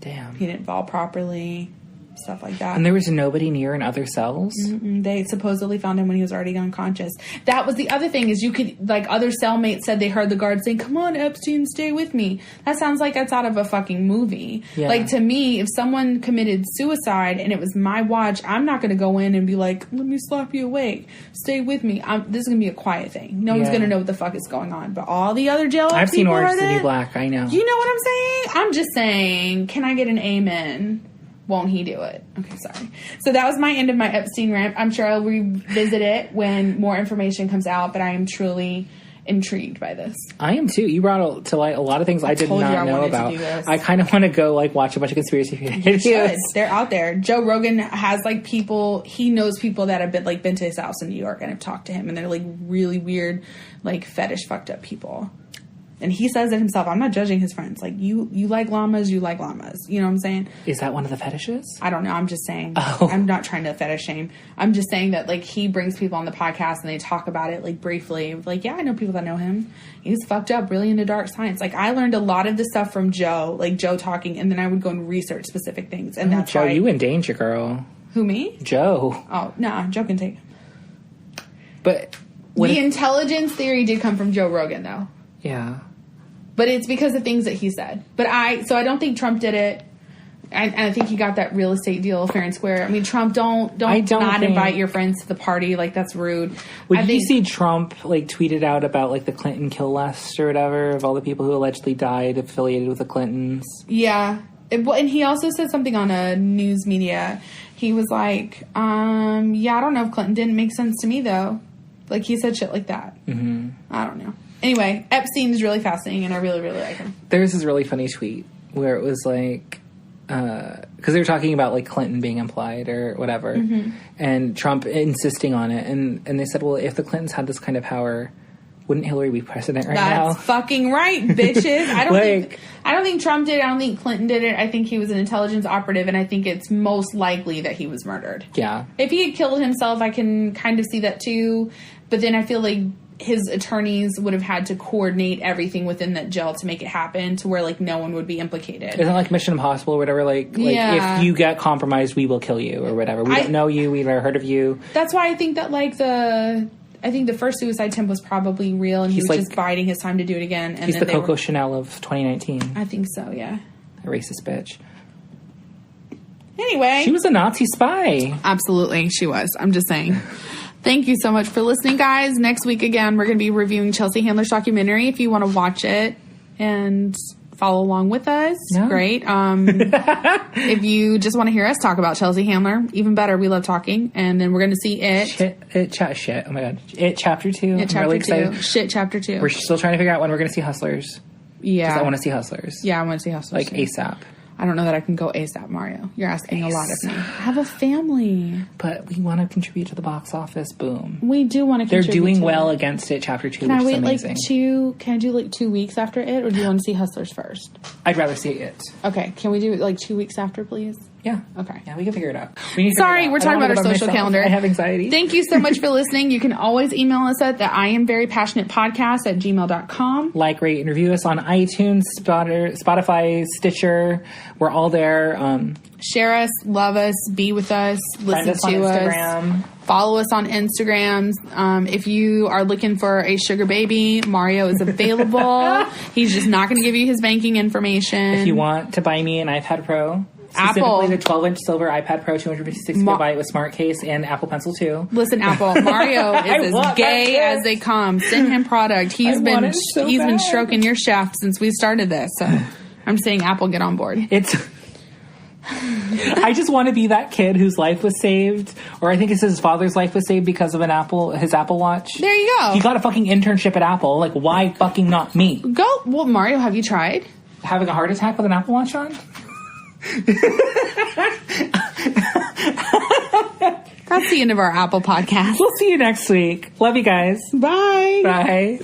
Damn. He didn't fall properly, stuff like that. And there was nobody near in other cells? Mm-mm. They supposedly found him when he was already unconscious. That was the other thing, is you could, like, other cellmates said they heard the guard saying, come on, Epstein, stay with me. That sounds like that's out of a fucking movie. Yeah. Like, to me, if someone committed suicide and it was my watch, I'm not going to go in and be like, let me slap you awake. Stay with me. This is going to be a quiet thing. No one's going to know what the fuck is going on. But all the other jail I've seen people Orange heard is the New it. Black. I know. You know what I'm saying? I'm just saying, can I get an amen? Won't he do it? Okay, sorry. So that was my end of my Epstein rant. I'm sure I'll revisit it when more information comes out, but I am truly intrigued by this. I am too. You brought to light a lot of things I did not know about. I kind of want to go like watch a bunch of conspiracy videos. They're out there. Joe Rogan has like people, he knows people that have been to his house in New York and have talked to him, and they're like really weird, like fetish fucked up people. And he says it himself. I'm not judging his friends. Like, you like llamas, you like llamas. You know what I'm saying? Is that one of the fetishes? I don't know. I'm just saying. Oh. I'm not trying to fetish shame. I'm just saying that, like, he brings people on the podcast and they talk about it, like, briefly. Like, yeah, I know people that know him. He's fucked up, really into dark science. Like, I learned a lot of the stuff from Joe, like, Joe talking, and then I would go and research specific things. And that's Joe, why... you in danger, girl. Who, me? Joe. Oh, nah, Joe can take it. But... The intelligence theory did come from Joe Rogan, though. Yeah. But it's because of things that he said. So I don't think Trump did it. And I think he got that real estate deal fair and square. I mean, Trump, don't invite your friends to the party. Like, that's rude. Would you see Trump, like, tweeted out about, like, the Clinton kill list or whatever, of all the people who allegedly died affiliated with the Clintons? Yeah. And he also said something on a news media. He was like, yeah, I don't know if Clinton didn't make sense to me, though. Like, he said shit like that. Mm-hmm. I don't know. Anyway, Epstein is really fascinating, and I really, really like him. There's this really funny tweet where it was like, because they were talking about like Clinton being implied or whatever, mm-hmm. and Trump insisting on it, and they said, well, if the Clintons had this kind of power, wouldn't Hillary be president now? That's fucking right, bitches. I don't think Trump did it. I don't think Clinton did it. I think he was an intelligence operative, and I think it's most likely that he was murdered. Yeah. If he had killed himself, I can kind of see that too, but then I feel like his attorneys would have had to coordinate everything within that jail to make it happen to where, like, no one would be implicated. Isn't it like Mission Impossible or whatever? Like if you get compromised, we will kill you or whatever. We don't know you. We've never heard of you. That's why I think that, like, I think the first suicide attempt was probably real, and he was like, just biding his time to do it again. And he's the Coco Chanel of 2019. I think so, yeah. A racist bitch. Anyway. She was a Nazi spy. Absolutely, she was. I'm just saying. Thank you so much for listening, guys. Next week, again, we're going to be reviewing Chelsea Handler's documentary. If you want to watch it and follow along with us, great. If you just want to hear us talk about Chelsea Handler, even better. We love talking. And then we're going to see It. Oh, my God. It Chapter 2. It Chapter 2. Really excited. Shit Chapter 2. We're still trying to figure out when we're going to see Hustlers. Yeah. Because I want to see Hustlers. Yeah, I want to see Hustlers. Like, ASAP. I don't know that I can go ASAP, Mario. You're asking a lot of me. I have a family. But we want to contribute to the box office. Boom. We do want to contribute. They're doing well against It Chapter 2, which is amazing. Can I do like 2 weeks after It, or do you want to see Hustlers first? I'd rather see It. Okay. Can we do it like 2 weeks after, please? Yeah. Okay. Yeah, we can figure it out. Sorry, we're talking about our social calendar. I have anxiety. Thank you so much for listening. You can always email us at the iamverypassionatepodcast@gmail.com. Like, rate, and review us on iTunes, Spotify, Stitcher. We're all there. Share us, love us, be with us, listen to us. Follow us on Instagram. If you are looking for a sugar baby, Mario is available. He's just not going to give you his banking information. If you want to buy me an iPad Pro, Apple, specifically the 12-inch silver iPad Pro 256 gigabyte with smart case and Apple Pencil 2. Listen, Apple, Mario is as gay as they come. Send him product. He's been stroking your shaft since we started this. So I'm saying, Apple, get on board. I just want to be that kid whose life was saved, or I think it's his father's life was saved because of his Apple Watch. There you go. He got a fucking internship at Apple. Like, why fucking not me? Go. Well, Mario, have you tried? Having a heart attack with an Apple Watch on? That's the end of our Apple podcast. We'll see you next week. Love you guys. Bye. Bye.